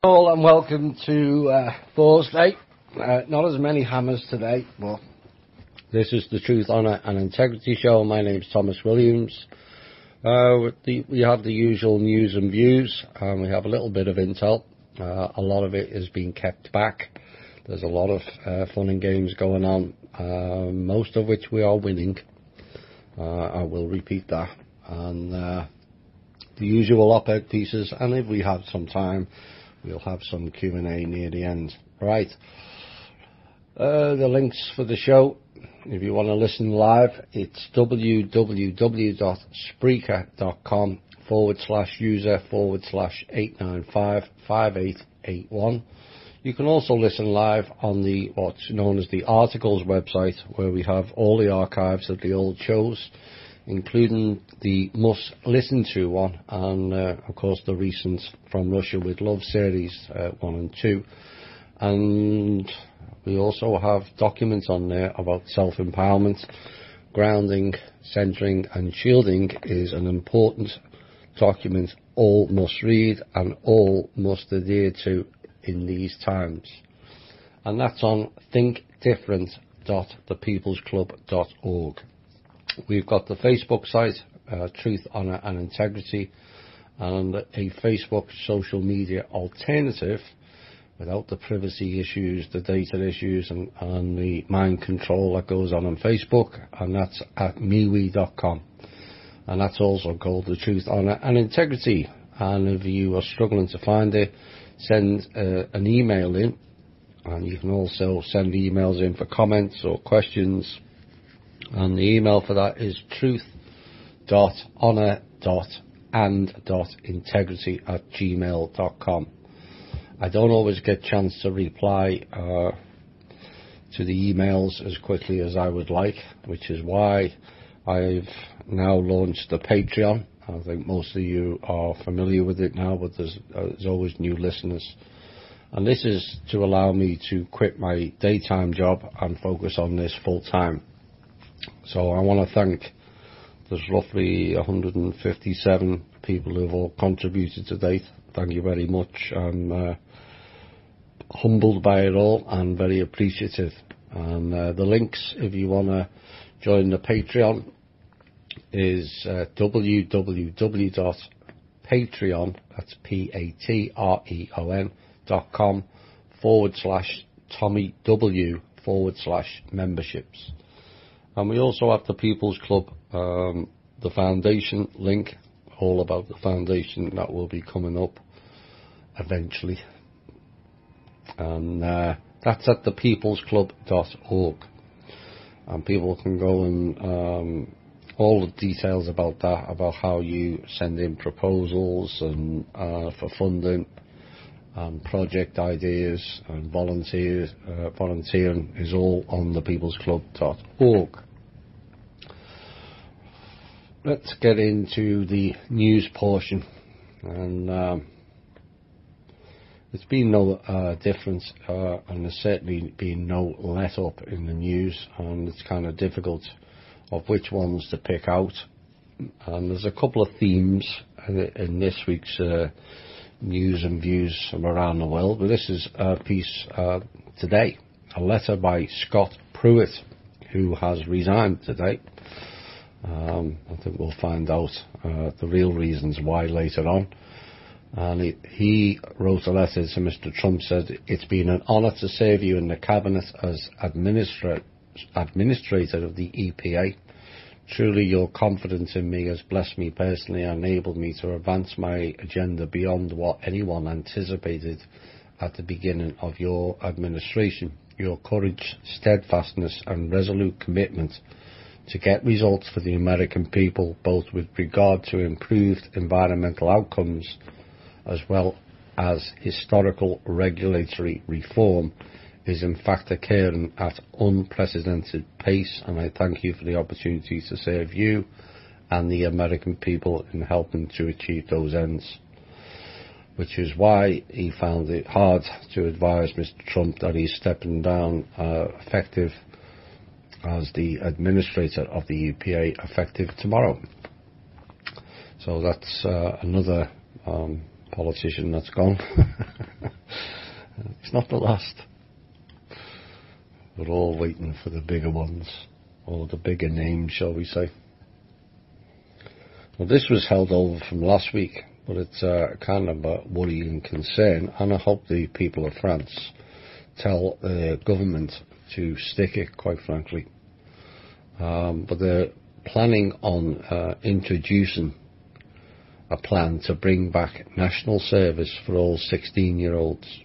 All and welcome to Thursday. Not as many hammers today, but this is the Truth, Honour and Integrity show. My name's Thomas Williams. We have the usual news and views, and we have a little bit of intel. A lot of it is being kept back. There's a lot of fun and games going on, most of which we are winning. I will repeat that. And the usual op-ed pieces, and if we have some time, we'll have some Q&A near the end. Right. The links for the show, if you want to listen live, it's www.spreaker.com/user/8955881. You can also listen live on the what's known as the Articles website, where we have all the archives of the old shows, including the must listen to one, and of course the recent From Russia with Love series 1 and 2. And we also have documents on there about self-empowerment. Grounding, centering and shielding is an important document all must read and all must adhere to in these times. And that's on thinkdifferent.thepeoplesclub.org. We've got the Facebook site, Truth, Honour and Integrity, and a Facebook social media alternative without the privacy issues, the data issues, and the mind control that goes on Facebook, and that's at MeWe.com. And that's also called the Truth, Honour and Integrity. And if you are struggling to find it, send an email in, and you can also send emails in for comments or questions. And the email for that is truth.honour.and.integrity@gmail.com. I don't always get a chance to reply to the emails as quickly as I would like, which is why I've now launched the Patreon. I think most of you are familiar with it now, but there's always new listeners. And this is to allow me to quit my daytime job and focus on this full time. So I want to thank, there's roughly 157 people who have all contributed to date. Thank you very much. I'm humbled by it all and very appreciative. And the links, if you want to join the Patreon, is www.patreon, that's patreon.com/TommyW/memberships. And we also have the People's Club, the foundation link, all about the foundation that will be coming up eventually. And that's at thepeoplesclub.org. And people can go and all the details about that, about how you send in proposals and for funding and project ideas and volunteering is all on thepeoplesclub.org. Let's get into the news portion. And there's been no difference, and there's certainly been no let up in the news, and it's kind of difficult of which ones to pick out. And there's a couple of themes in this week's news and views from around the world, but this is a piece today, a letter by Scott Pruitt, who has resigned today. I think we'll find out the real reasons why later on. And he wrote a letter to Mr. Trump, said, "It's been an honour to serve you in the cabinet as administrator of the EPA. Truly, your confidence in me has blessed me personally and enabled me to advance my agenda beyond what anyone anticipated at the beginning of your administration. Your courage, steadfastness and resolute commitment to get results for the American people, both with regard to improved environmental outcomes as well as historical regulatory reform, is in fact occurring at unprecedented pace, and I thank you for the opportunity to serve you and the American people in helping to achieve those ends." Which is why he found it hard to advise Mr. Trump that he's stepping down effective as the administrator of the EPA effective tomorrow. So that's another politician that's gone. not the last. We're all waiting for the bigger ones, or the bigger names, shall we say. Well, this was held over from last week, but it's kind of a worrying concern, and I hope the people of France tell the government to stick it, quite frankly. But they're planning on introducing a plan to bring back national service for all 16-year-olds.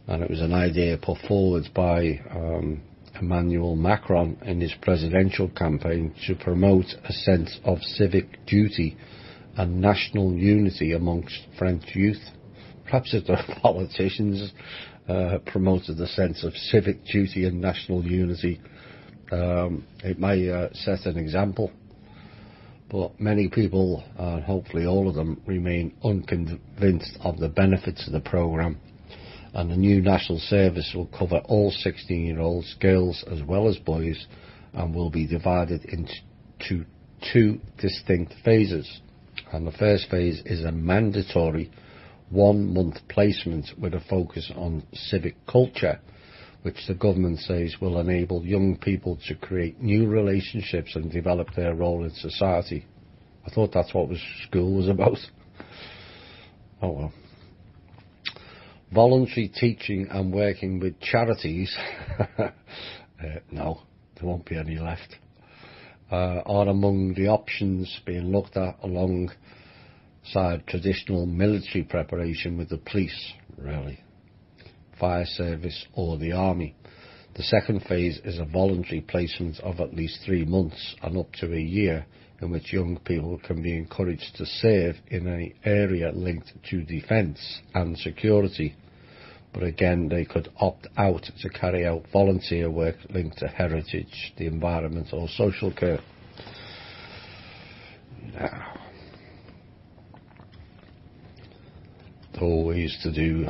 And it was an idea put forward by Emmanuel Macron in his presidential campaign to promote a sense of civic duty and national unity amongst French youth. Perhaps if the politicians promoted the sense of civic duty and national unity, it may set an example. But many people, and hopefully all of them, remain unconvinced of the benefits of the programme. And the new national service will cover all 16-year-olds, girls as well as boys, and will be divided into two distinct phases. And the first phase is a mandatory 1-month placement with a focus on civic culture, which the government says will enable young people to create new relationships and develop their role in society. I thought that's what school was about. Oh well. Voluntary teaching and working with charities, no, there won't be any left, are among the options being looked at alongside traditional military preparation with the police, really, fire service or the army. The second phase is a voluntary placement of at least 3 months and up to a year, in which young people can be encouraged to serve in an area linked to defence and security. But again, they could opt out to carry out volunteer work linked to heritage, the environment or social care. Now, always to do.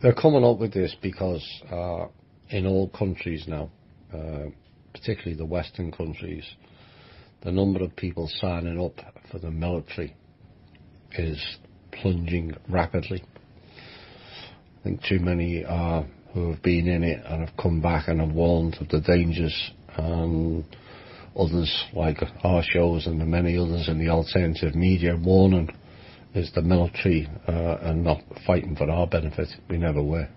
They're coming up with this because in all countries now, particularly the Western countries, the number of people signing up for the military is plunging rapidly. I think too many who have been in it and have come back and have warned of the dangers, and others like our shows and the many others in the alternative media warning is the military and not fighting for our benefit. We never were.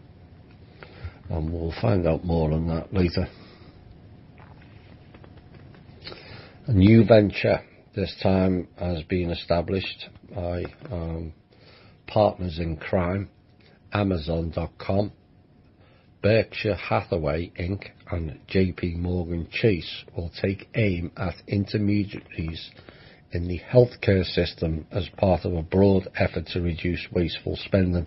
And we'll find out more on that later. A new venture this time has been established by partners in crime, Amazon.com, Berkshire Hathaway Inc. and JP Morgan Chase will take aim at intermediaries in the healthcare system as part of a broad effort to reduce wasteful spending.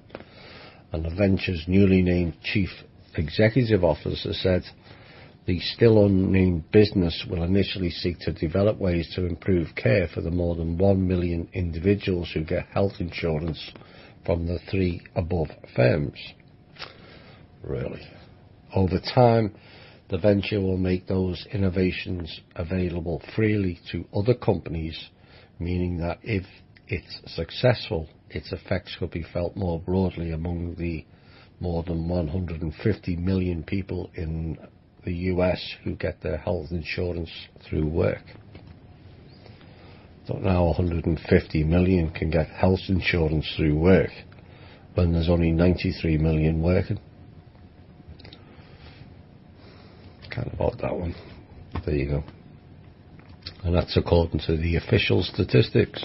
And the venture's newly named Chief Executive Officer said the still unnamed business will initially seek to develop ways to improve care for the more than 1 million individuals who get health insurance from the 3 above firms. Really. Over time, the venture will make those innovations available freely to other companies, meaning that if it's successful, its effects could be felt more broadly among the more than 150 million people in the US who get their health insurance through work. So now 150 million can get health insurance through work when there's only 93 million working. Kind of odd, that one. There you go. And that's according to the official statistics.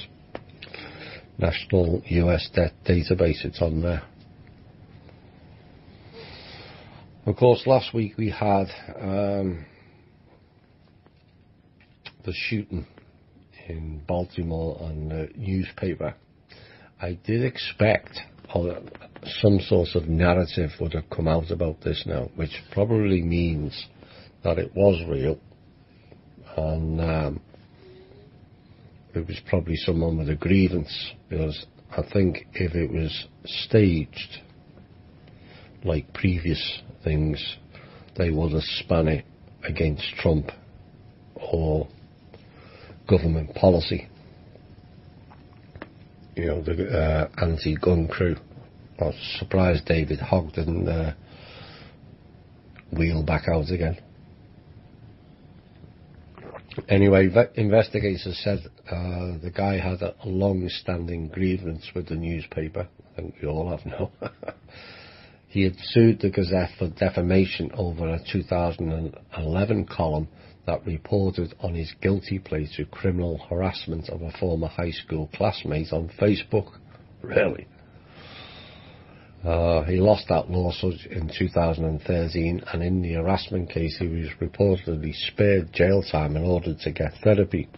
National US Debt Database, it's on there. Of course, last week we had the shooting in Baltimore and the newspaper. I did expect some sort of narrative would have come out about this now, which probably means that it was real, and it was probably someone with a grievance, because I think if it was staged like previous things, they would have spun it against Trump or government policy. You know, the anti-gun crew, I was surprised David Hogg didn't wheel back out again. Anyway, investigators said the guy had a long-standing grievance with the newspaper. I think we all have now. He had sued the Gazette for defamation over a 2011 column that reported on his guilty plea to criminal harassment of a former high school classmate on Facebook. Really? He lost that lawsuit in 2013, and in the harassment case he was reportedly spared jail time in order to get therapy.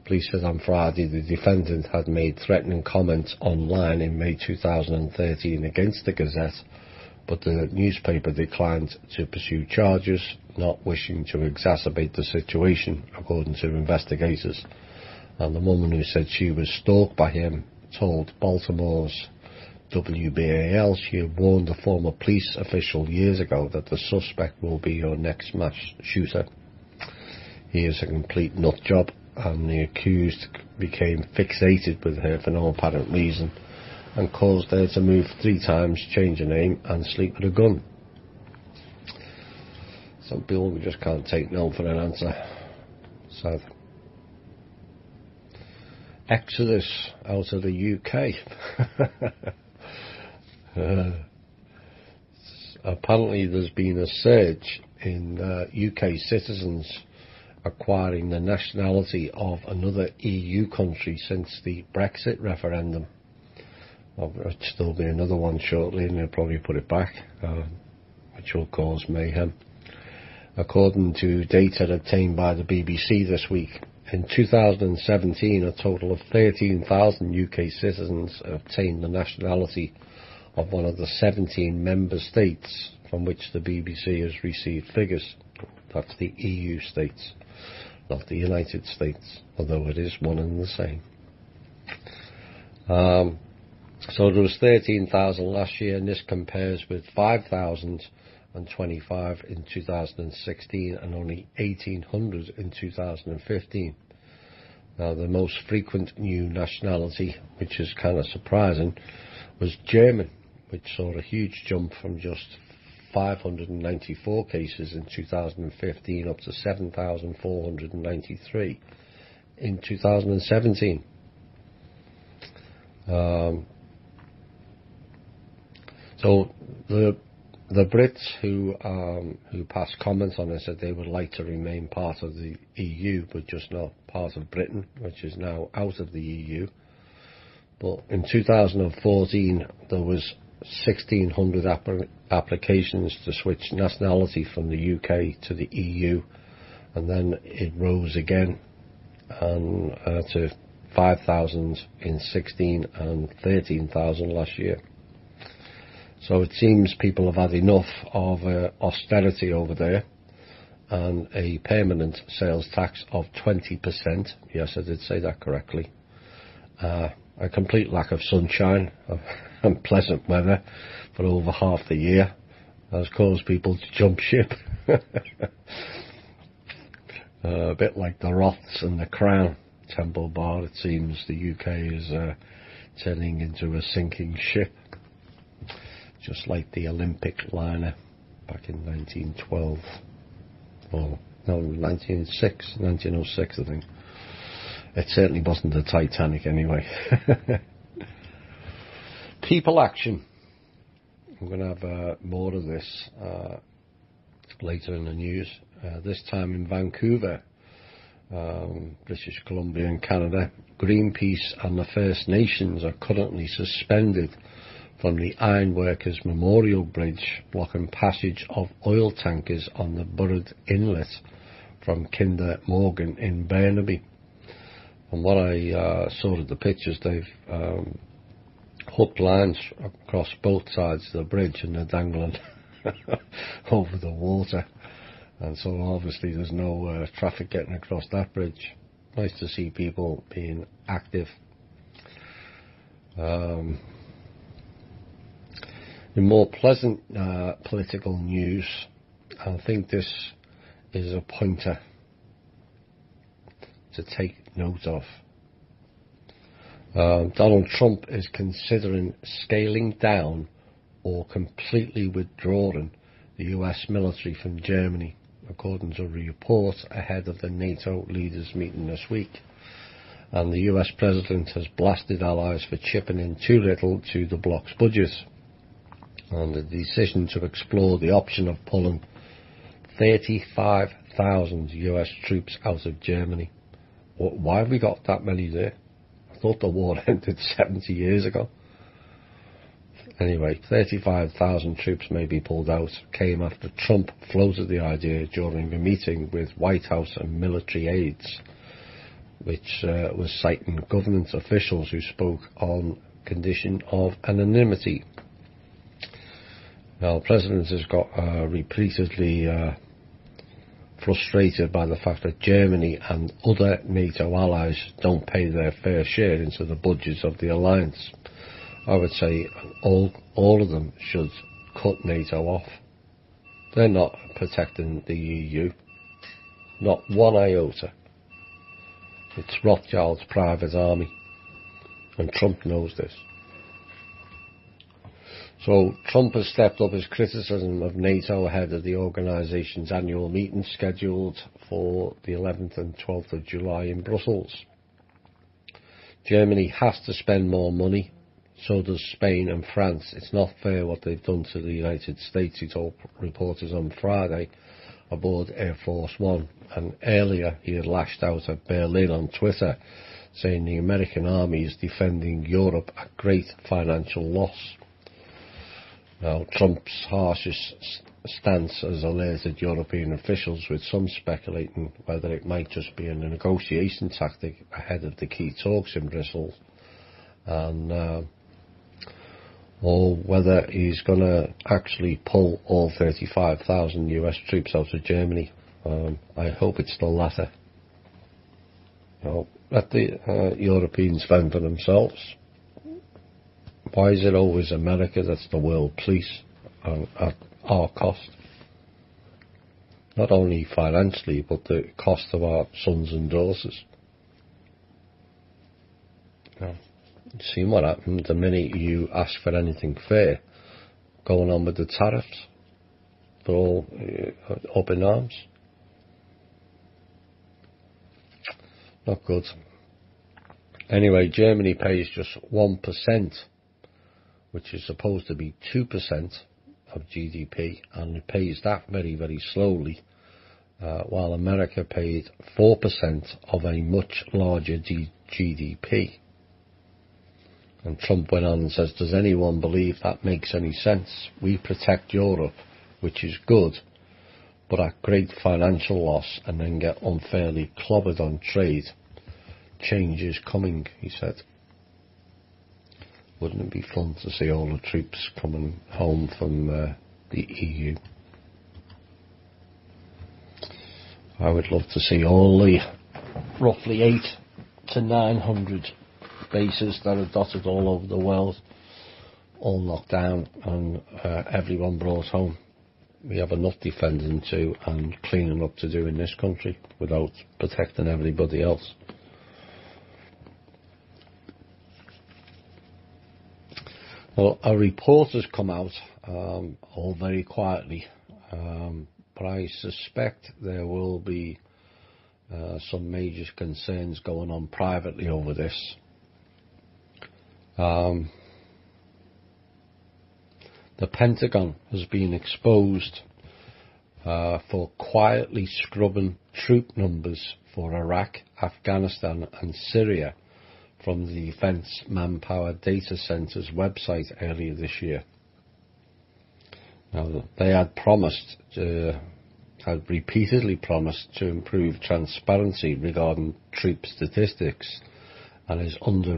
Police said on Friday the defendant had made threatening comments online in May 2013 against the Gazette, but the newspaper declined to pursue charges, not wishing to exacerbate the situation, according to investigators. And the woman who said she was stalked by him told Baltimore's WBAL she had warned a former police official years ago that the suspect will be your next mass shooter. He is a complete nut job, and the accused became fixated with her for no apparent reason and caused her to move 3 times, change her name and sleep with a gun. Some people just can't take no for an answer. Sad. Exodus out of the UK. Apparently there's been a surge in UK citizens acquiring the nationality of another EU country since the Brexit referendum. Well, there'll still be another one shortly, and they'll probably put it back, which will cause mayhem. According to data obtained by the BBC this week, in 2017 a total of 13,000 UK citizens obtained the nationality of one of the 17 member states from which the BBC has received figures. That's the EU states, not the United States, although it is one and the same. So there was 13,000 last year, and this compares with 5,025 in 2016 and only 1,800 in 2015. Now, the most frequent new nationality, which is kind of surprising, was German, which saw a huge jump from just 594 cases in 2015 up to 7,493 in 2017. So the Brits who passed comments on it said they would like to remain part of the EU, but just not part of Britain, which is now out of the EU. But in 2014 there was 1,600 applications to switch nationality from the UK to the EU, and then it rose again and to 5,000 in 16 and 13,000 last year. So it seems people have had enough of austerity over there, and a permanent sales tax of 20%. Yes, I did say that correctly. A complete lack of sunshine and pleasant weather for over half the year has caused people to jump ship. A bit like the Roths and the Crown Temple Bar, it seems the UK is turning into a sinking ship, just like the Olympic liner back in 1912. Or no, 1906 I think. It certainly wasn't the Titanic anyway. People action. I'm going to have more of this later in the news. This time in Vancouver, British Columbia and Canada. Greenpeace and the First Nations are currently suspended from the Ironworkers Memorial Bridge, blocking passage of oil tankers on the Burrard Inlet from Kinder Morgan in Burnaby. And what I saw of the pictures, they've hooked lines across both sides of the bridge, and they're dangling over the water. And so obviously there's no traffic getting across that bridge. Nice to see people being active. In more pleasant political news, I think this is a pointer to take note of. Donald Trump is considering scaling down or completely withdrawing the US military from Germany, according to a report ahead of the NATO leaders meeting this week. And the US president has blasted allies for chipping in too little to the bloc's budget. And the decision to explore the option of pulling 35,000 US troops out of Germany. Why have we got that many there? I thought the war ended 70 years ago. Anyway, 35,000 troops may be pulled out came after Trump floated the idea during a meeting with White House and military aides, which was citing government officials who spoke on condition of anonymity. Now, the President has got repeatedly frustrated by the fact that Germany and other NATO allies don't pay their fair share into the budgets of the alliance. I would say all of them should cut NATO off. They're not protecting the EU. Not one iota. It's Rothschild's private army. And Trump knows this. So Trump has stepped up his criticism of NATO ahead of the organisation's annual meeting scheduled for the 11th and 12th of July in Brussels. Germany has to spend more money. So does Spain and France. It's not fair what they've done to the United States, he told reporters on Friday aboard Air Force One. And earlier he had lashed out at Berlin on Twitter, saying the American army is defending Europe at great financial loss. Now, Trump's harshest stance has alerted European officials, with some speculating whether it might just be a negotiation tactic ahead of the key talks in Brussels, and or whether he's going to actually pull all 35,000 US troops out of Germany. I hope it's the latter. Let the Europeans fend for themselves. Why is it always America that's the world police at our cost? Not only financially, but the cost of our sons and daughters. See what happened the minute you ask for anything fair, going on with the tariffs. They're all up in arms. Not good. Anyway, Germany pays just 1%, which is supposed to be 2% of GDP, and it pays that very, very slowly, while America paid 4% of a much larger GDP. And Trump went on and says, does anyone believe that makes any sense? We protect Europe, which is good, but at great financial loss, and then get unfairly clobbered on trade. Change is coming, he said. Wouldn't it be fun to see all the troops coming home from the EU? I would love to see all the roughly 800 to 900 bases that are dotted all over the world all knocked down and everyone brought home. We have enough defending to and cleaning up to do in this country without protecting everybody else. Well, a report has come out, all very quietly, but I suspect there will be some major concerns going on privately over this. The Pentagon has been exposed for quietly scrubbing troop numbers for Iraq, Afghanistan and Syria from the Defence Manpower Data Centre's website earlier this year. Now, they had repeatedly promised to improve transparency regarding troop statistics, and is under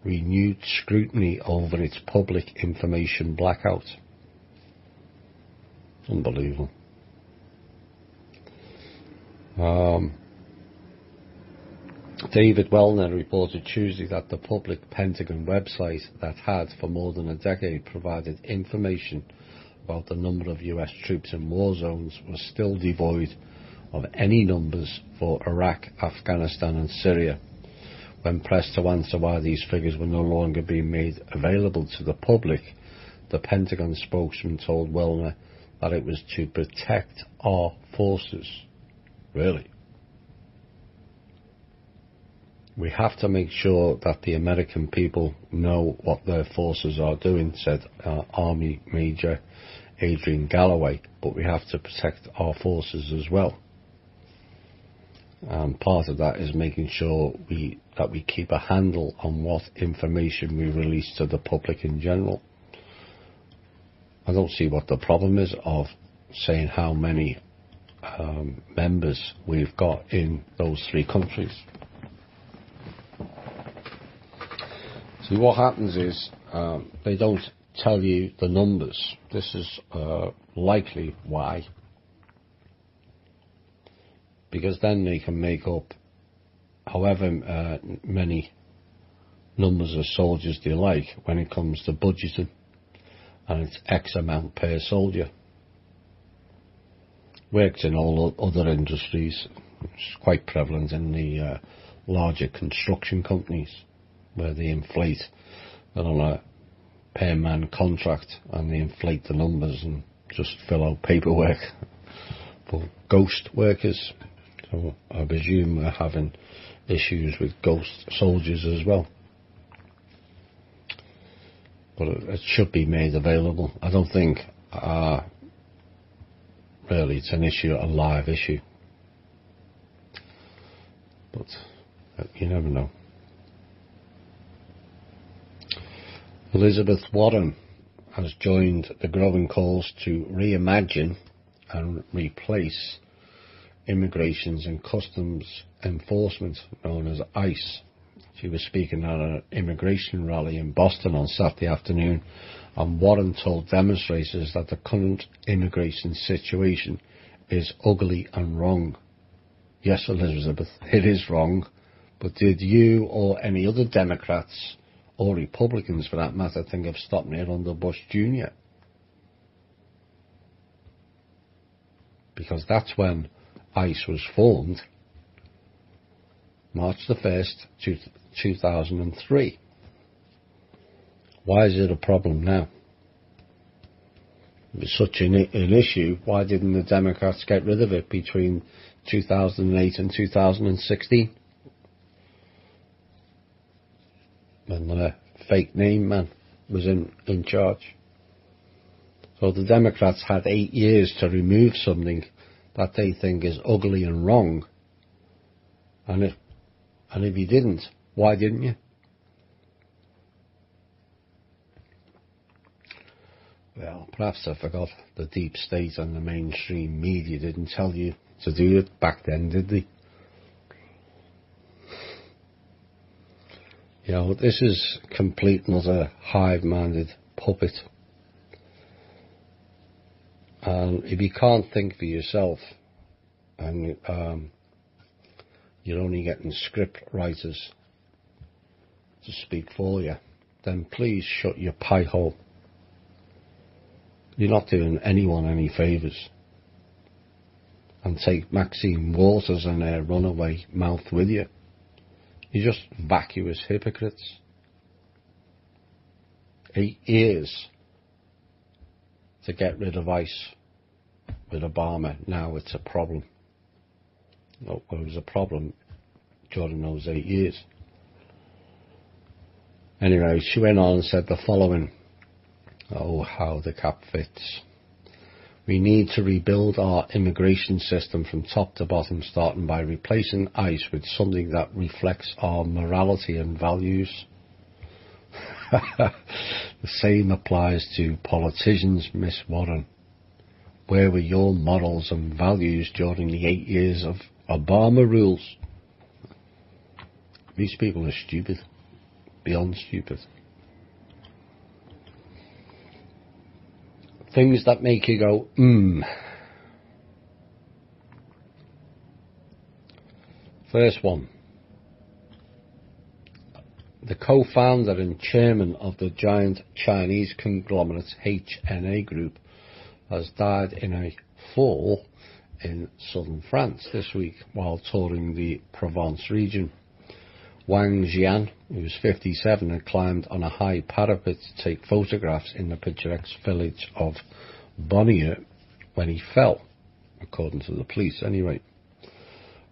renewed scrutiny over its public information blackout. Unbelievable. David Wellner reported Tuesday that the public Pentagon website that had for more than a decade provided information about the number of US troops in war zones was still devoid of any numbers for Iraq, Afghanistan and Syria, When pressed to answer why these figures were no longer being made available to the public, the Pentagon spokesman told Wilner that it was to protect our forces. Really? We have to make sure that the American people know what their forces are doing, said Army Major Adrian Galloway, but we have to protect our forces as well. And part of that is making sure that we keep a handle on what information we release to the public in general. I don't see what the problem is of saying how many members we've got in those 3 countries. See, what happens is they don't tell you the numbers. This is likely why. Because then they can make up however many numbers of soldiers they like when it comes to budgeting, and it's X amount per soldier. Works in all other industries. It's quite prevalent in the larger construction companies, where they inflate. They're on a per man contract and they inflate the numbers and just fill out paperwork for ghost workers. So I presume we're having issues with ghost soldiers as well. But it should be made available. I don't think really it's an issue, a live issue. But you never know. Elizabeth Warren has joined the growing calls to reimagine and replace Immigrations and Customs Enforcement, known as ICE. She was speaking at an immigration rally in Boston on Saturday afternoon, and Warren told demonstrators that the current immigration situation is ugly and wrong. Yes, Elizabeth, it is wrong, but did you or any other Democrats, or Republicans for that matter, think of stopping it under Bush Jr.? Because that's when ICE was formed, March the 1st, 2003. Why is it a problem now? It was such an issue, why didn't the Democrats get rid of it between 2008 and 2016? When the fake name man was in charge. So the Democrats had 8 years to remove something that they think is ugly and wrong. And if you didn't, why didn't you? Well, perhaps I forgot. The deep state and the mainstream media didn't tell you to do it back then, did they? You know, this is complete and utter hive-minded puppet. And if you can't think for yourself, and you're only getting script writers to speak for you, then please shut your pie hole. You're not doing anyone any favours. And take Maxine Waters and her runaway mouth with you. You're just vacuous hypocrites. 8 years to get rid of ICE with Obama. Now it's a problem. No, well, it was a problem during those 8 years. Anyway, she went on and said the following. Oh, how the cap fits. We need to rebuild our immigration system from top to bottom, starting by replacing ICE with something that reflects our morality and values. The same applies to politicians, Miss Warren. Where were your morals and values during the 8 years of Obama rules? These people are stupid, beyond stupid. Things that make you go, First one. The co-founder and chairman of the giant Chinese conglomerate HNA Group has died in a fall in southern France this week while touring the Provence region. Wang Jian, who was 57, had climbed on a high parapet to take photographs in the picturesque village of Bonnier when he fell, according to the police anyway.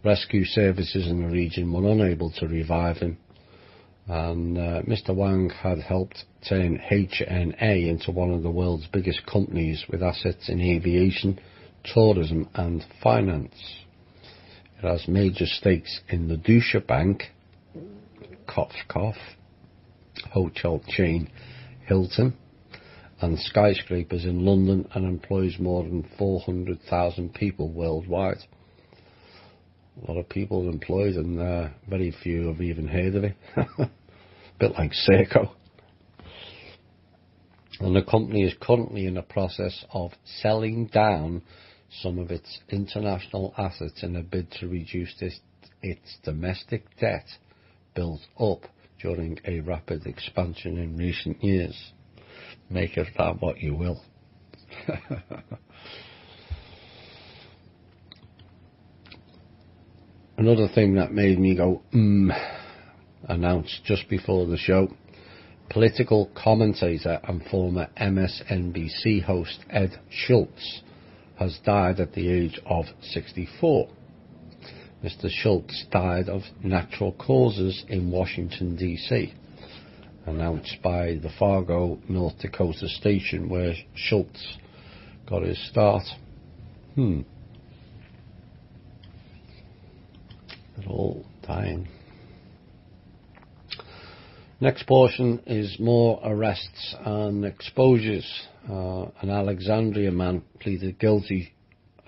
Rescue services in the region were unable to revive him, and Mr. Wang had helped turn HNA into one of the world's biggest companies with assets in aviation, tourism and finance. It has major stakes in the Deutsche Bank, cough cough, hotel chain Hilton, and skyscrapers in London, and employs more than 400,000 people worldwide. A lot of people employed, and very few have even heard of it. A bit like Serco. And the company is currently in the process of selling down some of its international assets in a bid to reduce its domestic debt built up during a rapid expansion in recent years. Make of that what you will. Another thing that made me go, announced just before the show, political commentator and former MSNBC host Ed Schultz has died at the age of 64. Mr. Schultz died of natural causes in Washington, D.C., announced by the Fargo, North Dakota station where Schultz got his start. They're all dying. Next portion is more arrests and exposures. An Alexandria man pleaded guilty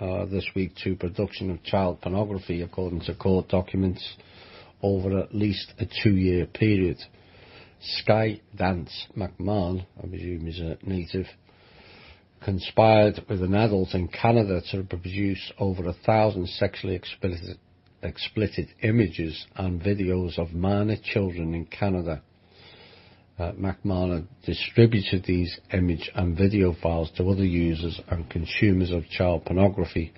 this week to production of child pornography, according to court documents, over at least a 2-year period. Sky Dance McMahon, I presume he's a native, conspired with an adult in Canada to produce over 1,000 sexually explicit images and videos of minor children in Canada. McMahon distributed these image and video files to other users and consumers of child pornography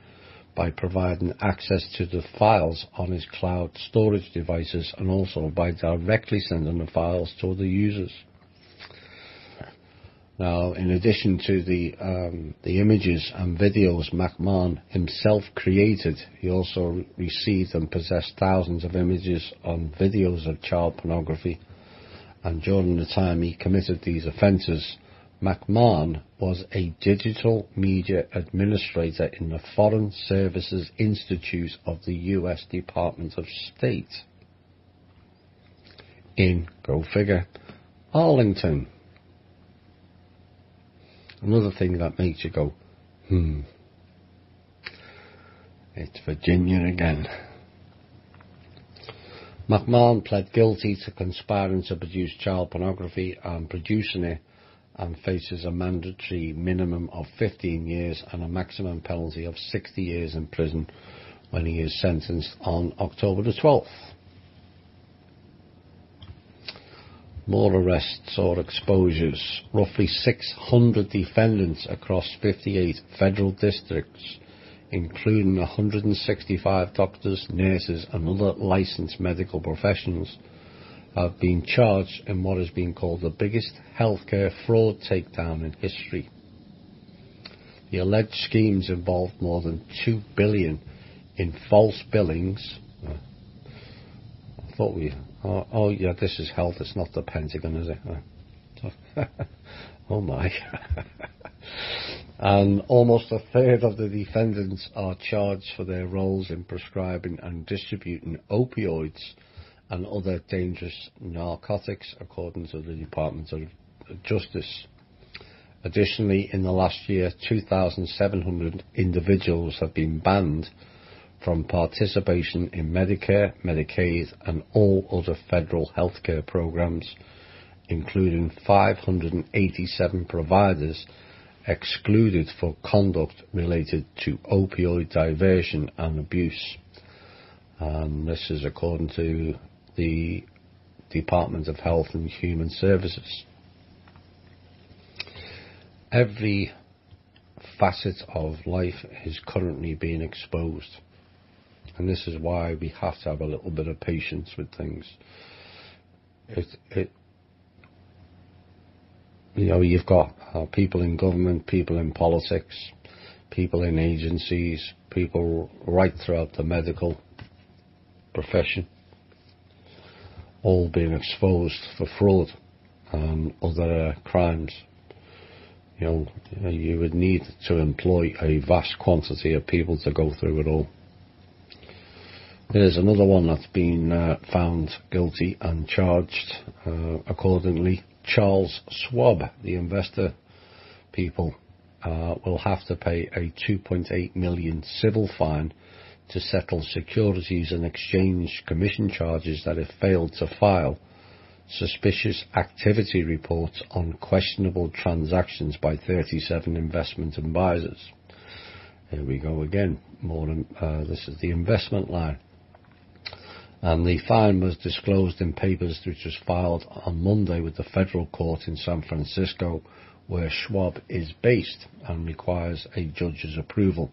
by providing access to the files on his cloud storage devices, and also by directly sending the files to other users. Now, in addition to the images and videos McMahon himself created, he also received and possessed thousands of images and videos of child pornography. And during the time he committed these offences, McMahon was a digital media administrator in the Foreign Services Institute of the U.S. Department of State in, go figure, Arlington. Another thing that makes you go, it's Virginia again. McMahon pled guilty to conspiring to produce child pornography and producing it, and faces a mandatory minimum of 15 years and a maximum penalty of 60 years in prison when he is sentenced on October the 12th. More arrests or exposures. Roughly 600 defendants across 58 federal districts, including 165 doctors, nurses and other licensed medical professionals, have been charged in what has been called the biggest healthcare fraud takedown in history. The alleged schemes involved more than $2 billion in false billings. I thought yeah, this is health, it's not the Pentagon, is it? Oh my. And almost a third of the defendants are charged for their roles in prescribing and distributing opioids and other dangerous narcotics, according to the Department of Justice. Additionally, in the last year, 2,700 individuals have been banned from participation in Medicare, Medicaid and all other federal healthcare programs, including 587 providers excluded for conduct related to opioid diversion and abuse. And this is according to the Department of Health and Human Services. Every facet of life is currently being exposed, and this is why we have to have a little bit of patience with things. you've got people in government, people in politics, people in agencies, people right throughout the medical profession, all being exposed for fraud and other crimes. You would need to employ a vast quantity of people to go through it all. There's another one that's been found guilty and charged accordingly. Charles Schwab, the investor people, will have to pay a 2.8 million civil fine to settle Securities and Exchange Commission charges that it failed to file suspicious activity reports on questionable transactions by 37 investment advisors. Here we go again. This is the investment line. And the fine was disclosed in papers which was filed on Monday with the federal court in San Francisco, where Schwab is based and requires a judge's approval.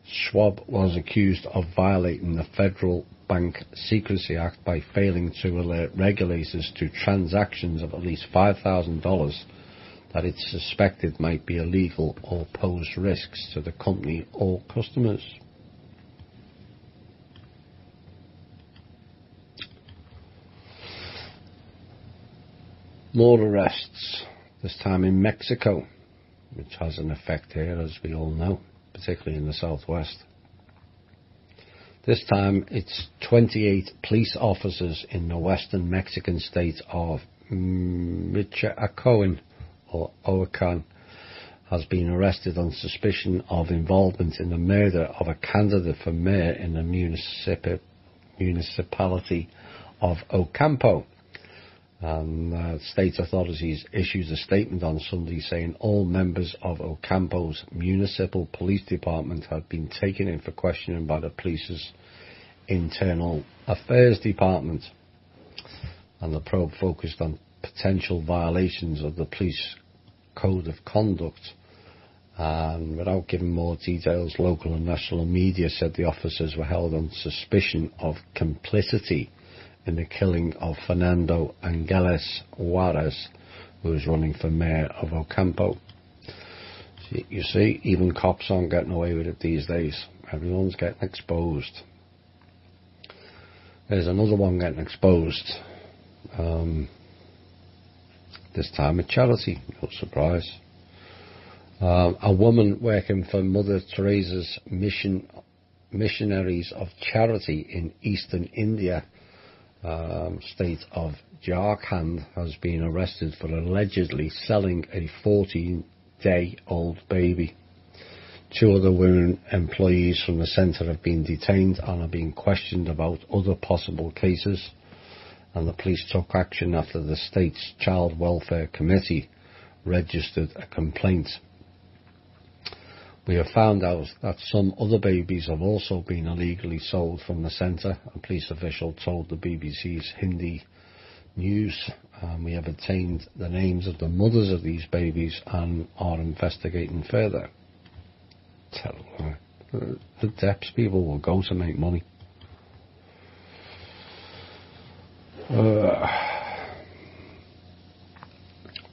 Schwab was accused of violating the Federal Bank Secrecy Act by failing to alert regulators to transactions of at least $5,000 that it suspected might be illegal or pose risks to the company or customers. More arrests, this time in Mexico, which has an effect here, as we all know, particularly in the southwest. This time it's 28 police officers in the western Mexican state of Michoacán or Oaxaca has been arrested on suspicion of involvement in the murder of a candidate for mayor in the municipality of Ocampo. And state authorities issued a statement on Sunday saying all members of Ocampo's municipal police department had been taken in for questioning by the police's internal affairs department. And the probe focused on potential violations of the police code of conduct. And without giving more details, local and national media said the officers were held on suspicion of complicity in the killing of Fernando Angeles Juarez, who was running for mayor of Ocampo. You see, even cops aren't getting away with it these days. Everyone's getting exposed. There's another one getting exposed. This time a charity, no surprise. A woman working for Mother Teresa's Missionaries of Charity in eastern India, state of Jharkhand, has been arrested for allegedly selling a 14-day-old baby. 2 other women employees from the centre have been detained and are being questioned about other possible cases, and the police took action after the state's Child Welfare Committee registered a complaint. We have found out that some other babies have also been illegally sold from the centre, a police official told the BBC's Hindi News. We have obtained the names of the mothers of these babies and are investigating further. The depths people will go to make money.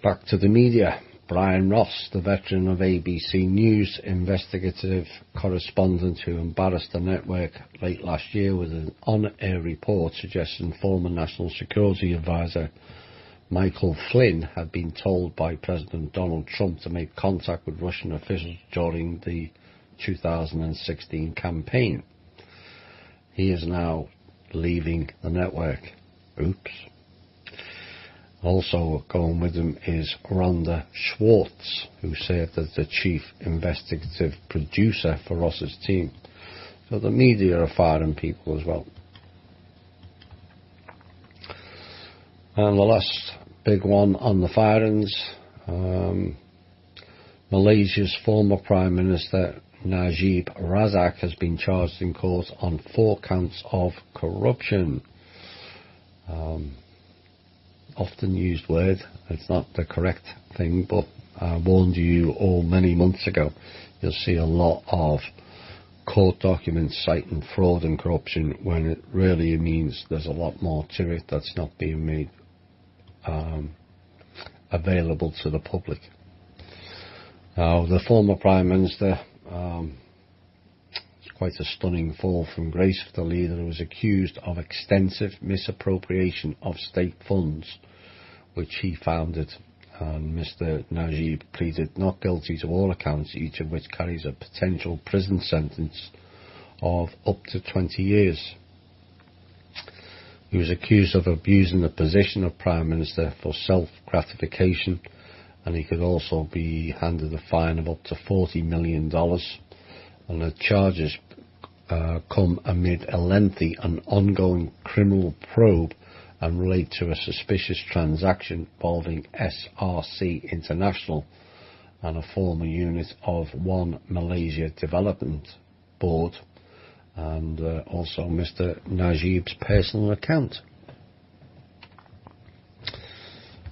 Back to the media. Brian Ross, the veteran of ABC News, investigative correspondent who embarrassed the network late last year with an on-air report suggesting former National Security Advisor Michael Flynn had been told by President Donald Trump to make contact with Russian officials during the 2016 campaign. He is now leaving the network. Oops. Also going with him is Rhonda Schwartz, who served as the chief investigative producer for Ross's team. So the media are firing people as well. And the last big one on the firings, Malaysia's former Prime Minister Najib Razak has been charged in court on 4 counts of corruption. Often used word, it's not the correct thing, but I warned you all many months ago. You'll see a lot of court documents citing fraud and corruption when it really means there's a lot more to it that's not being made available to the public. Now, the former Prime Minister, it's quite a stunning fall from grace for the leader, who was accused of extensive misappropriation of state funds, which he founded. And Mr. Najib pleaded not guilty to all accounts, each of which carries a potential prison sentence of up to 20 years. He was accused of abusing the position of Prime Minister for self-gratification, and he could also be handed a fine of up to $40 million. And the charges come amid a lengthy and ongoing criminal probe and relate to a suspicious transaction involving SRC International and a former unit of One Malaysia Development Board, and also Mr. Najib's personal account.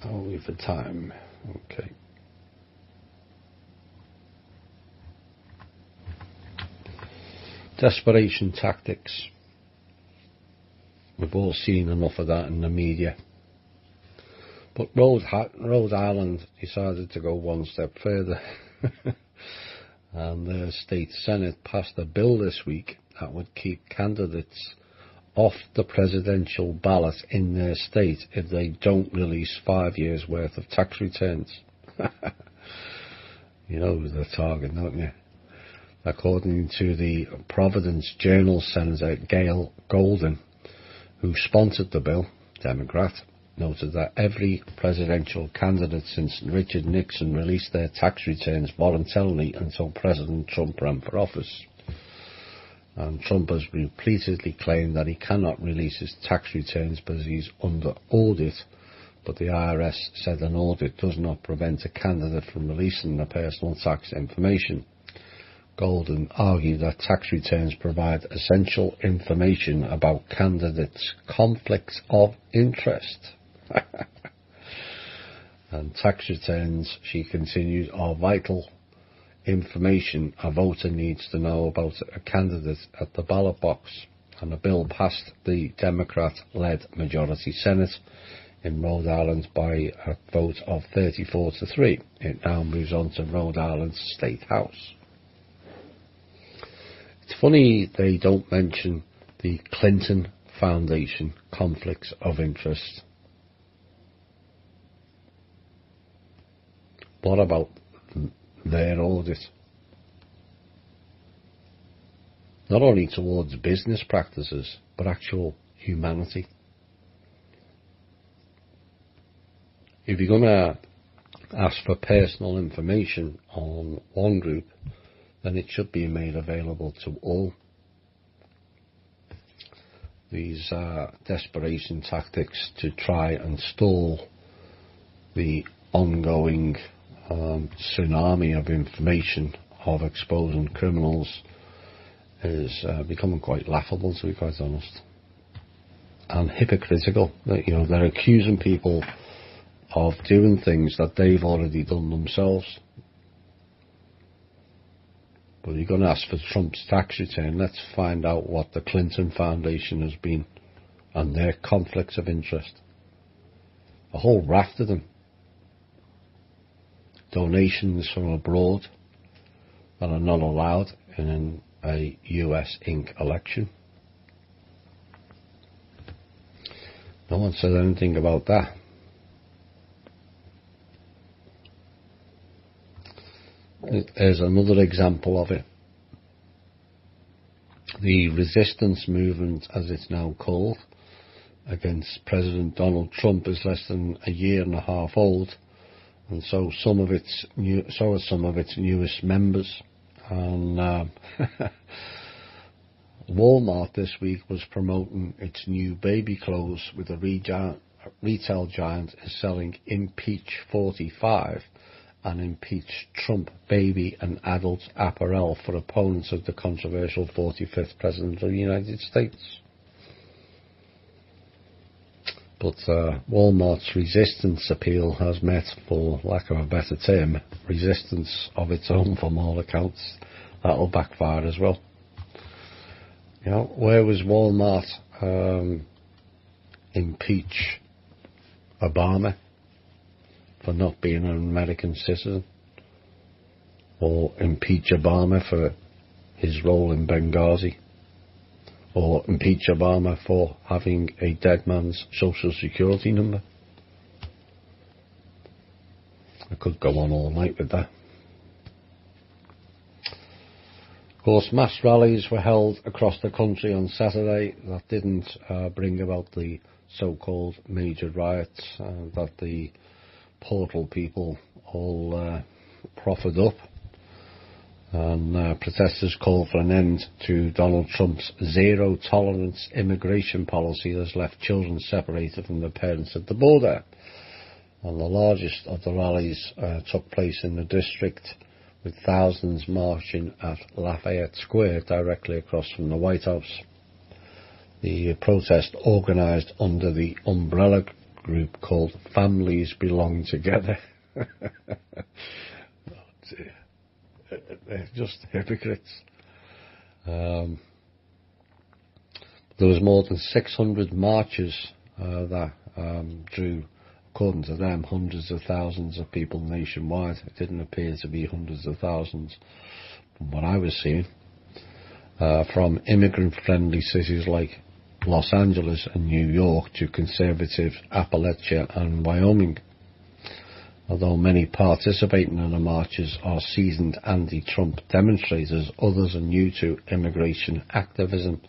Only for time. Okay. Desperation tactics. We've all seen enough of that in the media. But Rhode Island decided to go one step further. And the state senate passed a bill this week that would keep candidates off the presidential ballot in their state if they don't release 5 years' worth of tax returns. You know who they're targeting, don't you? According to the Providence Journal, Senator Gail Golden, who sponsored the bill, Democrat, noted that every presidential candidate since Richard Nixon released their tax returns voluntarily until President Trump ran for office. And Trump has repeatedly claimed that he cannot release his tax returns because he's under audit, but the IRS said an audit does not prevent a candidate from releasing their personal tax information. Golden argued that tax returns provide essential information about candidates' conflicts of interest. And tax returns, she continued, are vital information a voter needs to know about a candidate at the ballot box. And the bill passed the Democrat-led majority Senate in Rhode Island by a vote of 34-3. It now moves on to Rhode Island's State House. It's funny they don't mention the Clinton Foundation conflicts of interest. What about their audit? Not only towards business practices, but actual humanity. If you're going to ask for personal information on one group, then it should be made available to all. These desperation tactics to try and stall the ongoing tsunami of information of exposing criminals is becoming quite laughable, to be quite honest, and hypocritical. You know, they're accusing people of doing things that they've already done themselves. But you're going to ask for Trump's tax return. Let's find out what the Clinton Foundation has been and their conflicts of interest. A whole raft of them. Donations from abroad that are not allowed in a US Inc. election. No one said anything about that. There's another example of it. The resistance movement, as it's now called, against President Donald Trump is less than a year and a half old, and so are some of its newest members. And Walmart this week was promoting its new baby clothes, with a retail giant is selling Impeach 45 and Impeach Trump baby and adult apparel for opponents of the controversial 45th President of the United States. But Walmart's resistance appeal has met, for lack of a better term, resistance of its own from all accounts. That'll backfire as well. You know, where was Walmart impeach Obama for not being an American citizen, or impeach Obama for his role in Benghazi, or impeach Obama for having a dead man's social security number. I could go on all night with that. Of course, mass rallies were held across the country on Saturday that didn't bring about the so-called major riots that the portal people all proffered up. And protesters called for an end to Donald Trump's zero-tolerance immigration policy that has left children separated from their parents at the border. And the largest of the rallies took place in the district, with thousands marching at Lafayette Square directly across from the White House. The protest, organised under the umbrella group called Families Belong Together. They're just hypocrites. There was more than 600 marches that drew, according to them, hundreds of thousands of people nationwide. It didn't appear to be hundreds of thousands from what I was seeing. From immigrant-friendly cities like Los Angeles and New York to conservative Appalachia and Wyoming. Although many participating in the marches are seasoned anti-Trump demonstrators, others are new to immigration activism,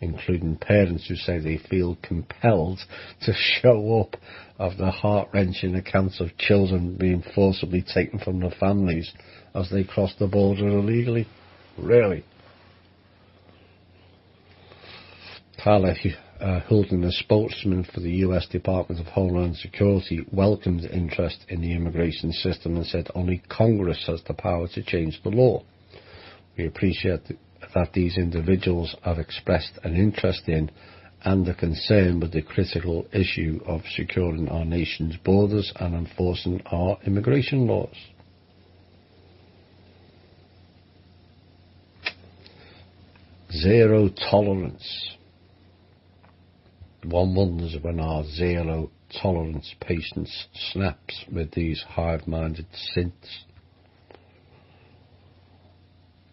including parents who say they feel compelled to show up after heart-wrenching accounts of children being forcibly taken from their families as they cross the border illegally. Really? Tyler Hilton, a spokesman for the US Department of Homeland Security, welcomed interest in the immigration system and said only Congress has the power to change the law. We appreciate that these individuals have expressed an interest in and a concern with the critical issue of securing our nation's borders and enforcing our immigration laws. Zero tolerance. One wonders when our zero tolerance patience snaps with these hive-minded synths.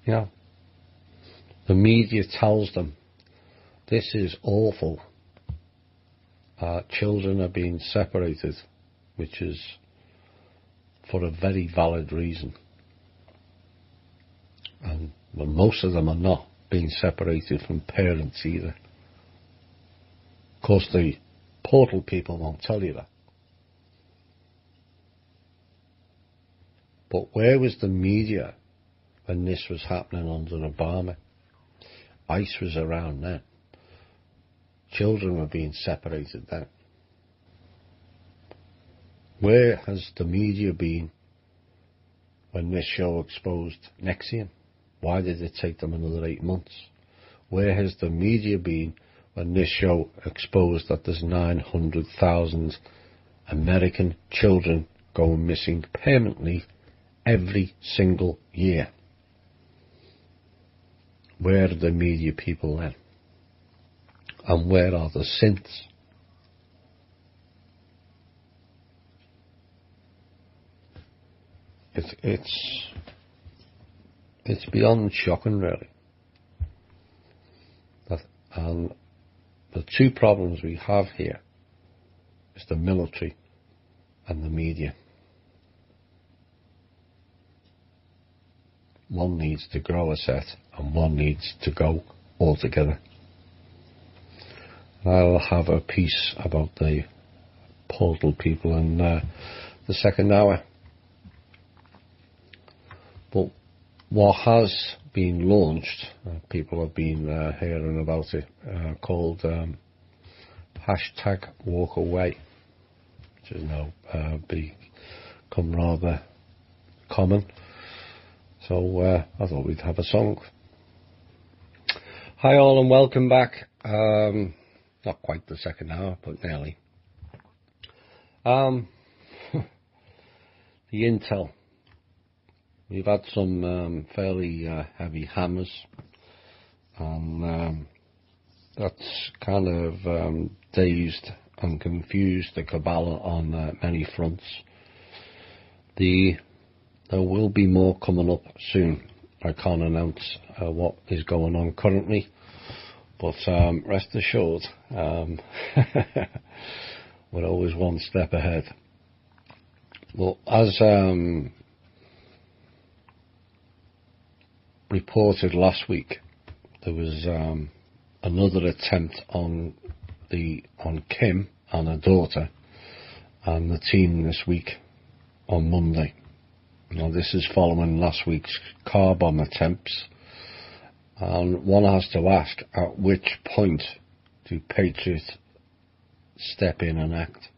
Yeah. The media tells them this is awful. Children are being separated, which is for a very valid reason. And well, most of them are not being separated from parents either. Of course, the portal people won't tell you that. But where was the media when this was happening under Obama? ICE was around then. Children were being separated then. Where has the media been when this show exposed Nexium? Why did it take them another 8 months? Where has the media been when this show exposed that there's 900,000 American children going missing permanently every single year? Where are the media people then? And where are the synths? It's beyond shocking, really. And the two problems we have here is the military and the media. One needs to grow a set and one needs to go altogether. I'll have a piece about the portal people in the second hour. But what has been launched, people have been hearing about it, called hashtag walk away, which has now become rather common. So I thought we'd have a song. Hi all and welcome back. Not quite the second hour, but nearly. The intel. We've had some fairly heavy hammers, and that's kind of dazed and confuse the cabal on many fronts. There will be more coming up soon. I can't announce what is going on currently, but rest assured, we're always one step ahead. Well, as reported last week, there was another attempt on Kim and her daughter and the team this week on Monday. Now, this is following last week's car bomb attempts, and one has to ask, at which point do patriots step in and act?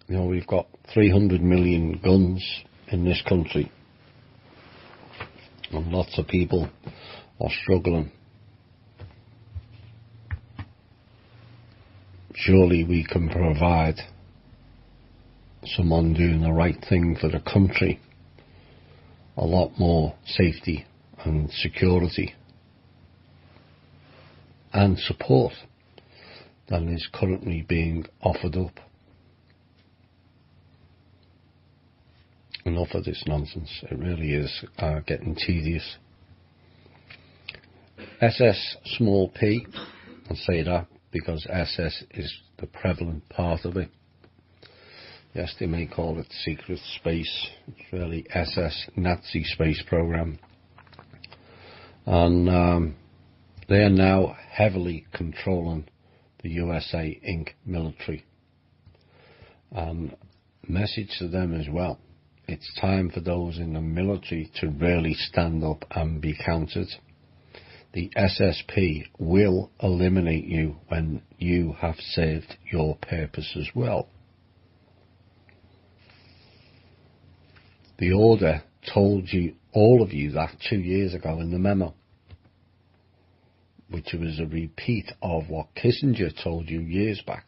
You know, we've got 300 million guns in this country, and lots of people are struggling. Surely we can provide someone doing the right thing for the country a lot more safety and security and support than is currently being offered up. Enough of this nonsense. It really is getting tedious. SS small p, I say that because SS is the prevalent part of it. Yes, they may call it secret space. It's really SS, Nazi space program. And they are now heavily controlling the USA Inc. military. Message to them as well. It's time for those in the military to really stand up and be counted. The SSP will eliminate you when you have served your purpose as well. The order told you, all of you, that 2 years ago in the memo, which was a repeat of what Kissinger told you years back.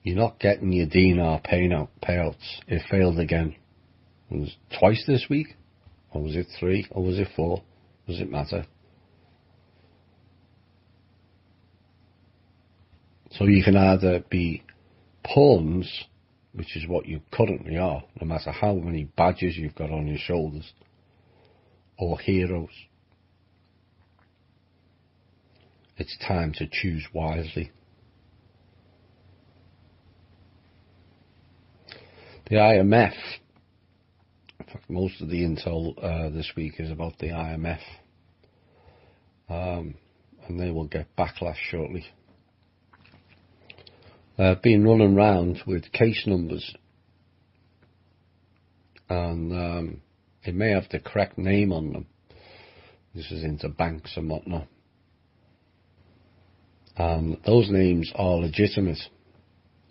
You're not getting your dinar payouts. It failed again. It was twice this week, or was it 3, or was it 4? Does it matter? So you can either be pawns, which is what you currently are, no matter how many badges you've got on your shoulders, or heroes. It's time to choose wisely. The IMF, in fact most of the intel this week is about the IMF, and they will get backlash shortly. Been running around with case numbers, and it may have the correct name on them. This is into banks and whatnot. And those names are legitimate,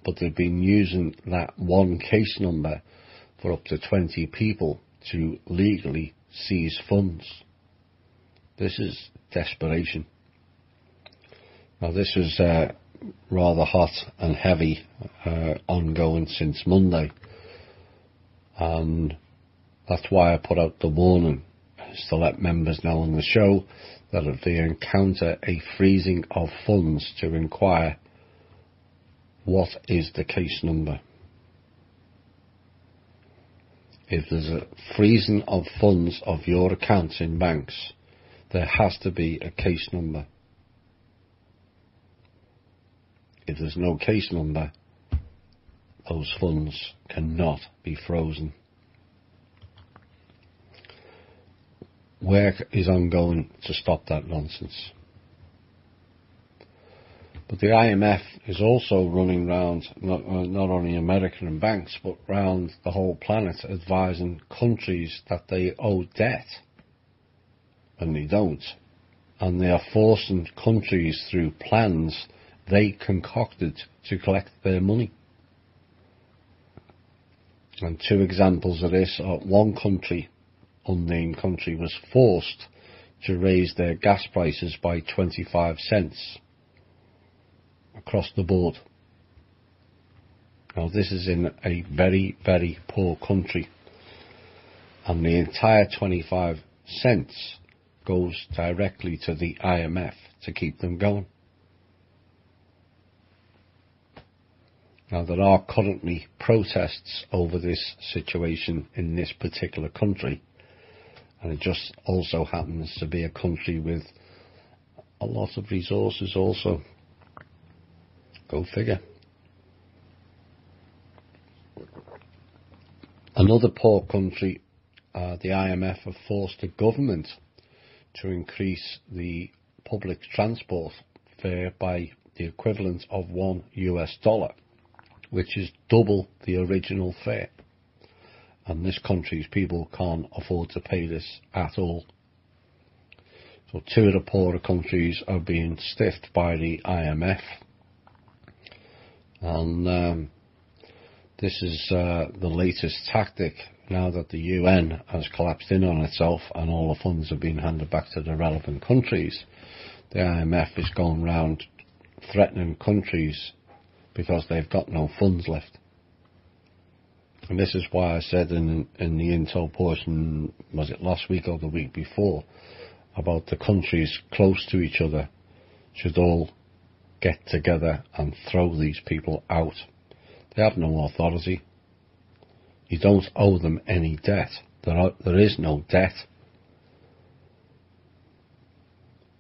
but they've been using that one case number for up to 20 people to legally seize funds. This is desperation. Now, this is rather hot and heavy, ongoing since Monday, and that's why I put out the warning, is to let members know on the show that if they encounter a freezing of funds, to inquire what is the case number. If there's a freezing of funds of your accounts in banks, there has to be a case number. If there's no case number, those funds cannot be frozen. Work is ongoing to stop that nonsense. But the IMF is also running round, not only American banks, but round the whole planet, advising countries that they owe debt, and they don't. And they are forcing countries through plans they concocted to collect their money. And 2 examples of this are, one country, unnamed country, was forced to raise their gas prices by 25 cents across the board. Now, this is in a very, very poor country, and the entire 25 cents goes directly to the IMF to keep them going. Now, there are currently protests over this situation in this particular country, and it just also happens to be a country with a lot of resources also. Go figure. Another poor country, the IMF have forced the government to increase the public transport fare by the equivalent of $1, which is double the original fare. And this country's people can't afford to pay this at all. So two of the poorer countries are being stiffed by the IMF. And this is the latest tactic now that the UN has collapsed in on itself and all the funds have been handed back to the relevant countries. The IMF is going round threatening countries because they've got no funds left. And this is why I said in the intel portion, was it last week or the week before, about the countries close to each other should all get together and throw these people out. They have no authority. You don't owe them any debt. There is no debt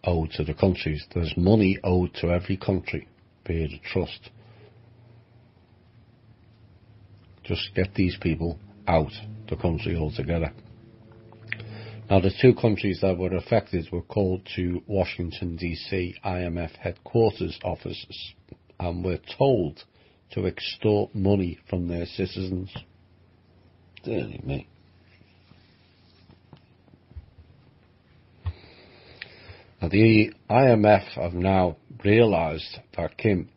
owed to the countries. There's money owed to every country, be it a trust. Just get these people out the country altogether. Now, the two countries that were affected were called to Washington DC IMF headquarters offices and were told to extort money from their citizens. Dearly me. Now, the IMF have now realised that Kim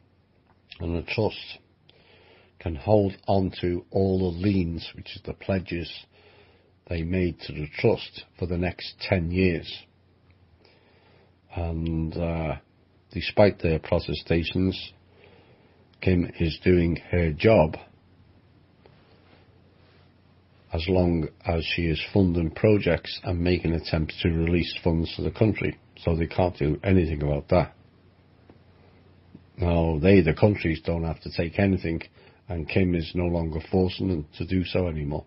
and the trust can hold on to all the liens, which is the pledges they made to the trust, for the next 10 years. And despite their protestations, Kim is doing her job as long as she is funding projects and making attempts to release funds to the country. So they can't do anything about that. Now, the countries, don't have to take anything, and Kim is no longer forcing them to do so anymore.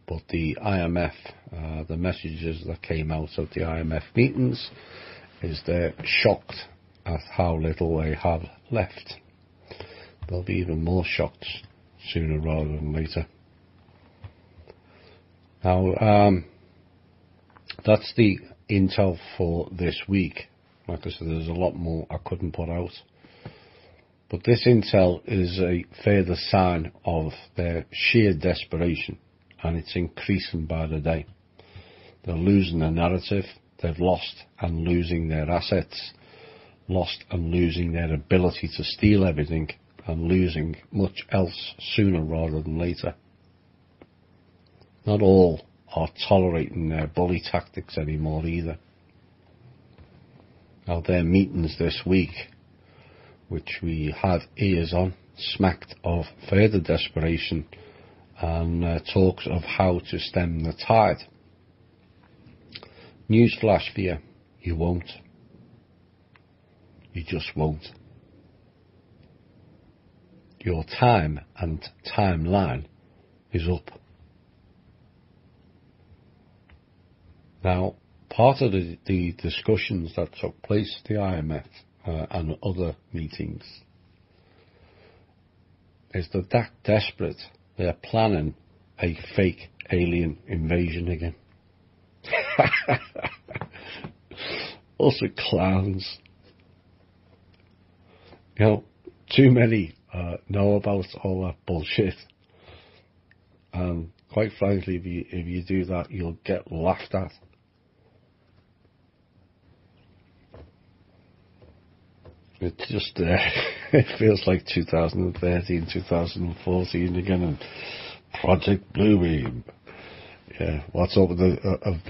But the IMF, the messages that came out of the IMF meetings is they're shocked at how little they have left. They'll be even more shocked sooner rather than later. Now, that's the intel for this week. Like I said, there's a lot more I couldn't put out. But this intel is a further sign of their sheer desperation, and it's increasing by the day. They're losing their narrative, they've lost and losing their assets, lost and losing their ability to steal everything, and losing much else sooner rather than later. Not all are tolerating their bully tactics anymore either. Now, their meetings this week, which we had ears on, smacked of further desperation and talks of how to stem the tide. Newsflash for you, you won't. You just won't. Your time and timeline is up. Now, part of the discussions that took place at the IMF and other meetings is that desperate they're planning a fake alien invasion again. Also clowns. You know, too many know about all that bullshit. And quite frankly, if you do that, you'll get laughed at. It's just, it feels like 2013, 2014 again, and Project Bluebeam. Yeah, what's up with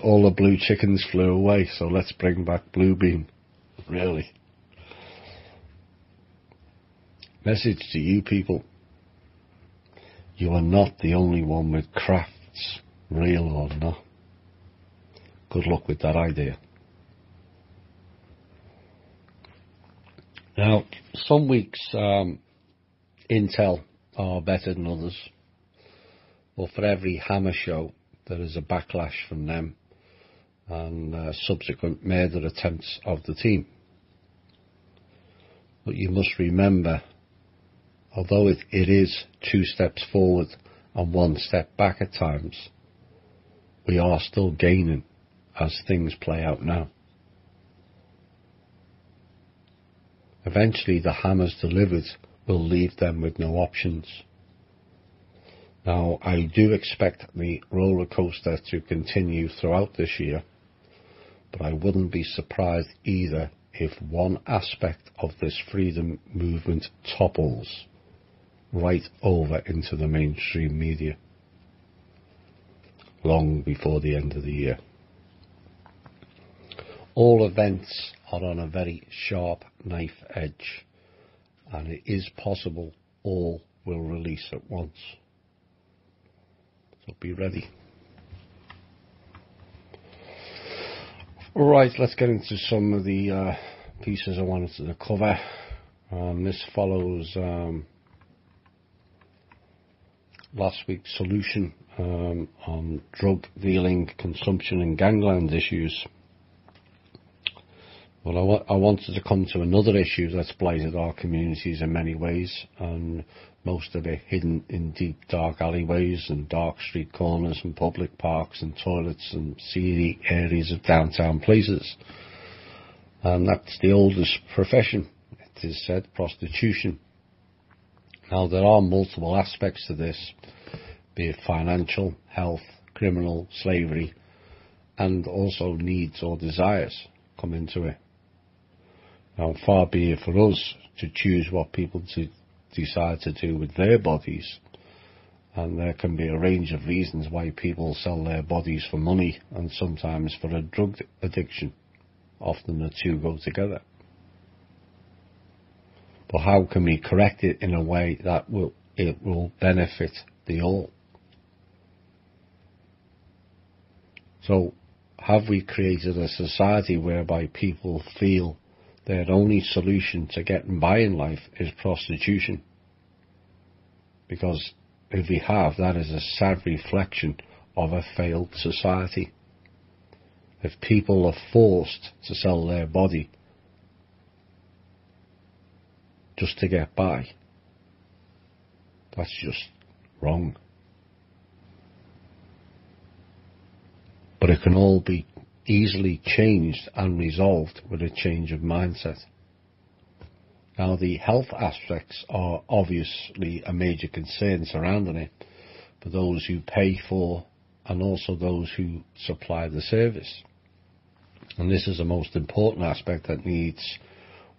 all the blue chickens flew away, so let's bring back Bluebeam. Really. Message to you people. You are not the only one with crafts, real or not. good luck with that idea. Now, some weeks Intel are better than others, but for every Hammer show there is a backlash from them and subsequent murder attempts of the team. But you must remember, although it is 2 steps forward and 1 step back at times, we are still gaining as things play out now. Eventually the hammers delivered will leave them with no options. Now, I do expect the roller coaster to continue throughout this year, but I wouldn't be surprised either if one aspect of this freedom movement topples right over into the mainstream media long before the end of the year. All events are on a very sharp knife edge, and it is possible all will release at once. So be ready. Right, let's get into some of the pieces I wanted to cover. This follows last week's solution on drug dealing, consumption and gangland issues. Well, I wanted to come to another issue that's blighted our communities in many ways, and most of it hidden in deep dark alleyways and dark street corners and public parks and toilets and seedy areas of downtown places. And that's the oldest profession, it is said, prostitution. Now, there are multiple aspects to this, be it financial, health, criminal, slavery, and also needs or desires come into it. Now, far be it for us to choose what people decide to do with their bodies, and there can be a range of reasons why people sell their bodies for money and sometimes for a drug addiction. Often the two go together. But how can we correct it in a way that it will benefit the all? So, have we created a society whereby people feel their only solution to getting by in life is prostitution? Because if we have, that is a sad reflection of a failed society. If people are forced to sell their body just to get by, that's just wrong. But it can all be easily changed and resolved with a change of mindset. Now, the health aspects are obviously a major concern surrounding it for those who pay for and also those who supply the service. And this is the most important aspect that needs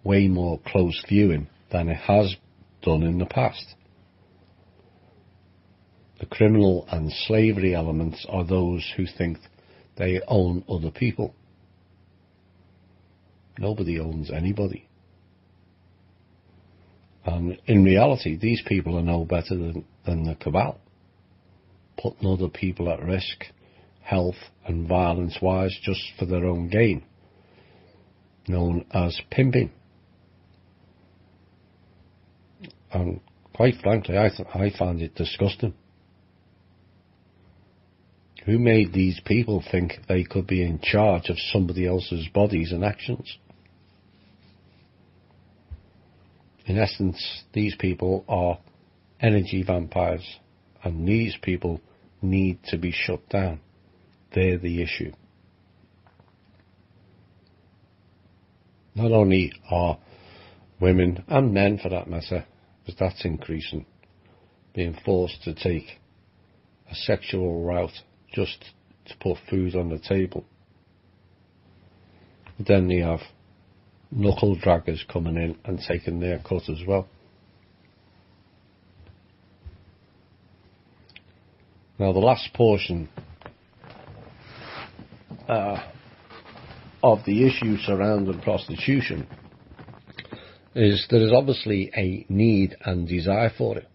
way more close viewing than it has done in the past. The criminal and slavery elements are those who think they own other people. Nobody owns anybody. And in reality, these people are no better than the cabal, putting other people at risk, health and violence-wise, just for their own gain, known as pimping. And quite frankly, I find it disgusting. Who made these people think they could be in charge of somebody else's bodies and actions? In essence, these people are energy vampires, and these people need to be shut down. They're the issue. Not only are women, and men for that matter, because that's increasing, being forced to take a sexual route just to put food on the table, but then you have knuckle draggers coming in and taking their cut as well. Now, the last portion of the issue surrounding prostitution is there is obviously a need and desire for it.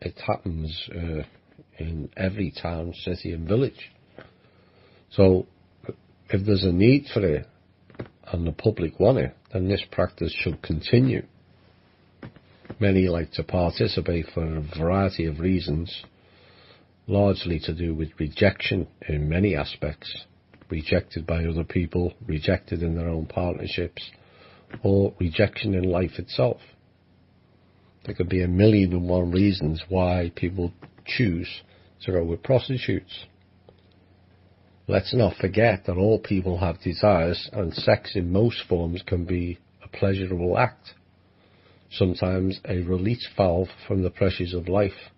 It happens in every town, city and village. So if there's a need for it and the public want it, then this practice should continue. Many like to participate for a variety of reasons, largely to do with rejection in many aspects, rejected by other people, rejected in their own partnerships, or rejection in life itself. There could be 1,000,001 reasons why people choose to go with prostitutes. Let's not forget that all people have desires, and sex in most forms can be a pleasurable act. Sometimes a release valve from the pressures of life.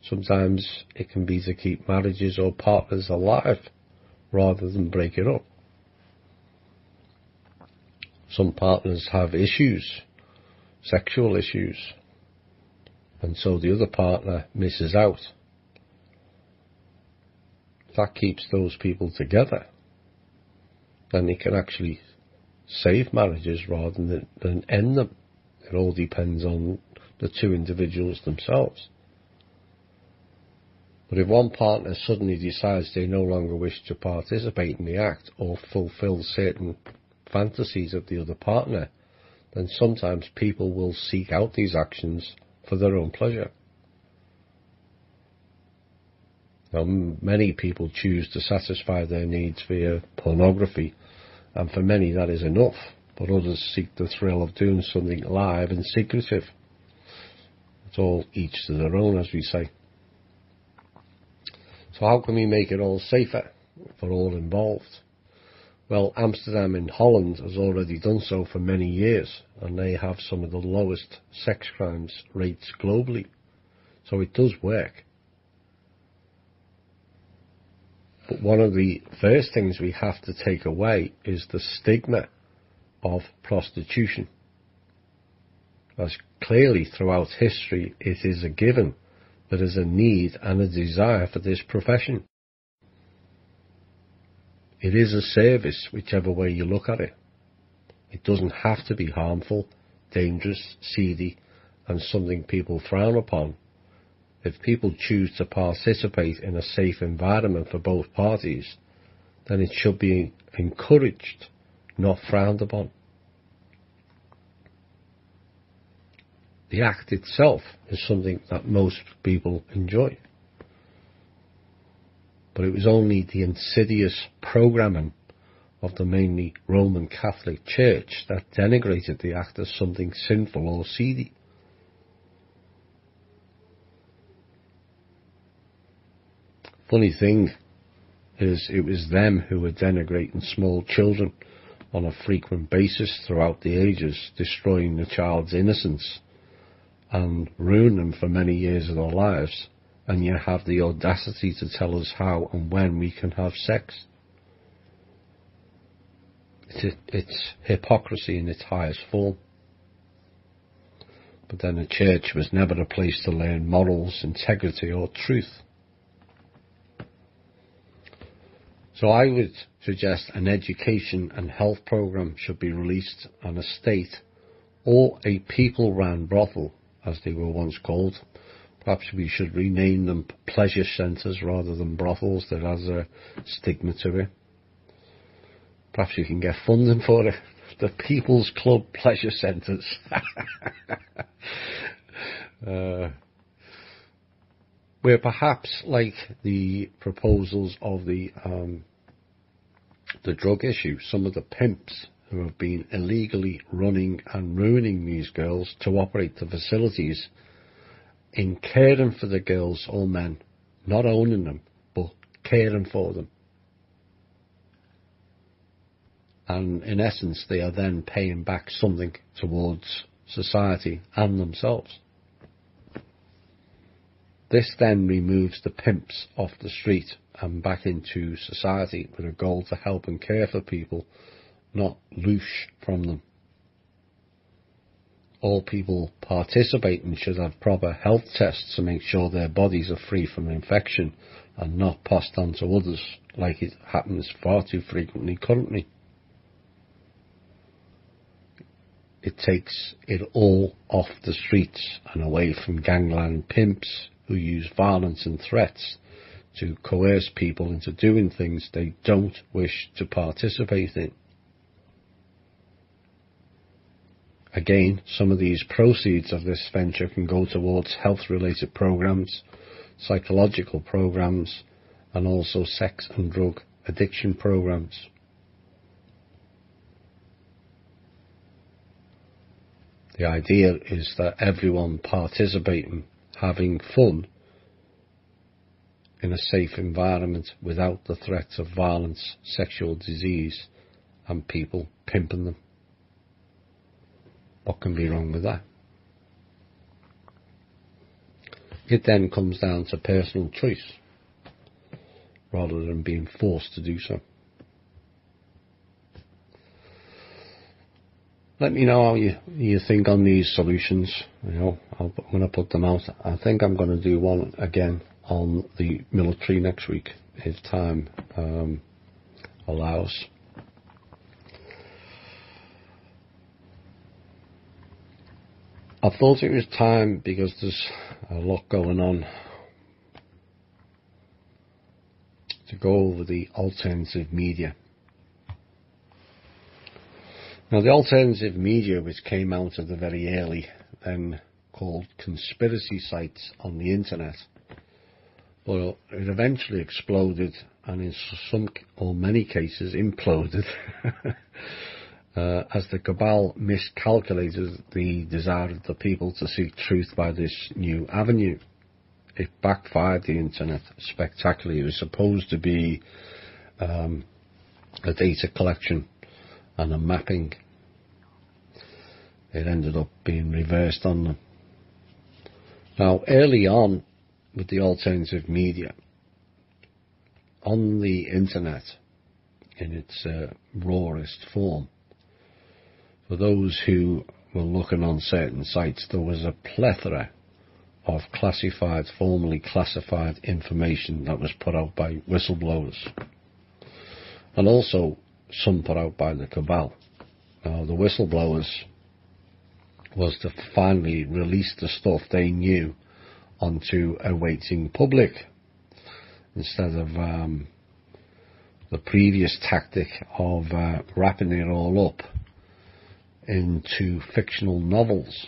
Sometimes it can be to keep marriages or partners alive rather than break it up. Some partners have issues, sexual issues, and so the other partner misses out. That keeps those people together. Then they can actually save marriages rather than end them. It all depends on the two individuals themselves. But if one partner suddenly decides they no longer wish to participate in the act or fulfill certain fantasies of the other partner, then sometimes people will seek out these actions for their own pleasure. Now, many people choose to satisfy their needs via pornography, and for many that is enough, but others seek the thrill of doing something live and secretive. It's all each to their own, as we say. So how can we make it all safer for all involved? Well, Amsterdam in Holland has already done so for many years, and they have some of the lowest sex crimes rates globally. So it does work. But one of the first things we have to take away is the stigma of prostitution. As clearly throughout history it is a given, there is a need and a desire for this profession. It is a service, whichever way you look at it. It doesn't have to be harmful, dangerous, seedy, and something people frown upon. If people choose to participate in a safe environment for both parties, then it should be encouraged, not frowned upon. The act itself is something that most people enjoy. But it was only the insidious programming of the mainly Roman Catholic Church that denigrated the act as something sinful or seedy. Funny thing is, it was them who were denigrating small children on a frequent basis throughout the ages, destroying the child's innocence and ruining them for many years of their lives, and you have the audacity to tell us how and when we can have sex. It's hypocrisy in its highest form. But then the church was never a place to learn morals, integrity or truth. So I would suggest an education and health programme should be released on a state or a people-run brothel, as they were once called. Perhaps we should rename them pleasure centres rather than brothels. That has a stigma to it. Perhaps you can get funding for it. The People's Club Pleasure Centres. Where perhaps, like the proposals of the drug issue, some of the pimps who have been illegally running and ruining these girls to operate the facilities, in caring for the girls or men, not owning them, but caring for them. And in essence, they are then paying back something towards society and themselves. This then removes the pimps off the street and back into society with a goal to help and care for people, not loosh from them. All people participating should have proper health tests to make sure their bodies are free from infection and not passed on to others, like it happens far too frequently currently. It takes it all off the streets and away from gangland pimps who use violence and threats to coerce people into doing things they don't wish to participate in. Again, some of these proceeds of this venture can go towards health-related programs, psychological programs, and also sex and drug addiction programs. The idea is that everyone participating, having fun in a safe environment without the threats of violence, sexual disease, and people pimping them. What can be wrong with that? It then comes down to personal choice, rather than being forced to do so. Let me know how you think on these solutions. I'm going to put them out. I think I'm going to do one again on the military next week, if time allows. I thought it was time, because there's a lot going on, to go over the alternative media. Now, the alternative media, which came out of the very early, then called conspiracy sites on the internet, but it eventually exploded, and in some or many cases imploded, as the cabal miscalculated the desire of the people to seek truth by this new avenue. It backfired the internet spectacularly. It was supposed to be a data collection and a mapping. It ended up being reversed on them. Now, early on with the alternative media, on the internet, in its rawest form, for those who were looking on certain sites, there was a plethora of classified, formerly classified information that was put out by whistleblowers, and also some put out by the cabal. Now, the whistleblowers was to finally release the stuff they knew onto a waiting public, instead of the previous tactic of wrapping it all up into fictional novels.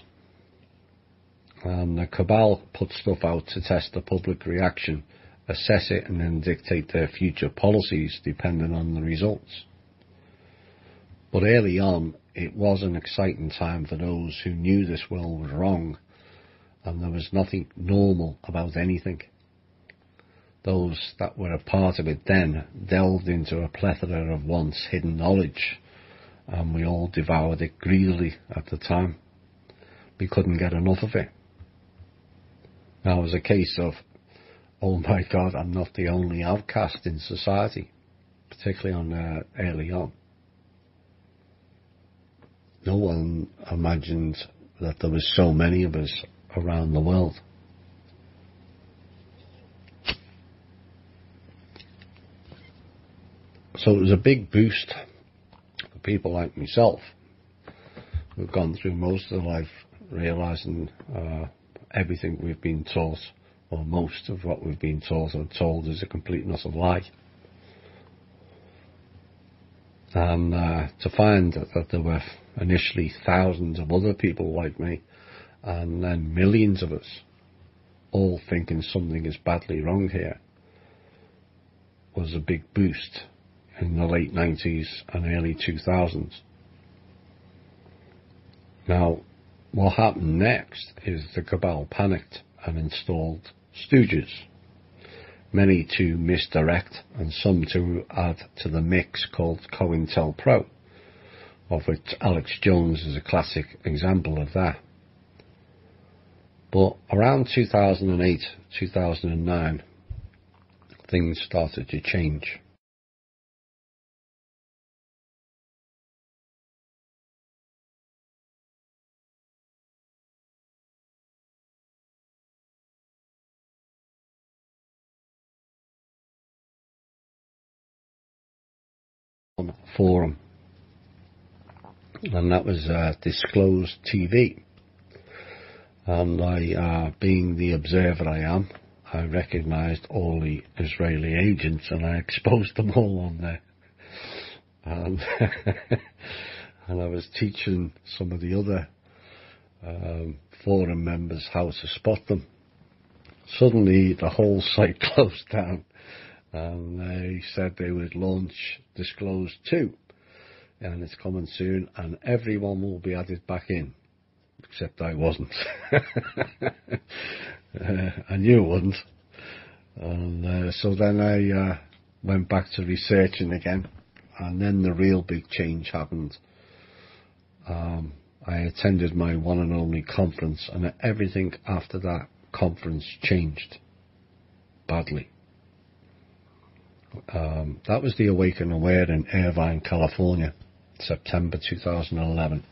And the cabal put stuff out to test the public reaction, assess it, and then dictate their future policies depending on the results. But early on, it was an exciting time for those who knew this world was wrong, and there was nothing normal about anything. Those that were a part of it then delved into a plethora of once hidden knowledge, and we all devoured it greedily at the time. We couldn't get enough of it. Now, it was a case of, oh my God, I'm not the only outcast in society, particularly on early on. No one imagined that there was so many of us around the world. So it was a big boost for people like myself, who've gone through most of life realising everything we've been taught, or most of what we've been taught or told, is a complete and utter lie. And to find that there were initially thousands of other people like me, and then millions of us, all thinking something is badly wrong here, was a big boost in the late 90s and early 2000s. Now, what happened next is the cabal panicked and installed stooges, many to misdirect and some to add to the mix, called COINTELPRO, of which Alex Jones is a classic example of that. But around 2008, 2009, things started to change. Forum, and that was Disclosed TV. And I, being the observer I am, I recognised all the Israeli agents and I exposed them all on there. And, and I was teaching some of the other forum members how to spot them. Suddenly the whole site closed down, and they said they would launch Disclose 2, and it's coming soon, and everyone will be added back in, except I wasn't. I knew I wouldn't. And so then I went back to researching again, and then the real big change happened. I attended my one and only conference, and everything after that conference changed badly. That was the Awaken Aware in Irvine, California, September 2011.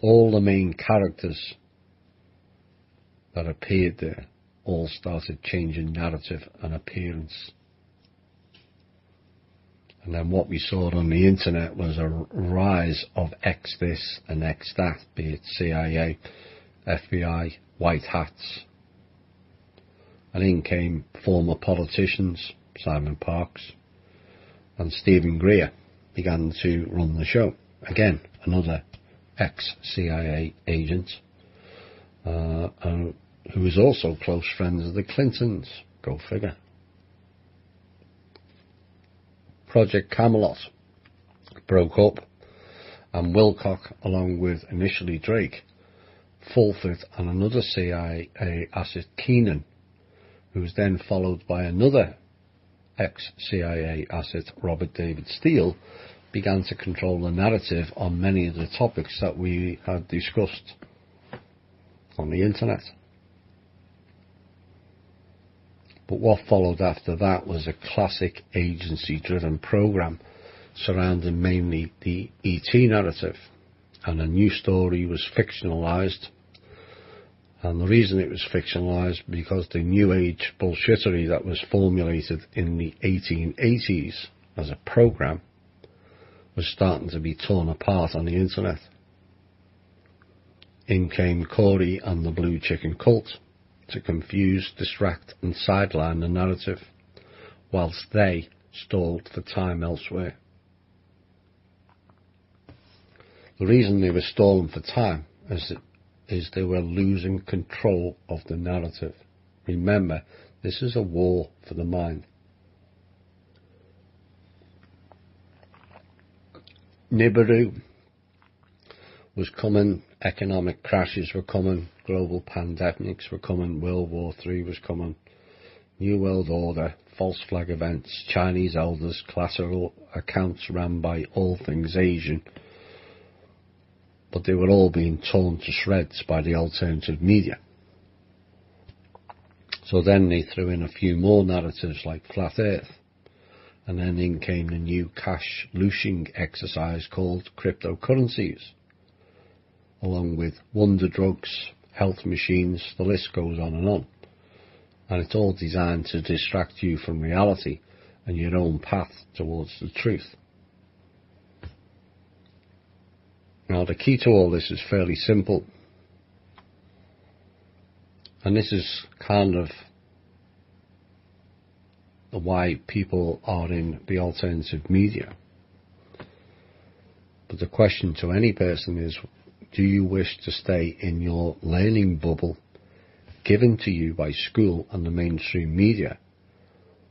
All the main characters that appeared there all started changing narrative and appearance. And then what we saw on the internet was a rise of X this and X that, be it CIA, FBI, white hats. And in came former politicians, Simon Parkes, and Stephen Greer began to run the show. Again, another ex-CIA agent, who was also close friends of the Clintons. Go figure. Project Camelot broke up, and Wilcock, along with initially Drake, Fulford and another CIA asset, Keenan, who was then followed by another ex-CIA asset, Robert David Steele, began to control the narrative on many of the topics that we had discussed on the internet. But what followed after that was a classic agency-driven program surrounding mainly the ET narrative, and a new story was fictionalized. And the reason it was fictionalized because the New Age bullshittery that was formulated in the 1880s as a program was starting to be torn apart on the internet. In came Corey and the Blue Chicken Cult to confuse, distract and sideline the narrative, whilst they stalled for time elsewhere. The reason they were stalling for time is they were losing control of the narrative. Remember, this is a war for the mind. Nibiru was coming, economic crashes were coming, global pandemics were coming, World War III was coming, New World Order, false flag events, Chinese elders, collateral accounts ran by all things Asian, but they were all being torn to shreds by the alternative media. So then they threw in a few more narratives like Flat Earth, and then in came the new cash looshing exercise called cryptocurrencies, along with wonder drugs, health machines, the list goes on. And it's all designed to distract you from reality and your own path towards the truth. Now, the key to all this is fairly simple. And this is kind of why people are in the alternative media. But the question to any person is, do you wish to stay in your learning bubble given to you by school and the mainstream media,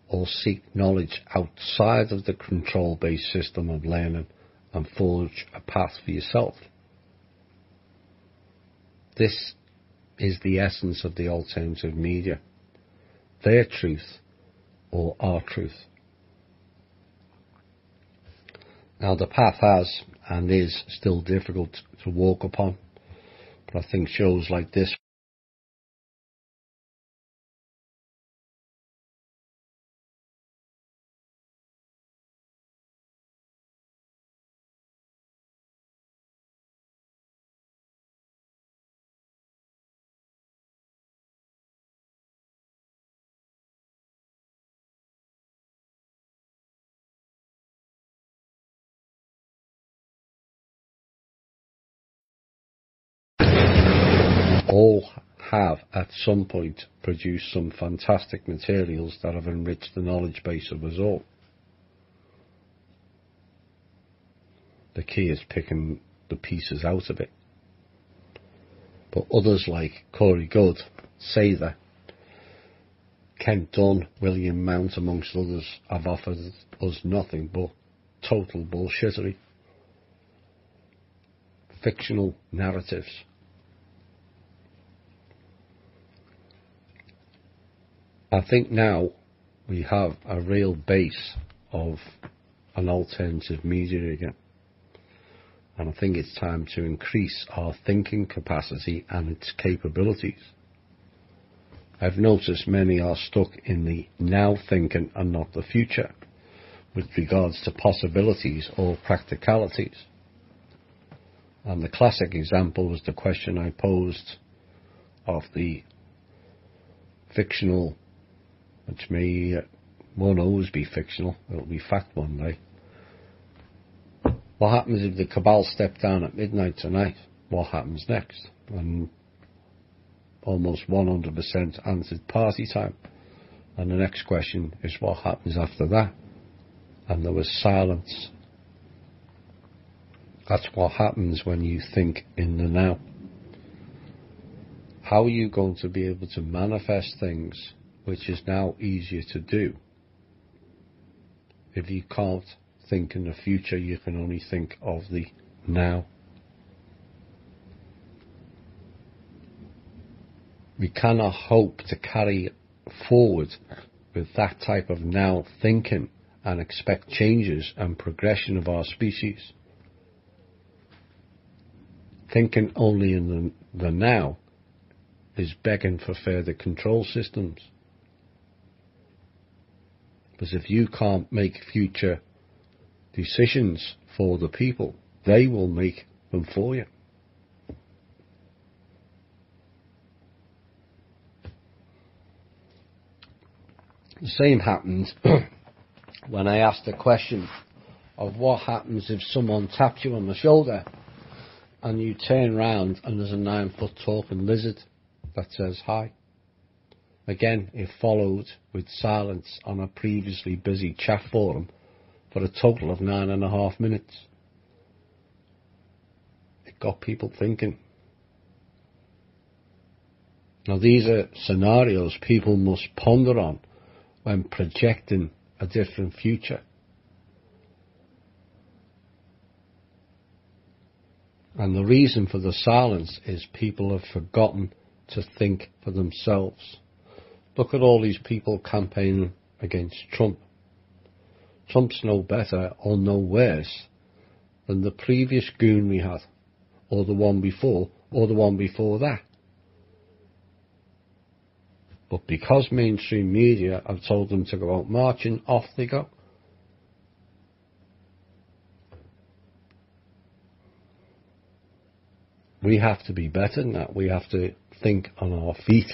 or seek knowledge outside of the control-based system of learning and forge a path for yourself? This is the essence of the alternative media. Their truth or our truth. Now, the path has and is still difficult to walk upon, but I think shows like this all have at some point produced some fantastic materials that have enriched the knowledge base of us all. The key is picking the pieces out of it. But others like Corey Goode, Sather, Kent Dunn, William Mount, amongst others, have offered us nothing but total bullshittery. Fictional narratives. I think now we have a real base of an alternative media again. And I think it's time to increase our thinking capacity and its capabilities. I've noticed many are stuck in the now thinking and not the future with regards to possibilities or practicalities. And the classic example was the question I posed of the fictional, which won't always be fictional, it'll be fact one day. What happens if the cabal step down at midnight tonight? What happens next? And almost 100% answered party time. And the next question is what happens after that? And there was silence. That's what happens when you think in the now. How are you going to be able to manifest things which is now easier to do? If you can't think in the future, you can only think of the now. We cannot hope to carry forward with that type of now thinking and expect changes and progression of our species. Thinking only in the now is begging for further control systems. Because if you can't make future decisions for the people, they will make them for you. The same happened when I asked the question of what happens if someone taps you on the shoulder and you turn round and there's a 9-foot talking lizard that says hi. Again, it followed with silence on a previously busy chat forum for a total of 9.5 minutes. It got people thinking. Now these are scenarios people must ponder on when projecting a different future. And the reason for the silence is people have forgotten to think for themselves. Look at all these people campaigning against Trump. Trump's no better or no worse than the previous goon we had, or the one before, or the one before that. But because mainstream media have told them to go out marching, off they go. We have to be better than that. We have to think on our feet.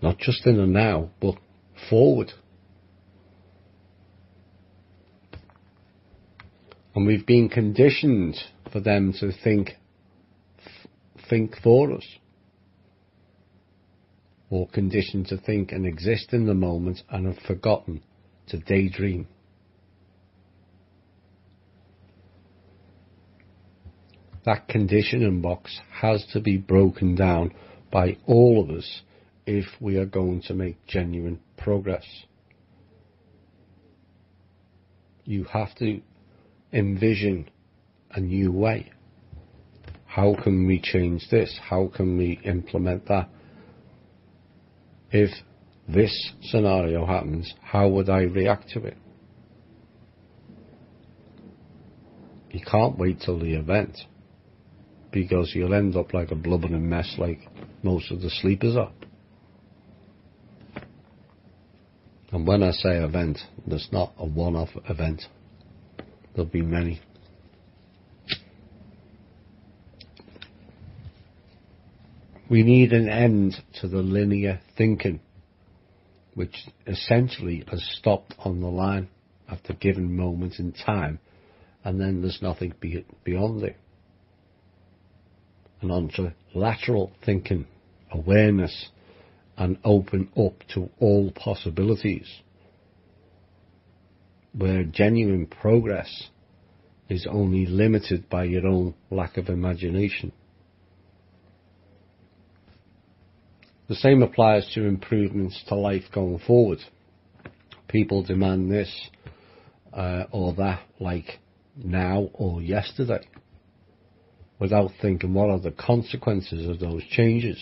Not just in the now, but forward. And we've been conditioned for them to think for us. Or conditioned to think and exist in the moment and have forgotten to daydream. That conditioning box has to be broken down by all of us if we are going to make genuine progress. You have to envision a new way. How can we change this? How can we implement that? If this scenario happens, how would I react to it? You can't wait till the event, because you'll end up like a blubbering mess like most of the sleepers are. And when I say event, there's not a one-off event. There'll be many. We need an end to the linear thinking, which essentially has stopped on the line at a given moment in time, and then there's nothing beyond it. and onto lateral thinking, awareness, and open up to all possibilities, where genuine progress is only limited by your own lack of imagination. The same applies to improvements to life going forward. People demand this or that, like now or yesterday, without thinking what are the consequences of those changes.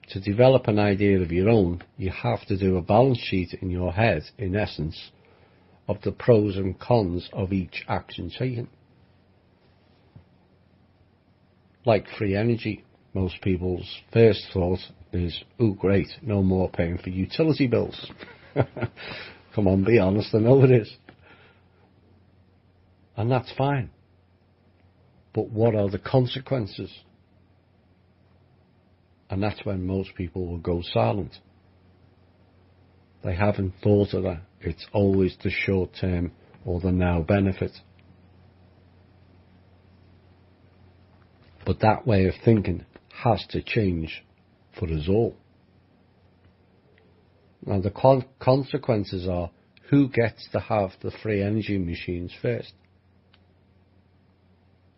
To develop an idea of your own, you have to do a balance sheet in your head, in essence, of the pros and cons of each action taken. Like free energy, most people's first thought is, oh great, no more paying for utility bills. Come on, be honest, I know it is. And that's fine. But what are the consequences? And that's when most people will go silent. They haven't thought of that. It's always the short term or the now benefit. But that way of thinking has to change for us all. Now the consequences are, who gets to have the free energy machines first?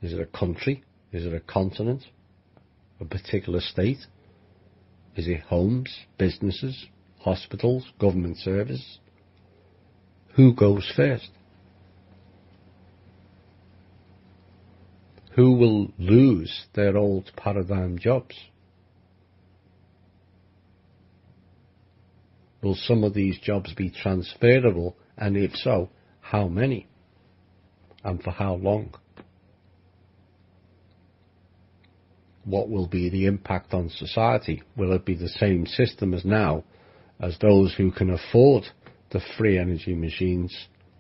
Is it a country? Is it a continent? A particular state? Is it homes, businesses, hospitals, government service? Who goes first? Who will lose their old paradigm jobs? Will some of these jobs be transferable, and if so, how many? And for how long? What will be the impact on society? Will it be the same system as now, as those who can afford the free energy machines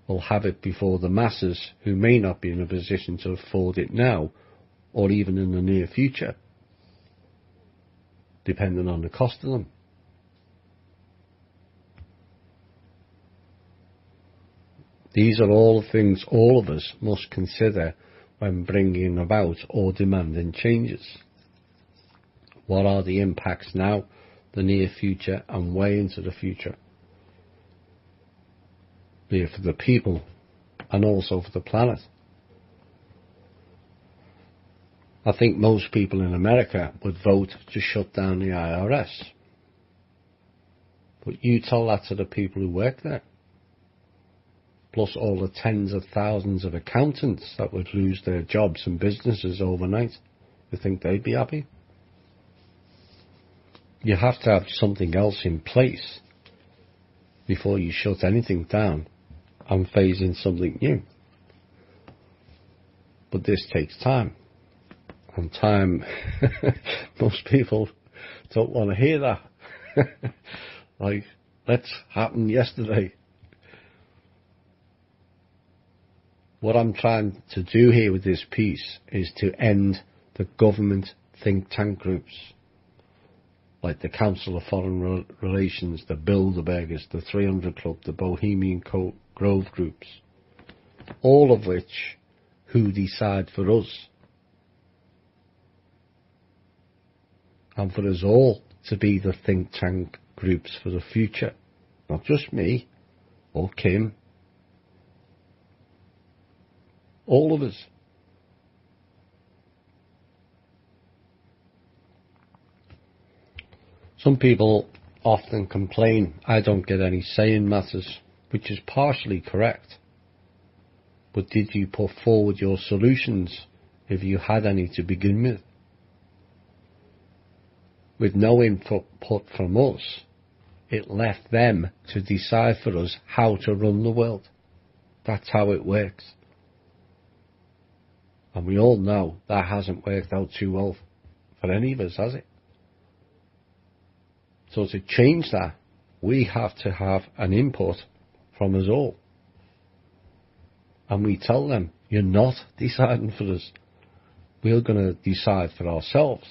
will have it before the masses who may not be in a position to afford it now, or even in the near future, depending on the cost of them? These are all things all of us must consider when bringing about or demanding changes. What are the impacts now, the near future, and way into the future? Be it for the people and also for the planet. I think most people in America would vote to shut down the IRS. But you tell that to the people who work there. Plus all the tens of thousands of accountants that would lose their jobs and businesses overnight. You think they'd be happy? You have to have something else in place before you shut anything down and phase in something new. But this takes time. And time, most people don't want to hear that. Like, let's happen yesterday. What I'm trying to do here with this piece is to end the government think tank groups, like the Council of Foreign Relations, the Bilderbergers, the 300 Club, the Bohemian Grove groups, all of which who decide for us. And for us all to be the think tank groups for the future. Not just me or Kim. All of us. Some people often complain, I don't get any say in matters, which is partially correct. But did you put forward your solutions if you had any to begin with? With no input from us, it left them to decide for us how to run the world. That's how it works. And we all know that hasn't worked out too well for any of us, has it? So to change that, we have to have an input from us all. And we tell them, you're not deciding for us. We're going to decide for ourselves.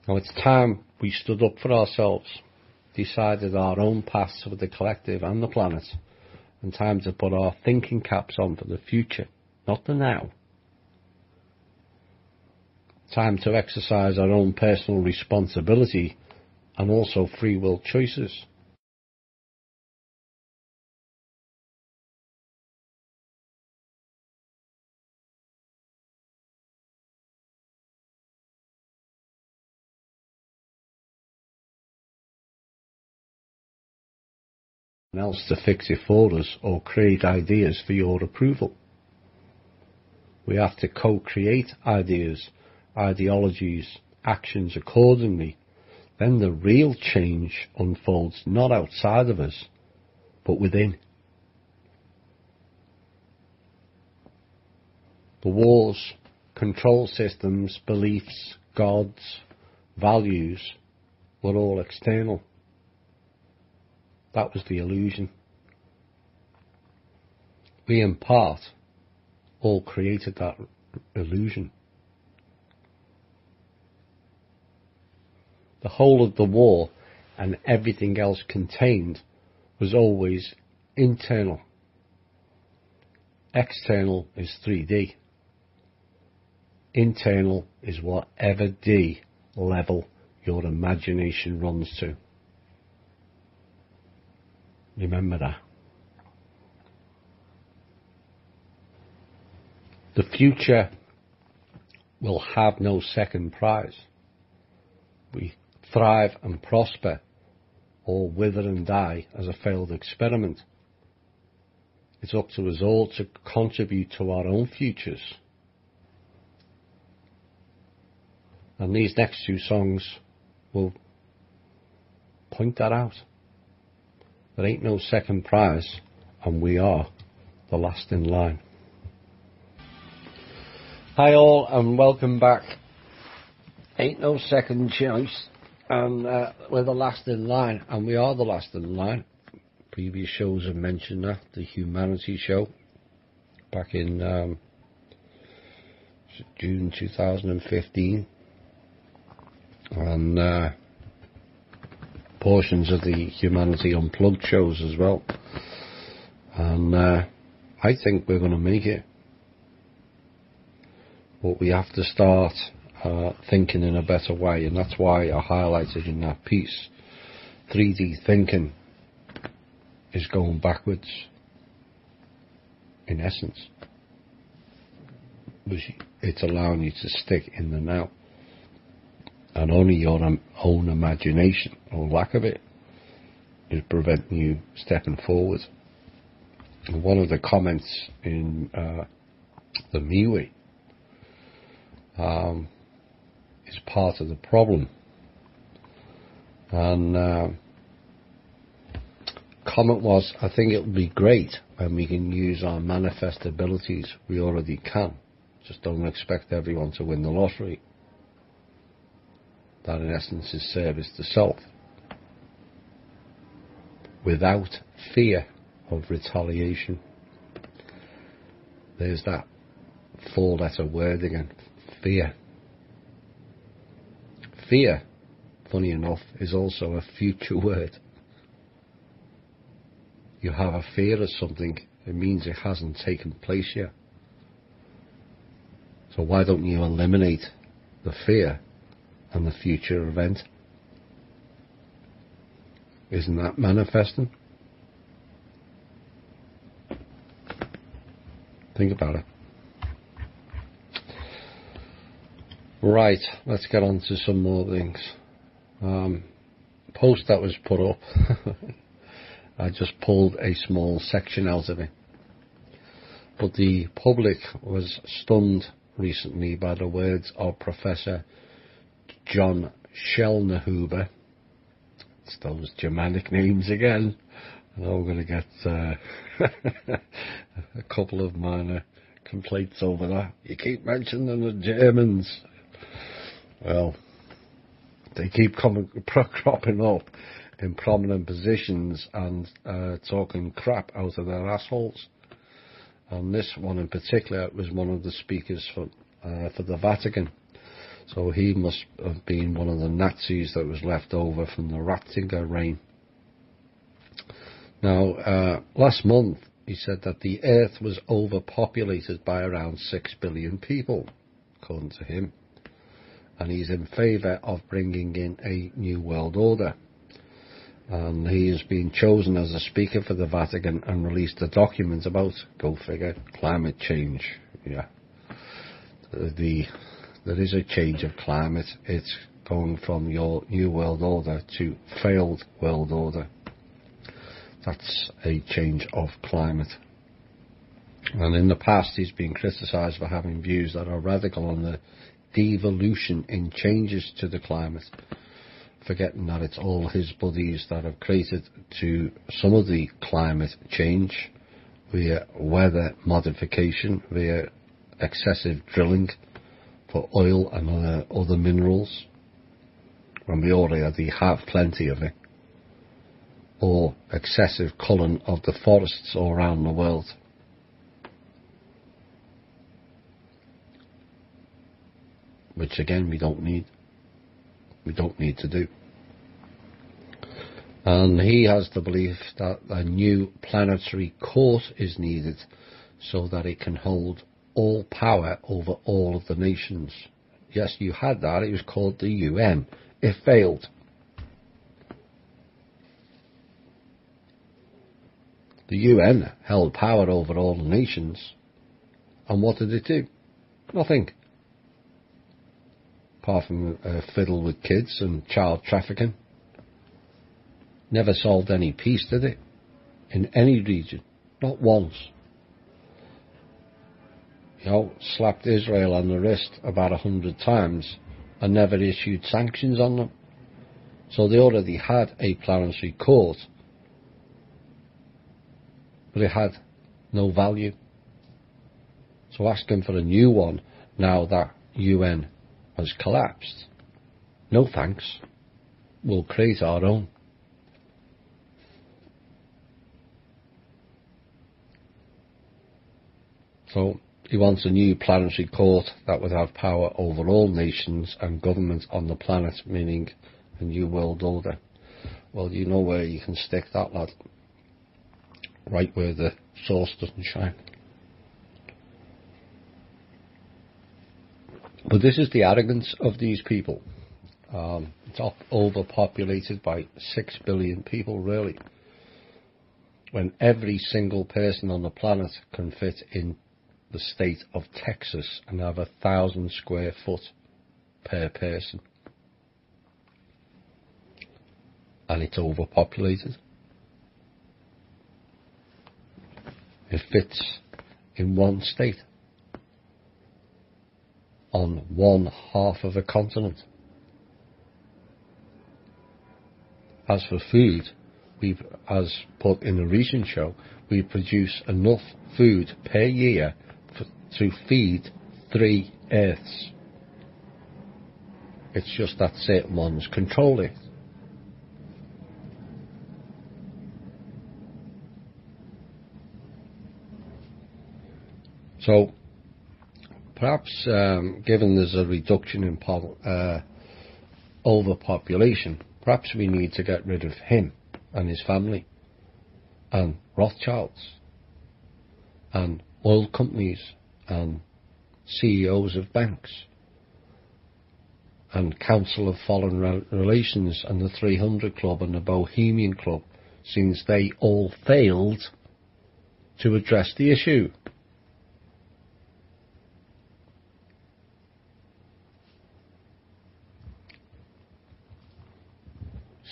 Now it's time we stood up for ourselves, decided our own paths for the collective and the planet, and time to put our thinking caps on for the future, not the now. Time to exercise our own personal responsibility and also free will choices. Else to fix it for us or create ideas for your approval. We have to co-create ideas, ideologies, actions accordingly. Then the real change unfolds not outside of us, but within. The wars, control systems, beliefs, gods, values were all external. That was the illusion. We, in part, all created that illusion. The whole of the war and everything else contained was always internal. External is 3D. Internal is whatever D level your imagination runs to. Remember that. The future will have no second prize. We thrive and prosper or wither and die as a failed experiment. It's up to us all to contribute to our own futures. And these next two songs will point that out. There ain't no second prize, and we are the last in line. Hi all, and welcome back. Ain't no second choice, and we're the last in line, and we are the last in line. Previous shows have mentioned that, the Humanity Show, back in June 2015, and portions of the Humanity Unplugged shows as well. And I think we're going to make it. But we have to start thinking in a better way, and that's why I highlighted in that piece, 3D thinking is going backwards, in essence. It's allowing you to stick in the now. And only your own imagination, or lack of it, is preventing you stepping forward. And one of the comments in the MeWe is part of the problem. And comment was, I think it would be great when we can use our manifest abilities. We already can. Just don't expect everyone to win the lottery. That in essence is service to self, without fear of retaliation. There's that 4-letter word again, fear. Fear, funny enough, is also a future word. You have a fear of something, it means it hasn't taken place yet. So why don't you eliminate the fear and the future event? Isn't that manifesting? Think about it. Right, let's get on to some more things. Post that was put up, I just pulled a small section out of it. But the public was stunned recently by the words of Professor John Schellnhuber. It's those Germanic names again. I know we're going to get a couple of minor complaints over that. You keep mentioning the Germans. Well, they keep cropping up in prominent positions and talking crap out of their assholes. And this one in particular was one of the speakers for the Vatican. So he must have been one of the Nazis that was left over from the Ratzinger reign. Now, last month, he said that the Earth was overpopulated by around 6 billion people, according to him, and he's in favour of bringing in a new world order. And he has been chosen as a speaker for the Vatican and released a document about, go figure, climate change. Yeah, there is a change of climate. It's going from your new world order to failed world order. That's a change of climate. And in the past he's been criticised for having views that are radical on the devolution in changes to the climate, forgetting that it's all his buddies that have created to some of the climate change via weather modification, via excessive drilling for oil and other minerals, when we already have plenty of it, or excessive culling of the forests all around the world. Which again we don't need to do. And he has the belief that a new planetary court is needed so that it can hold all power over all of the nations. Yes, you had that. It was called the UN. It failed. The UN held power over all the nations, and what did it do? Nothing. Apart from fiddle with kids and child trafficking. Never solved any peace, did it? In any region. Not once. You know, slapped Israel on the wrist about 100 times and never issued sanctions on them. So they already had a planetary court, but it had no value. So asking for a new one now that UN has collapsed, no thanks. We'll create our own. So he wants a new planetary court that would have power over all nations and governments on the planet, meaning a new world order. Well, you know where you can stick that, lad. Right where the source doesn't shine. But this is the arrogance of these people. It's overpopulated by 6 billion people, really. When every single person on the planet can fit in the state of Texas and have 1,000 square foot per person. And it's overpopulated. It fits in one state on one half of a continent. As for food, as put in a recent show, we produce enough food per year to feed 3 Earths. It's just that certain ones control it. So, perhaps, given there's a reduction in overpopulation, perhaps we need to get rid of him and his family, and Rothschilds, and oil companies, and CEOs of banks, and Council of Foreign Relations, and the 300 Club, and the Bohemian Club, since they all failed to address the issue.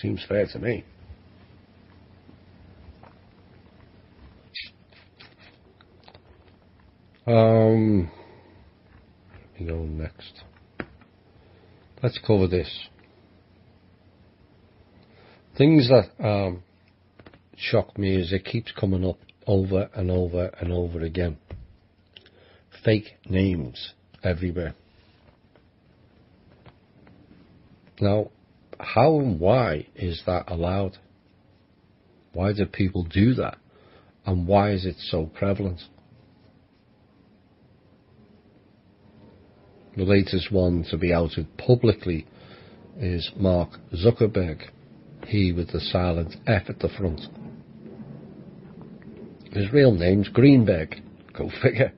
Seems fair to me. We go next. Let's cover this. Things that shock me is it keeps coming up over and over and over again. Fake names everywhere. Now, how and why is that allowed? Why do people do that? And why is it so prevalent? The latest one to be outed publicly is Mark Zuckerberg. He with the silent F at the front. His real name's Greenberg. Go figure.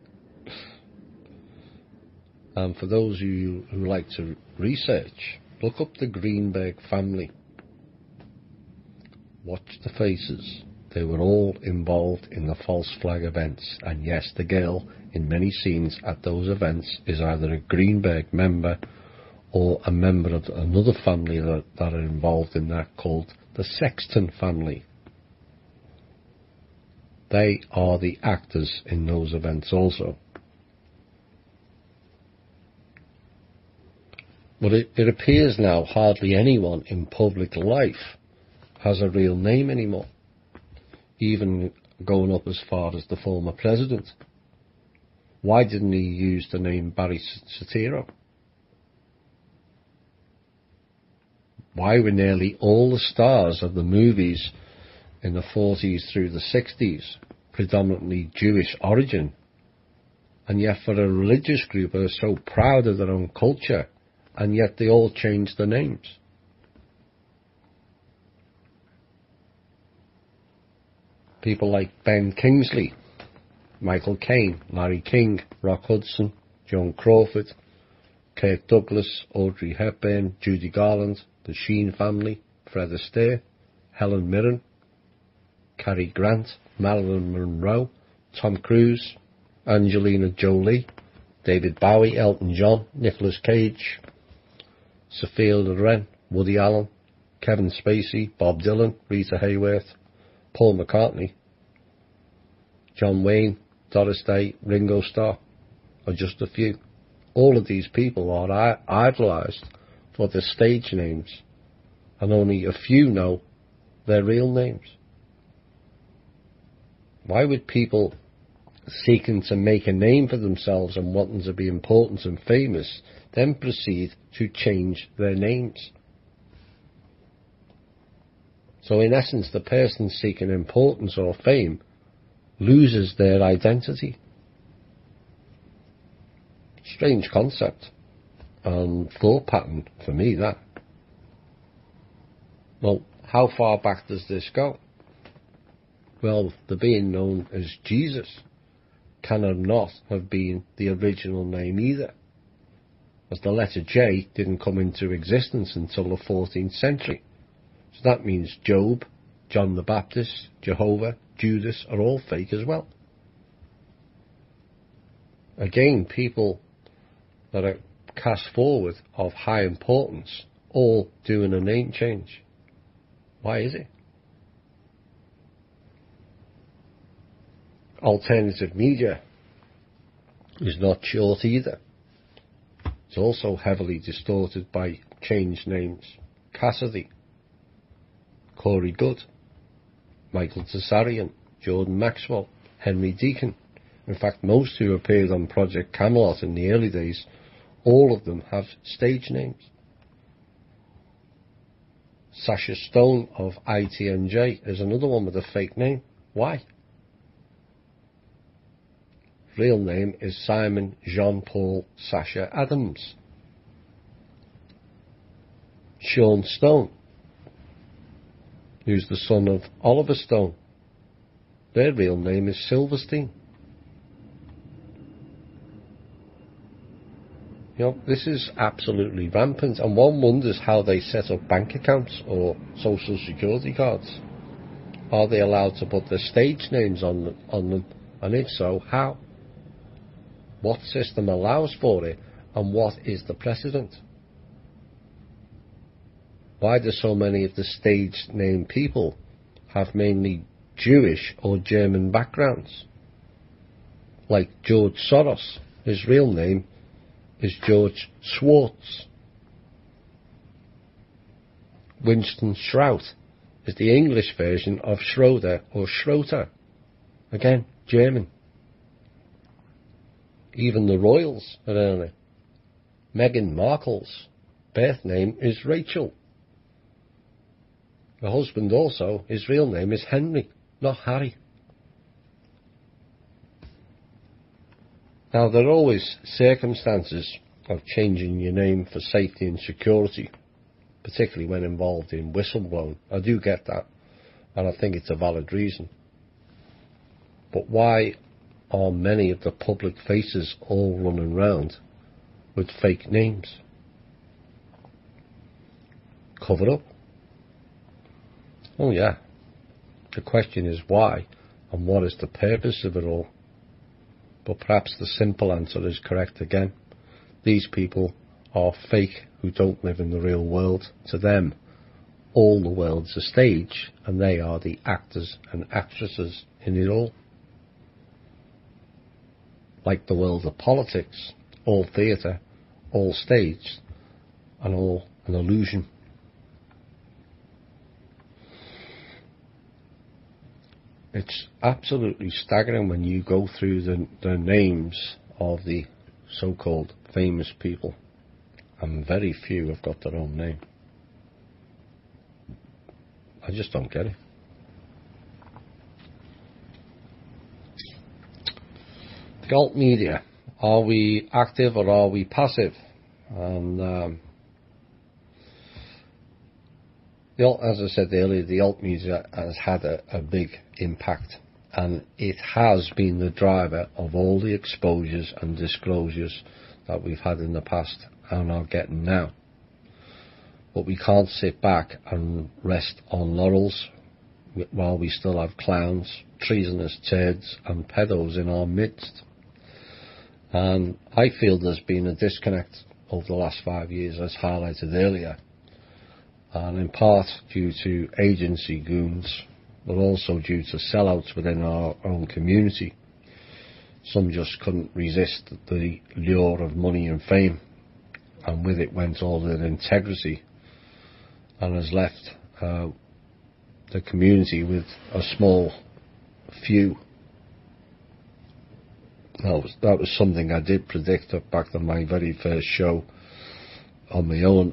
And for those of you who like to research, look up the Greenberg family. Watch the faces. They were all involved in the false flag events. And yes, the girl in many scenes at those events is either a Greenberg member or a member of another family that are involved in that, called the Sexton family. They are the actors in those events also. But it appears now hardly anyone in public life has a real name anymore, even going up as far as the former president. Why didn't he use the name Barry Soetoro? Why were nearly all the stars of the movies in the 40s through the 60s predominantly Jewish origin, and yet for a religious group who are so proud of their own culture, and yet they all changed their names? People like Ben Kingsley, Michael Caine, Larry King, Rock Hudson, Joan Crawford, Kirk Douglas, Audrey Hepburn, Judy Garland, the Sheen family, Fred Astaire, Helen Mirren, Cary Grant, Marilyn Monroe, Tom Cruise, Angelina Jolie, David Bowie, Elton John, Nicolas Cage, Sophia Loren, Woody Allen, Kevin Spacey, Bob Dylan, Rita Hayworth, Paul McCartney, John Wayne, Doris Day, Ringo Starr are just a few. All of these people are idolised for their stage names, and only a few know their real names. Why would people seeking to make a name for themselves and wanting to be important and famous then proceed to change their names? So in essence, the person seeking importance or fame loses their identity. Strange concept and thought pattern for me, that. Well, how far back does this go? Well, the being known as Jesus cannot not have been the original name either, as the letter J didn't come into existence until the 14th century. So that means Job, John the Baptist, Jehovah, Judas are all fake as well. Again, people that are cast forward of high importance all doing a name change. Why is it? Alternative media is not short either. It's also heavily distorted by changed names. Cassidy, Corey Good, Michael Tsarian, Jordan Maxwell, Henry Deacon. In fact, most who appeared on Project Camelot in the early days, all of them have stage names. Sasha Stone of ITNJ is another one with a fake name. Why? Real name is Simon Jean-Paul Sasha Adams. Sean Stone, who's the son of Oliver Stone, their real name is Silverstein. You know, this is absolutely rampant, and one wonders how they set up bank accounts or social security cards. Are they allowed to put their stage names on them? And if so, how? What system allows for it, and what is the precedent? Why do so many of the stage name people have mainly Jewish or German backgrounds? Like George Soros, his real name is George Schwartz. Winston Shrout is the English version of Schroeder or Schroeter. Again, German. Even the royals are on it. Meghan Markle's birth name is Rachel. Her husband also, his real name is Henry, not Harry. Now, there are always circumstances of changing your name for safety and security, particularly when involved in whistleblowing. I do get that, and I think it's a valid reason. But why are many of the public faces all running round with fake names? Cover up. Oh yeah. The question is why, and what is the purpose of it all? But perhaps the simple answer is correct again. These people are fake who don't live in the real world. To them, all the world's a stage, and they are the actors and actresses in it all. Like the world of politics, all theatre, all stage, and all an illusion. It's absolutely staggering when you go through the names of the so-called famous people, and very few have got their own name. I just don't get it. The alt media, are we active or are we passive? And as I said earlier, the alt media has had a big impact, and it has been the driver of all the exposures and disclosures that we've had in the past and are getting now. But we can't sit back and rest on laurels while we still have clowns, treasonous turds and pedos in our midst. And I feel there's been a disconnect over the last 5 years, as highlighted earlier, and in part due to agency goons, but also due to sellouts within our own community. Some just couldn't resist the lure of money and fame, and with it went all their integrity, and has left the community with a small few. That was something I did predict back on my very first show on my own,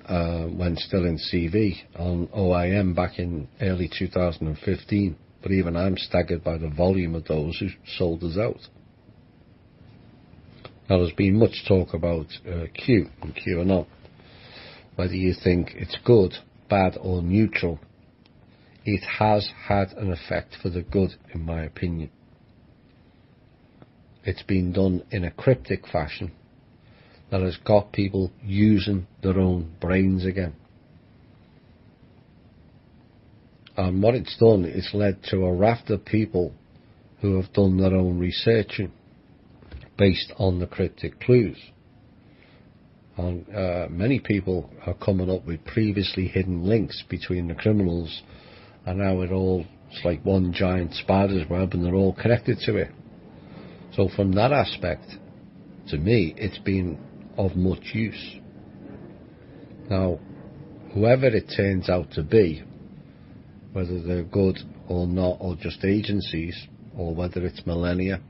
when still in CV, on OIM back in early 2015. But even I'm staggered by the volume of those who sold us out. Now, there's been much talk about Q and QAnon. Whether you think it's good, bad or neutral, it has had an effect for the good, in my opinion. It's been done in a cryptic fashion that has got people using their own brains again. And what it's done, it's led to a raft of people who have done their own researching based on the cryptic clues. And many people are coming up with previously hidden links between the criminals, and now it's like one giant spider's web and they're all connected to it. So from that aspect, to me, it's been of much use. Now, whoever it turns out to be, whether they're good or not, or just agencies, or whether it's Millennia,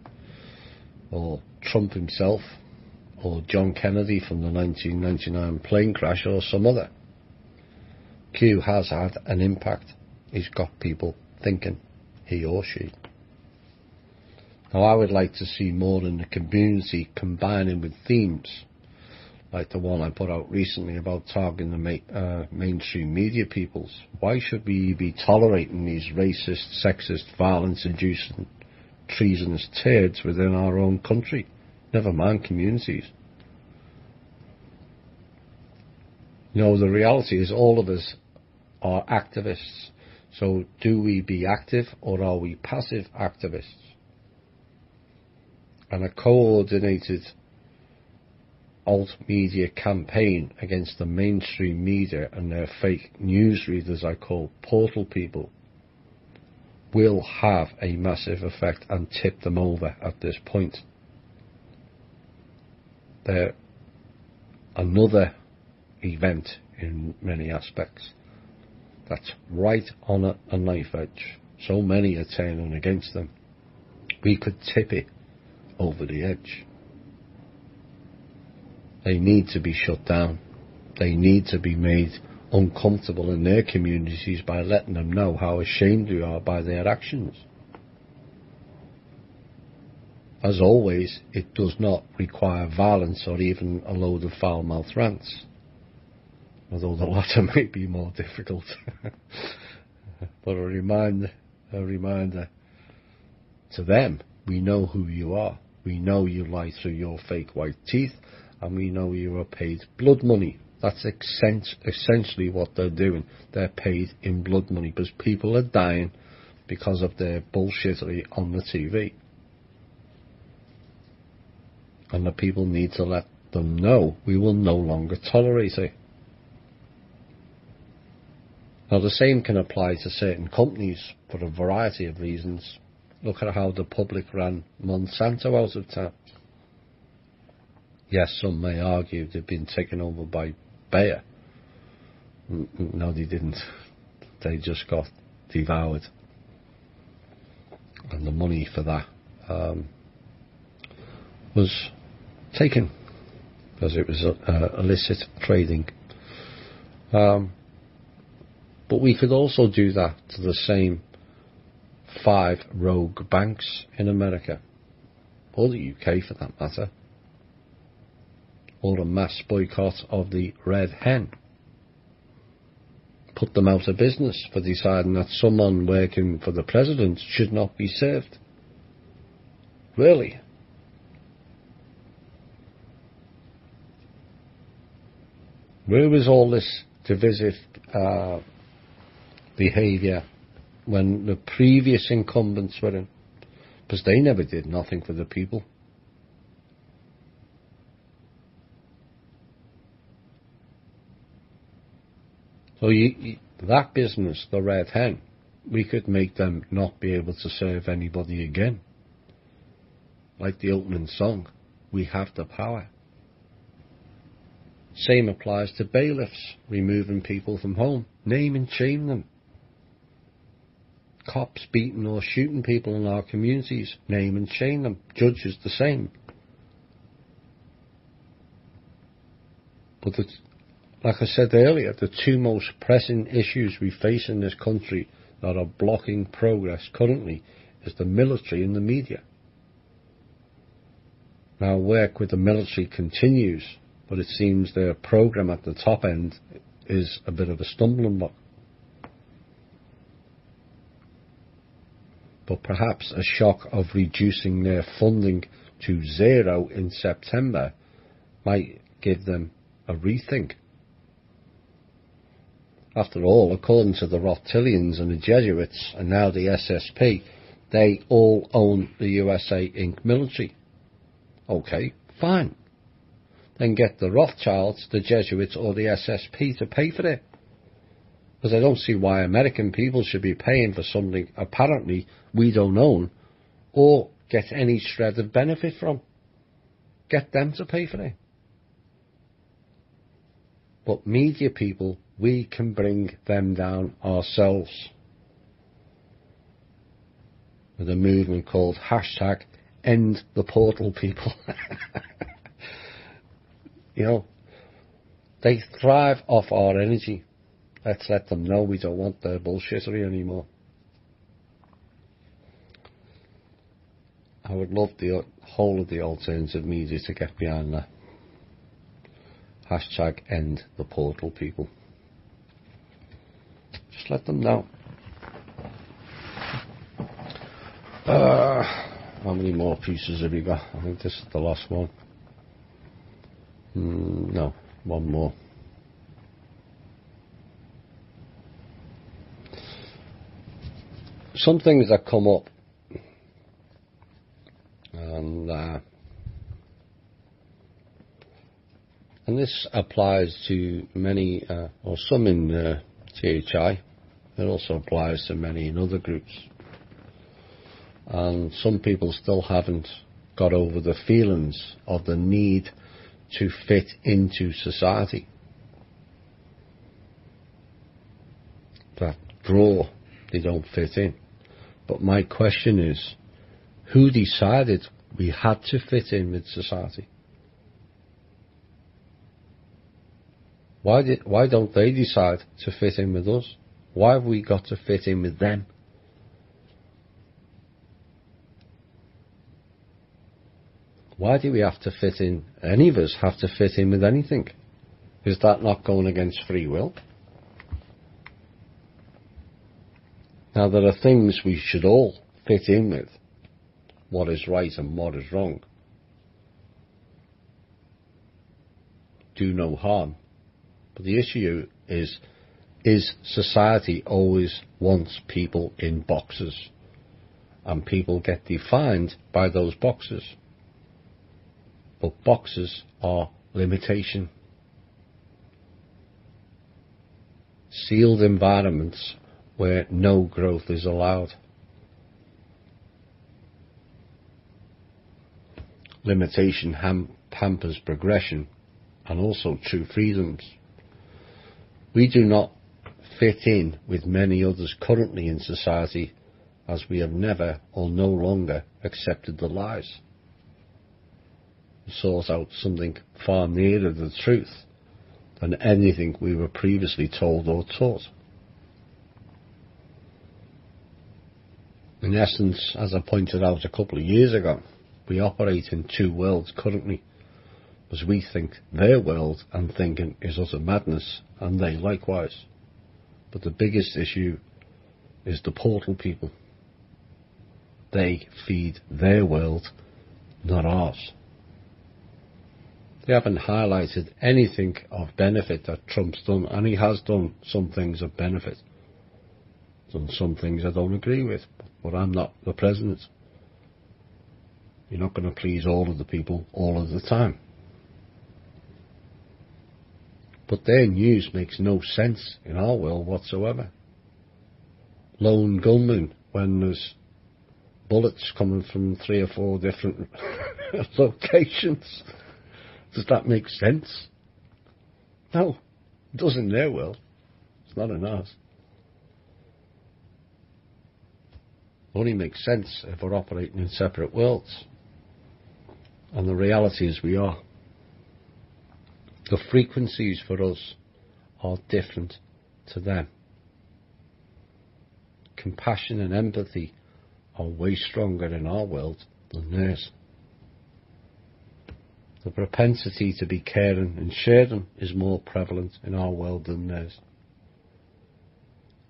or Trump himself, or John Kennedy from the 1999 plane crash, or some other, Q has had an impact. He's got people thinking, he or she. Now, I would like to see more in the community combining with themes, like the one I put out recently about targeting the mainstream media peoples. Why should we be tolerating these racist, sexist, violence-inducing, treasonous turds within our own country? Never mind communities. The reality is all of us are activists. So do we be active or are we passive activists? And a coordinated alt media campaign against the mainstream media and their fake newsreaders, I call portal people, will have a massive effect and tip them over at this point. They're another event in many aspects that's right on a knife edge. So many are turning against them. We could tip it over the edge. They need to be shut down. They need to be made uncomfortable in their communities by letting them know how ashamed we are by their actions. As always, it does not require violence or even a load of foul-mouthed rants, although the latter may be more difficult. But a reminder to them, We know who you are. We know you lie through your fake white teeth, and we know you are paid blood money. That's essentially what they're doing. They're paid in blood money because people are dying because of their bullshittery on the TV. And the people need to let them know we will no longer tolerate it. Now, the same can apply to certain companies for a variety of reasons. Look at how the public ran Monsanto out of town. Yes, some may argue they've been taken over by Bayer. No, they didn't. They just got devoured. And the money for that was taken because it was illicit trading. But we could also do that to the same 5 rogue banks in America, or the UK for that matter, or a mass boycott of the Red Hen. Put them out of business for deciding that someone working for the president should not be served. Really? Where was all this divisive behaviour when the previous incumbents were in? Because they never did nothing for the people. So that business, the Red Hen, we could make them not be able to serve anybody again. Like the opening song, we have the power. Same applies to bailiffs, removing people from home. Name and shame them. Cops beating or shooting people in our communities. Name and shame them. Judges the same. But like I said earlier, the 2 most pressing issues we face in this country that are blocking progress currently is the military and the media. Now, work with the military continues, but it seems their programme at the top end is a bit of a stumbling block. But perhaps a shock of reducing their funding to 0 in September might give them a rethink. After all, according to the Rothschildians and the Jesuits, and now the SSP, they all own the USA Inc. military. Okay, fine. Then get the Rothschilds, the Jesuits, or the SSP to pay for it. Because I don't see why American people should be paying for something apparently we don't own, or get any shred of benefit from. Get them to pay for it. But media people, we can bring them down ourselves. With a movement called #EndThePortalPeople. You know, they thrive off our energy. Let's let them know we don't want their bullshittery anymore. I would love the whole of the alternative media to get behind that. #EndThePortalPeople. Just let them know. How many more pieces have you got? I think this is the last one. No, one more. Some things that come up, and this applies to many, or some in THI. It also applies to many in other groups. And some people still haven't got over the feelings of the need to fit into society. That draw, they don't fit in. But my question is, who decided we had to fit in with society? Why don't they decide to fit in with us? Why have we got to fit in with them? Why do we have to fit in? Any of us have to fit in with anything. Is that not going against free will? Now, there are things we should all fit in with, what is right and what is wrong. Do no harm. But the issue is society always wants people in boxes, and people get defined by those boxes. But boxes are limitation. Sealed environments where no growth is allowed. Limitation hampers progression and also true freedoms. We do not fit in with many others currently in society, as we have never or no longer accepted the lies. We sought out something far nearer the truth than anything we were previously told or taught. In essence, as I pointed out a couple of years ago, we operate in two worlds currently, as we think their world and thinking is utter madness, and they likewise. But the biggest issue is the portal people. They feed their world, not ours. They haven't highlighted anything of benefit that Trump's done, and he has done some things of benefit. Done some things I don't agree with, but I'm not the president. You're not going to please all of the people all of the time. But their news makes no sense in our world whatsoever. Lone gunmen when there's bullets coming from 3 or 4 different locations. Does that make sense? No, it does in their world. It's not in ours. It only makes sense if we're operating in separate worlds. And the reality is we are. The frequencies for us are different to them. Compassion and empathy are way stronger in our world than theirs. The propensity to be caring and sharing is more prevalent in our world than theirs.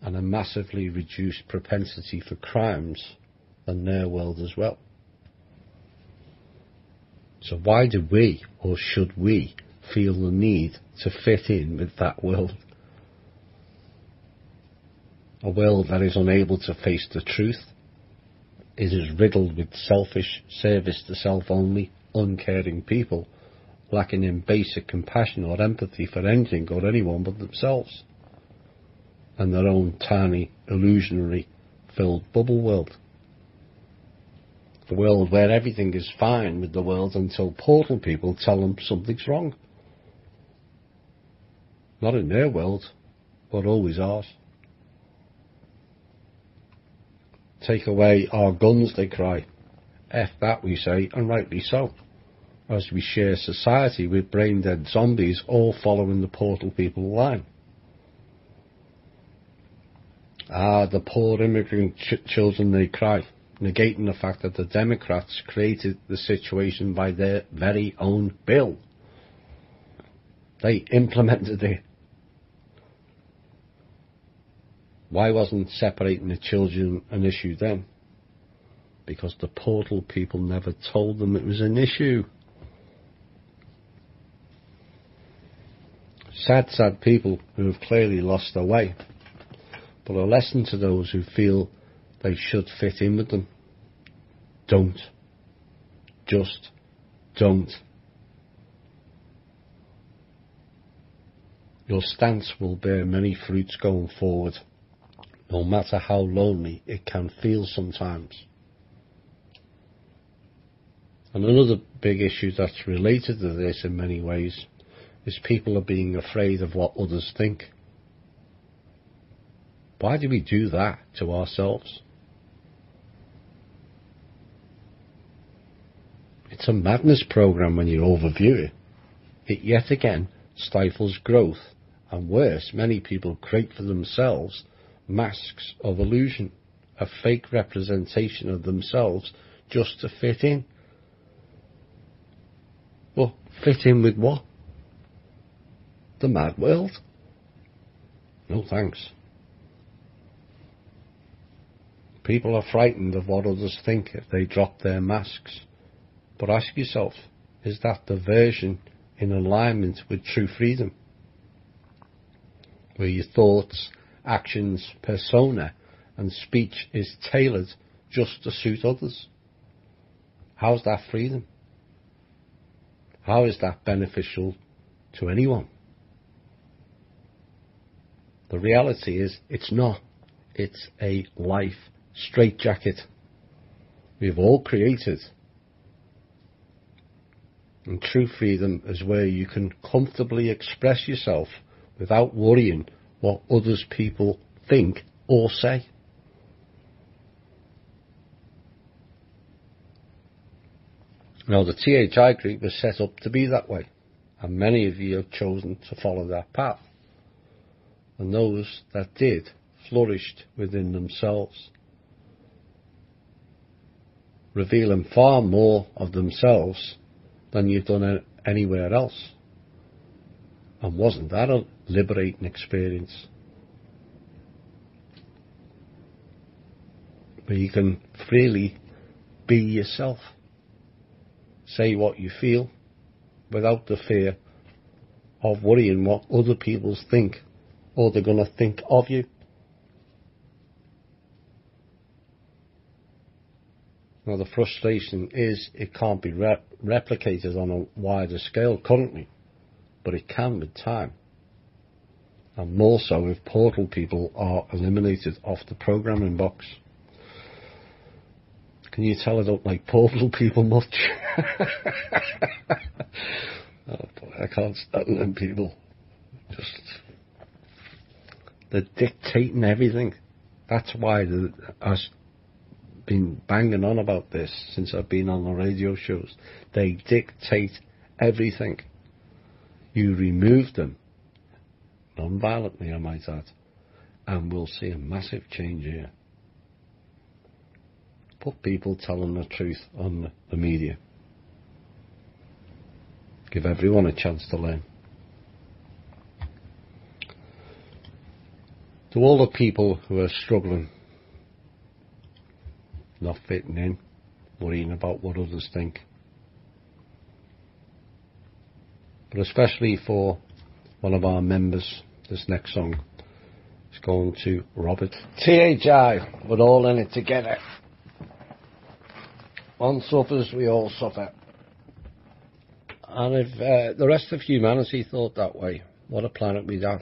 And a massively reduced propensity for crimes than their world as well. So why do we, or should we, feel the need to fit in with that world? A world that is unable to face the truth. It is riddled with selfish, service to self only, uncaring people, lacking in basic compassion or empathy for anything or anyone but themselves, and their own tiny, illusionary, filled bubble world. A world where everything is fine with the world until portal people tell them something's wrong. Not in their world, but always ours. Take away our guns, they cry. F that, we say, and rightly so, as we share society with brain-dead zombies all following the portal people line. The poor immigrant children, they cry, negating the fact that the Democrats created the situation by their very own bill. They implemented it. Why wasn't separating the children an issue then? Because the portal people never told them it was an issue. Sad, sad people who have clearly lost their way. But a lesson to those who feel they should fit in with them. Don't. Just don't. Your stance will bear many fruits going forward, no matter how lonely it can feel sometimes. And another big issue that's related to this in many ways is people are being afraid of what others think. Why do we do that to ourselves? It's a madness program when you overview it. It yet again stifles growth, and worse, many people create for themselves masks of illusion, a fake representation of themselves just to fit in. Well, fit in with what? The mad world? No thanks. People are frightened of what others think if they drop their masks. But ask yourself, is that diversion in alignment with true freedom? Where your thoughts, actions, persona and speech is tailored just to suit others? How's that freedom? How is that beneficial to anyone? The reality is it's not. It's a life straitjacket we've all created. And true freedom is where you can comfortably express yourself without worrying what others people think or say. Now, the THI group was set up to be that way, and many of you have chosen to follow that path. And those that did flourished within themselves, revealing far more of themselves than you've done anywhere else. And wasn't that a liberating experience? Where you can freely be yourself. Say what you feel without the fear of worrying what other people think or they're going to think of you. Now, the frustration is it can't be replicated on a wider scale currently, but it can with time. And more so if portal people are eliminated off the programming box. Can you tell I don't like portal people much? Oh boy, I can't stand them people. They're dictating everything. That's why I've been banging on about this since I've been on the radio shows. They dictate everything. You remove them, non-violently I might add, and we'll see a massive change here. Put people telling the truth on the media. Give everyone a chance to learn. To all the people who are struggling, not fitting in, worrying about what others think, but especially for one of our members, this next song is going to Robert. THI, we're all in it together. One suffers, we all suffer. And if the rest of humanity thought that way, what a planet we'd have.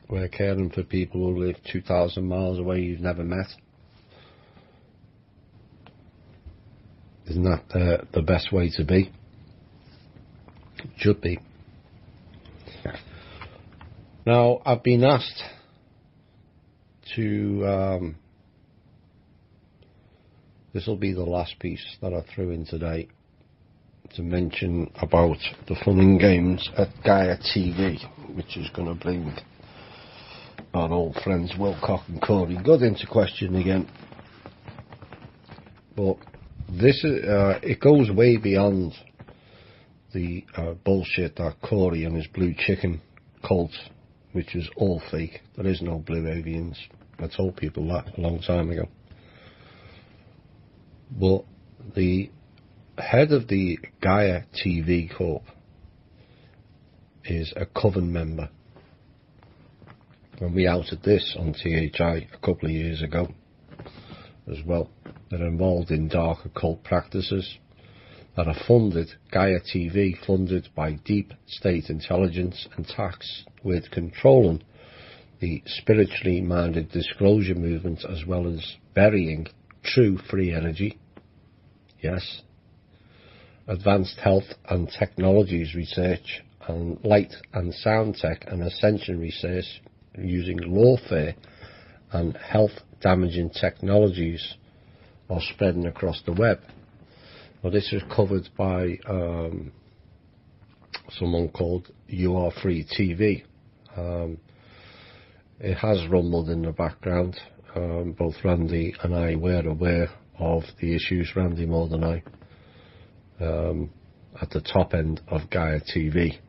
We're caring for people who live 2,000 miles away you've never met. Isn't that the best way to be? It should be. Now, I've been asked to... this will be the last piece that I threw in today, to mention about the fun and games at Gaia TV, which is going to bring our old friends Wilcock and Corey Good into question again. But this is, it goes way beyond the bullshit that Corey and his blue chicken cult, which is all fake. There is no blue avians. I told people that a long time ago. But the head of the Gaia TV Corp is a Coven member. And we outed this on THI a couple of years ago as well. They're involved in dark occult practices that are funded, Gaia TV, funded by deep state intelligence and taxed with controlling the spiritually minded disclosure movement, as well as burying true free energy. Yes. Advanced health and technologies research and light and sound tech and ascension research using lawfare and health damaging technologies are spreading across the web. Well, this is covered by someone called You Are Free TV. It has rumbled in the background. Both Randy and I were aware of the issues, Randy more than I, at the top end of Gaia TV.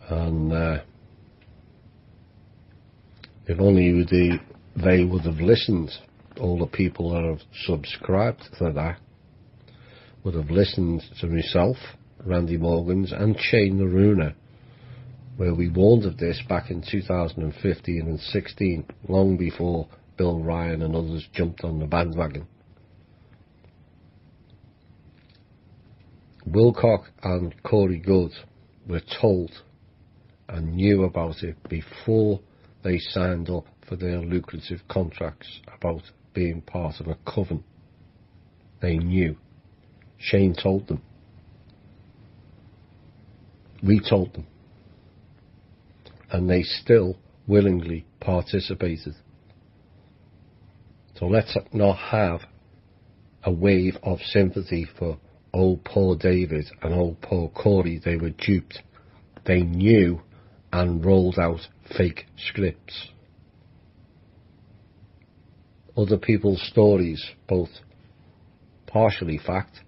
And if only they would have listened. All the people that have subscribed to that would have listened to myself, Randy Morgans, and Shane Naruna, where we warned of this back in 2015 and 16, long before Bill Ryan and others jumped on the bandwagon. Wilcock and Corey Good were told and knew about it before they signed up for their lucrative contracts about being part of a coven. They knew. Shane told them. We told them. And they still willingly participated. So let's not have a wave of sympathy for old poor David and old poor Corey. They were duped. They knew and rolled out fake scripts. Other people's stories, both partially fact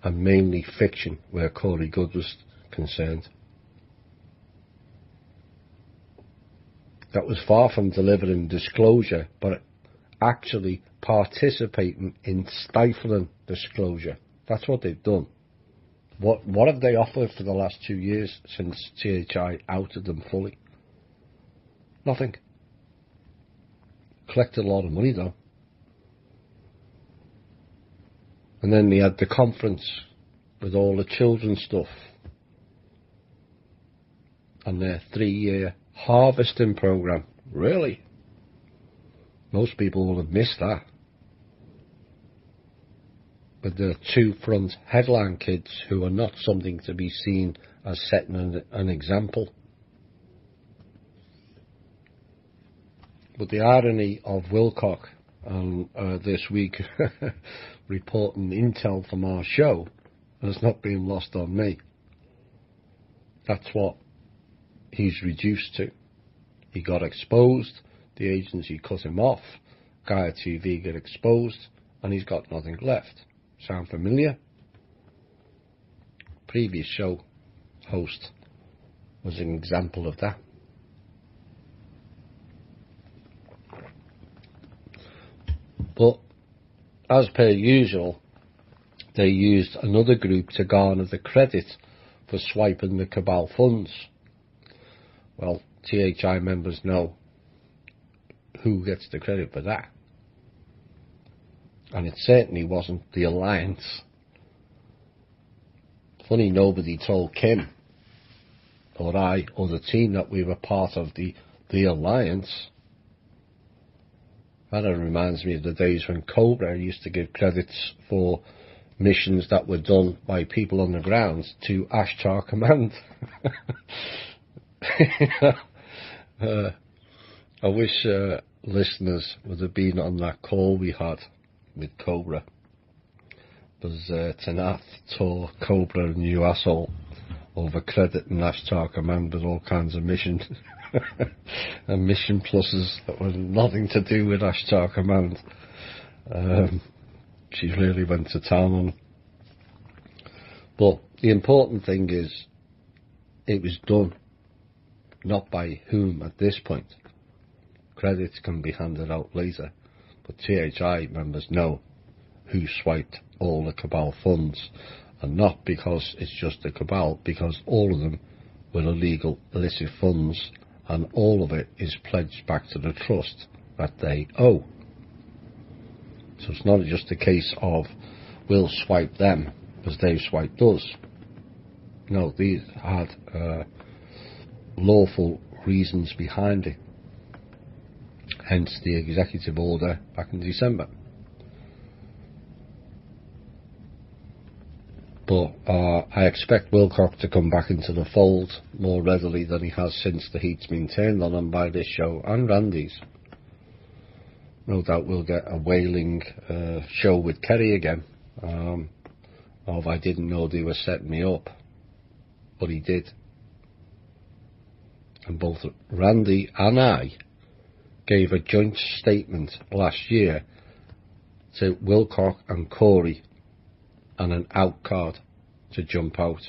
and mainly fiction, where Corey Good was concerned. That was far from delivering disclosure, but actually participating in stifling disclosure. That's what they've done. What have they offered for the last 2 years since THI outed them fully? Nothing. Collected a lot of money though. And then they had the conference with all the children's stuff and their 3-year harvesting program. Really? Most people will have missed that. But the 2 front headline kids who are not something to be seen as setting an example. But the irony of Wilcock this week reporting intel from our show has not been lost on me. That's what he's reduced to. He got exposed, the agency cut him off, Gaia TV got exposed, and he's got nothing left. Sound familiar? Previous show host was an example of that. But as per usual, they used another group to garner the credit for swiping the cabal funds. Well, THI members know who gets the credit for that. And it certainly wasn't the Alliance. Funny nobody told Kim or I or the team that we were part of the Alliance. That reminds me of the days when Cobra used to give credits for missions that were done by people on the ground to Ashtar Command. I wish listeners would have been on that call we had with Cobra. Because Tanath tore Cobra a new asshole over crediting Ashtar Command with all kinds of missions. And mission pluses that were nothing to do with Ashtar Command. She really went to town on. But the important thing is it was done, not by whom at this point. Credits can be handed out later, but THI members know who swiped all the cabal funds, and not because it's just the cabal, because all of them were illegal, illicit funds, and all of it is pledged back to the trust that they owe. So it's not just a case of we'll swipe them because they've swiped us. No, these had lawful reasons behind it. Hence the executive order back in December. But I expect Wilcock to come back into the fold more readily than he has since the heat's been turned on him by this show and Randy's. No doubt we'll get a whaling show with Kerry again. Of I didn't know they were setting me up, but he did. And both Randy and I gave a joint statement last year to Wilcock and Corey and an out card to jump out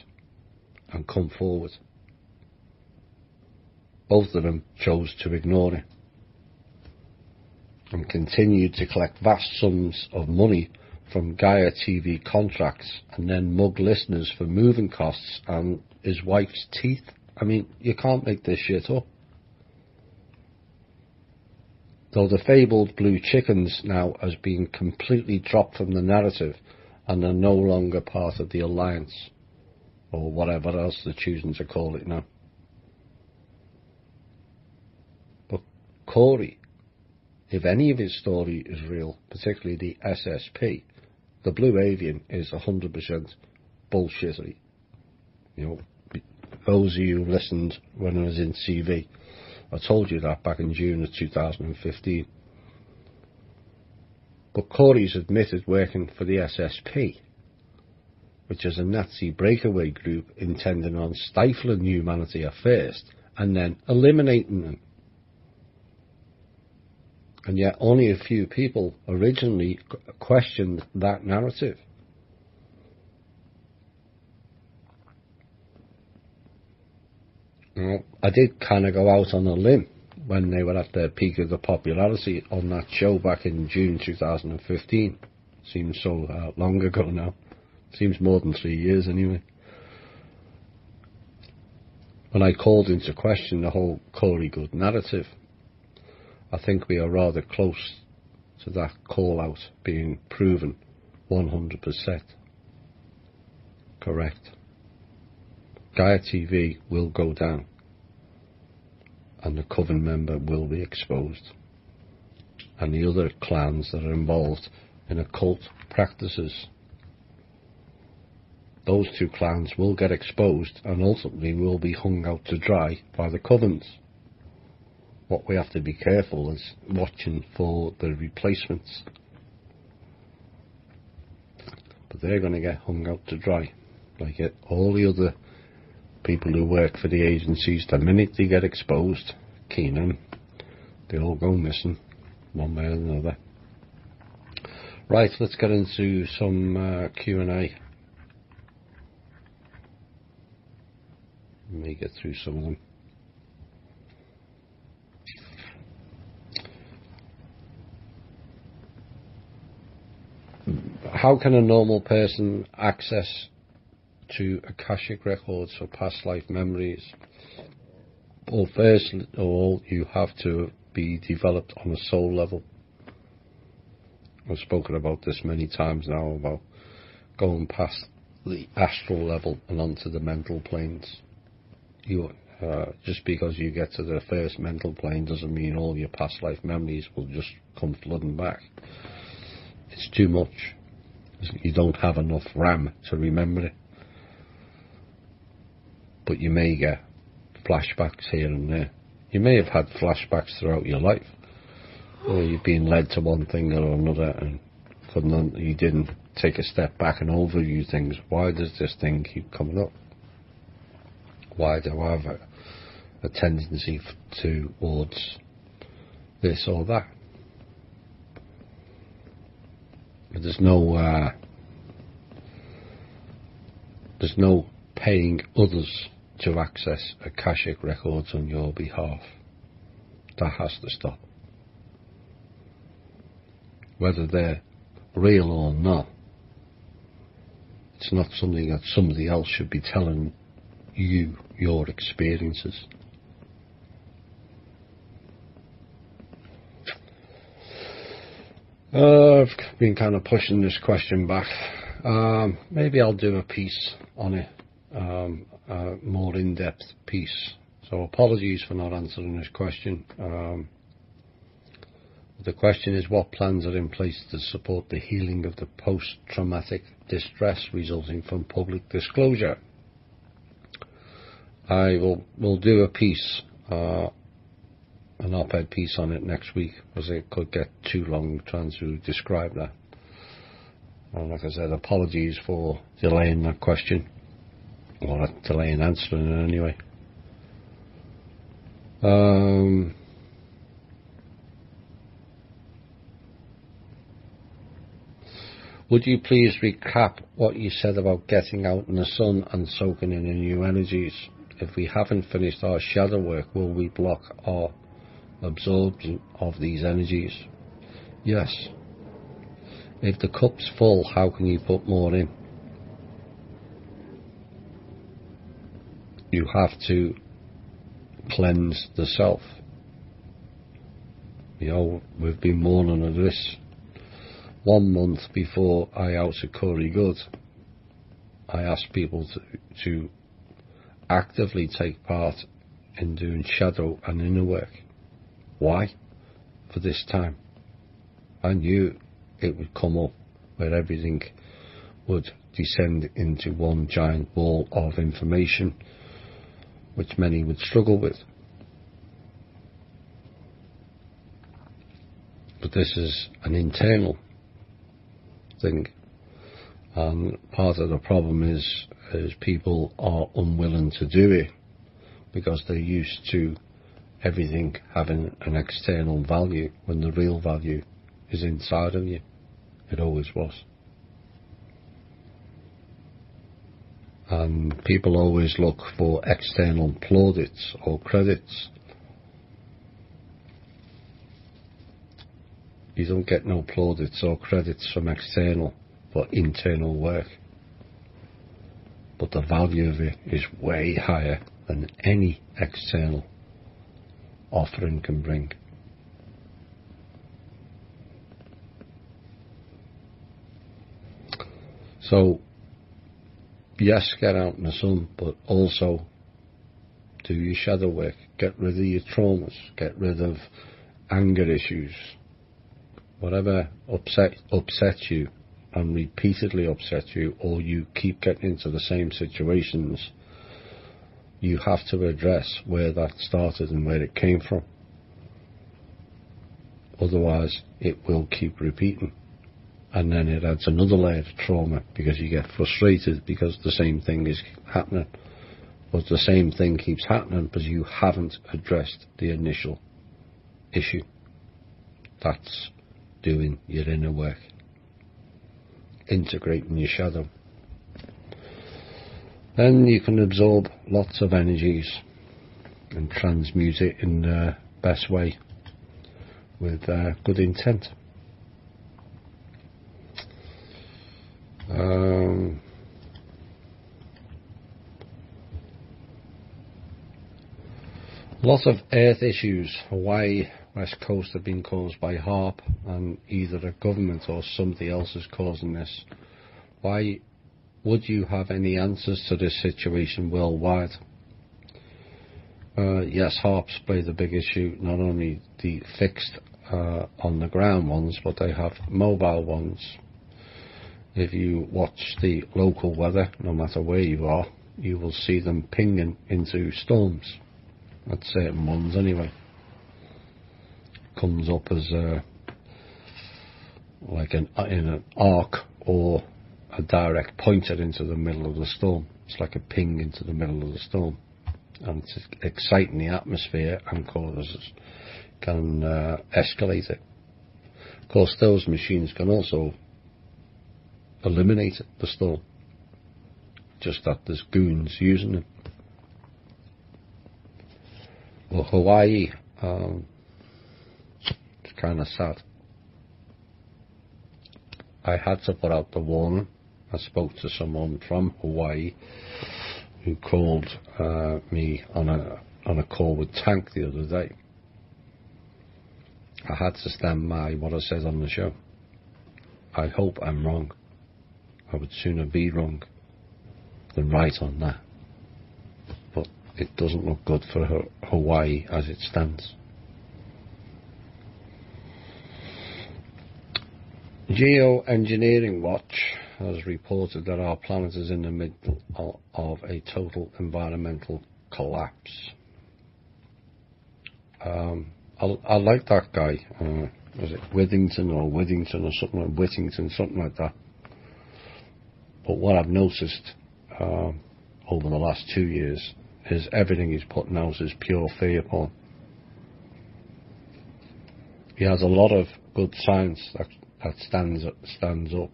and come forward. Both of them chose to ignore it. and continued to collect vast sums of money from Gaia TV contracts and then mug listeners for moving costs and his wife's teeth. I mean, you can't make this shit up. Though the fabled blue chickens now has been completely dropped from the narrative and are no longer part of the alliance, or whatever else they're choosing to call it now. But Corey, if any of his story is real, particularly the SSP, the Blue Avian is 100% bullshittery. You know, those of you who listened when I was in CV, I told you that back in June of 2015. But Corey's admitted working for the SSP, which is a Nazi breakaway group intending on stifling humanity at first and then eliminating them. And yet only a few people originally questioned that narrative. Well, I did kind of go out on a limb when they were at their peak of the popularity on that show back in June 2015. Seems so long ago now. Seems more than 3 years anyway. When I called into question the whole Corey Goode narrative, I think we are rather close to that call out being proven 100% correct. Gaia TV will go down and the Coven member will be exposed, and the other clans that are involved in occult practices. Those two clans will get exposed and ultimately will be hung out to dry by the Covens. What we have to be careful is watching for the replacements. But they're going to get hung out to dry, like all the other people who work for the agencies. The minute they get exposed, Keenan, they all go missing, one way or another. Right, let's get into some Q&A. Let me get through some of them. How can a normal person access to Akashic records for past life memories? Well, first of all, you have to be developed on a soul level. I've spoken about this many times now, about going past the astral level and onto the mental planes. Just because you get to the first mental plane doesn't mean all your past life memories will just come flooding back. It's too much. You don't have enough RAM to remember it. But you may get flashbacks here and there. You may have had flashbacks throughout your life, or you've been led to one thing or another and you didn't take a step back and overview things. Why does this thing keep coming up? Why do I have a tendency towards this or that? But there's no paying others to access Akashic records on your behalf. That has to stop. Whether they're real or not, it's not something that somebody else should be telling you your experiences. I've been kind of pushing this question back. Maybe I'll do a piece on it, a more in-depth piece. So apologies for not answering this question. The question is, what plans are in place to support the healing of the post-traumatic distress resulting from public disclosure? I will do a piece, an op-ed piece on it next week, because it could get too long trying to describe that. And like I said, apologies for delaying that question, or delaying answering it anyway. Would you please recap what you said about getting out in the sun and soaking in the new energies? If we haven't finished our shadow work, will we block our absorption of these energies? Yes. If the cup's full, how can you put more in? You have to cleanse the self. We've been warning of this. 1 month before I out of Curry Good, I asked people to actively take part in doing shadow and inner work. Why? For this time. I knew it would come up where everything would descend into one giant ball of information, which many would struggle with. But this is an internal thing, and part of the problem is people are unwilling to do it because they're used to everything having an external value when the real value is inside of you. It always was. And people always look for external plaudits or credits. You don't get no plaudits or credits from external for internal work. But the value of it is way higher than any external offering can bring. So, yes, get out in the sun, but also do your shadow work. Get rid of your traumas. Get rid of anger issues. Whatever upsets you and repeatedly upsets you, or you keep getting into the same situations, you have to address where that started and where it came from. Otherwise, it will keep repeating. And then it adds another layer of trauma because you get frustrated because the same thing is happening. But the same thing keeps happening because you haven't addressed the initial issue. That's doing your inner work. Integrating your shadow. Then you can absorb lots of energies and transmute it in the best way with good intent. Lots of earth issues. Hawaii, West Coast have been caused by HAARP, and either the government or somebody else is causing this. Why would you have any answers to this situation worldwide? Yes, HAARPs play the big issue, not only the fixed on the ground ones, but they have mobile ones. If you watch the local weather, no matter where you are, you will see them pinging into storms. At certain ones anyway. Comes up as like in an arc or a direct pointer into the middle of the storm. It's like a ping into the middle of the storm, and it's exciting the atmosphere and can escalate it. Of course, those machines can also eliminate the storm, just that there's goons using them. Well, Hawaii, it's kind of sad. I had to put out the warning. I spoke to someone from Hawaii who called me on a call with Tank the other day. I had to stand by what I said on the show. I hope I'm wrong. I would sooner be wrong than right on that. But it doesn't look good for Hawaii as it stands. Geoengineering Watch has reported that our planet is in the middle of a total environmental collapse. I like that guy. Was it Whittington or something like Whittington, something like that. But what I've noticed over the last 2 years is everything he's putting out is pure fear porn. He has a lot of good science that stands up.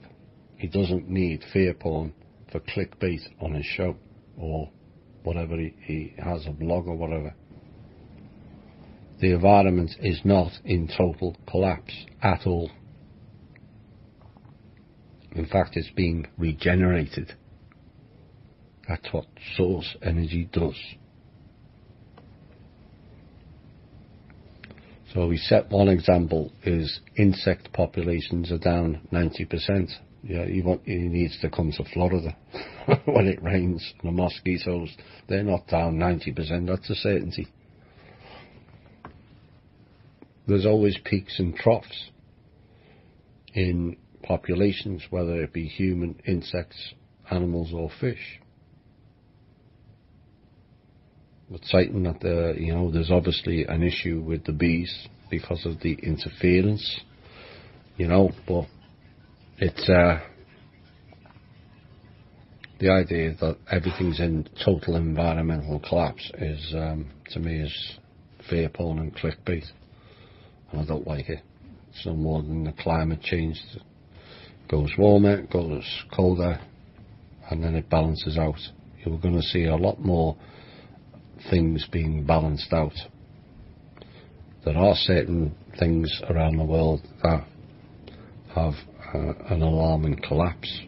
He doesn't need fear porn for clickbait on his show or whatever he has, a blog or whatever. the environment is not in total collapse at all. In fact, it's being regenerated. That's what source energy does. So we set one example is insect populations are down 90%. Yeah, he needs to come to Florida when it rains. The mosquitoes, they're not down 90%, that's a certainty. There's always peaks and troughs in populations, whether it be human, insects, animals or fish. It's citing that there's obviously an issue with the bees because of the interference, but it's the idea that everything's in total environmental collapse is, to me, is fear porn and clickbait, and I don't like it. It's no more than the climate change. It goes warmer, it goes colder, and then it balances out. You're going to see a lot more things being balanced out. There are certain things around the world that have an alarming collapse,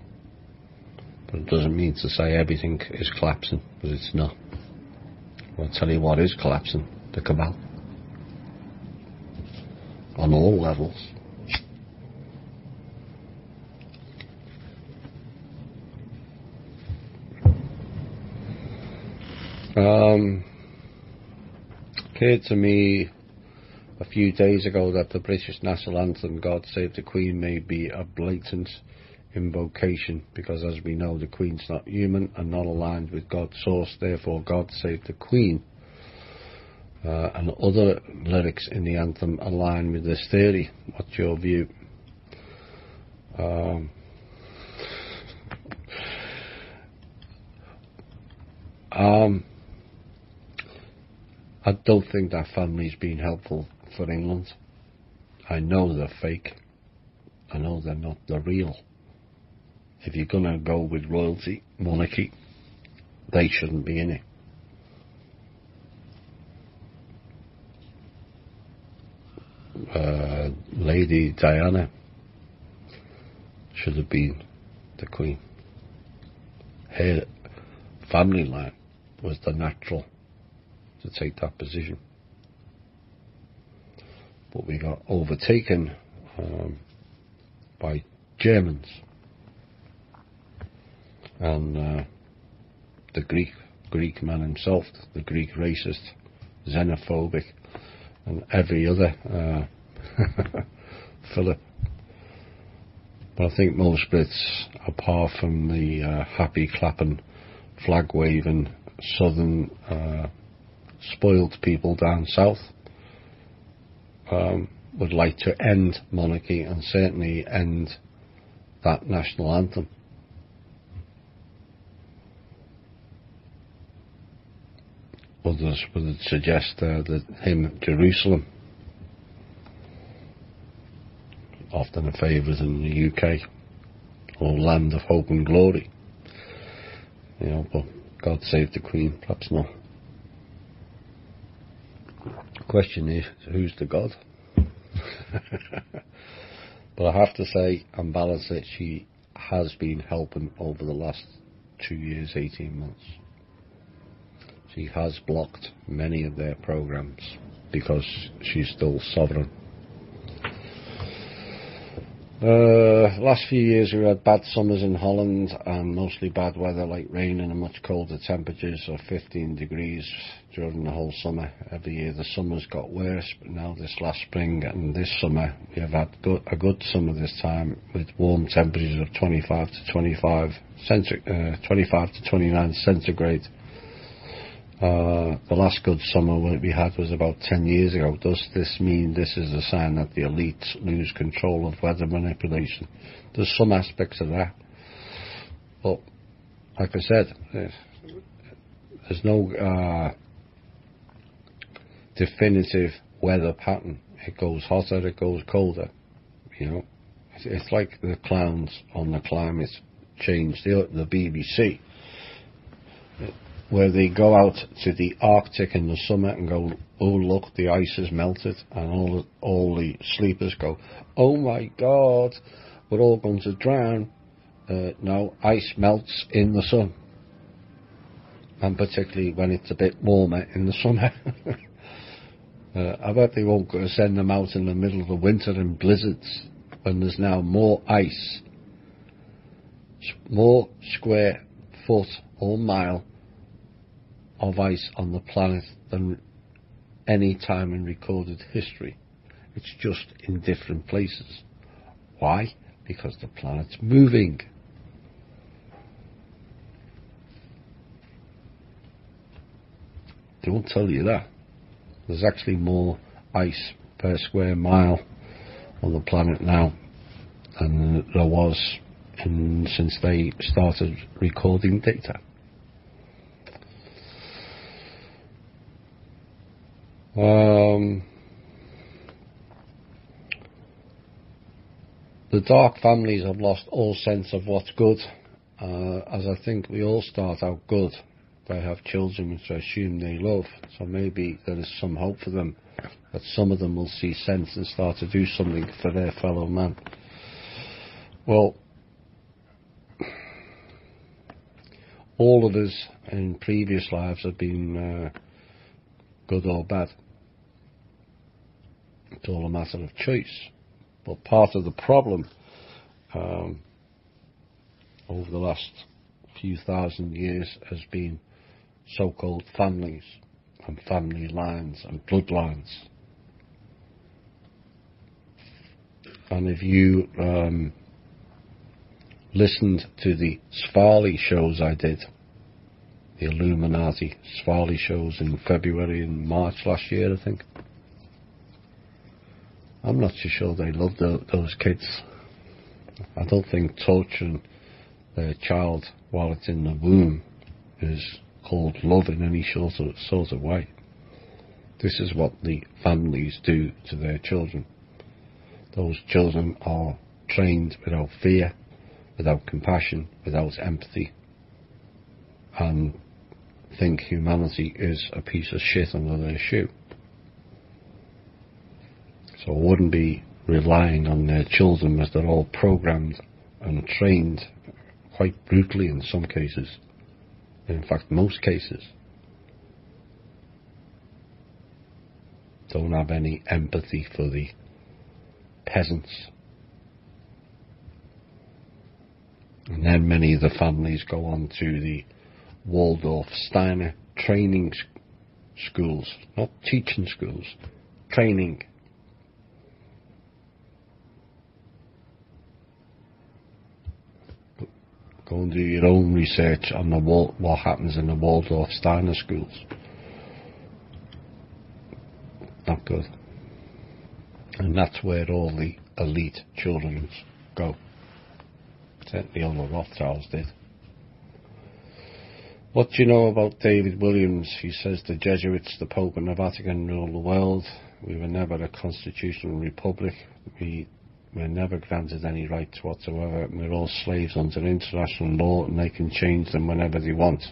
but it doesn't mean to say everything is collapsing, because it's not. I'll tell you what is collapsing: the cabal, on all levels. Occurred to me a few days ago that the British national anthem, God Save the Queen, may be a blatant invocation, because as we know, the Queen's not human and not aligned with God's source, therefore God Save the Queen. And other lyrics in the anthem align with this theory. What's your view? I don't think that family's been helpful for England. I know they're fake. I know they're not the real. If you're going to go with royalty, monarchy, they shouldn't be in it. Lady Diana should have been the Queen. Her family line was the natural to take that position, but we got overtaken by Germans and the Greek man himself, the Greek racist, xenophobic, and every other Philip. But I think most Brits, apart from the happy clapping, flag waving southern spoiled people down south, would like to end monarchy and certainly end that national anthem. Others would suggest the hymn Jerusalem, often a favourite in the UK, or Land of Hope and Glory. But God Save the Queen, perhaps not. The question is, who's the God? But I have to say, and balance it, she has been helping over the last 2 years, 18 months. She has blocked many of their programs because she's still sovereign. Last few years we had bad summers in Holland and mostly bad weather, like rain and much colder temperatures of 15 degrees during the whole summer. Every year the summers got worse, but now this last spring and this summer we have had a good summer this time, with warm temperatures of 25 to 29 centigrade. The last good summer we had was about 10 years ago. Does this mean this is a sign that the elites lose control of weather manipulation? There's some aspects of that, but like I said, there's no definitive weather pattern. It goes hotter, it goes colder. It's like the clowns on the climate change. The BBC, where they go out to the Arctic in the summer and go, oh look, the ice has melted, and all the sleepers go, oh my God, we're all going to drown. No, ice melts in the sun, and particularly when it's a bit warmer in the summer. I bet they won't go send them out in the middle of the winter in blizzards when there's now more ice, more square foot or mile of ice on the planet than any time in recorded history. It's just in different places. Why? Because the planet's moving. They won't tell you that. There's actually more ice per square mile on the planet now than there was since they started recording data. The Dark families have lost all sense of what's good, as I think we all start out good. They have children which I assume they love, so maybe there is some hope for them, that some of them will see sense and start to do something for their fellow man. Well, all of us in previous lives have been good or bad. It's all a matter of choice. But part of the problem over the last few thousand years has been so-called families and family lines and bloodlines. And if you listened to the Svarli shows I did, the Illuminati Svarli shows in February and March last year, I think, I'm not so sure they loved those kids. I don't think torturing their child while it's in the womb is called love in any sort of way. This is what the families do to their children. Those children are trained without fear, without compassion, without empathy, and think humanity is a piece of shit under their shoe. So I wouldn't be relying on their children, as they're all programmed and trained quite brutally in some cases. In fact, most cases don't have any empathy for the peasants. And then many of the families go on to the Waldorf Steiner training schools, not teaching schools, training. Go and do your own research on what happens in the Waldorf Steiner schools. Not good. And that's where all the elite children go. Certainly all the Rothschilds did. What do you know about David Williams? He says the Jesuits, the Pope and the Vatican rule the world. We were never a constitutional republic. We were never granted any rights whatsoever. We're all slaves under international law, and they can change them whenever they want.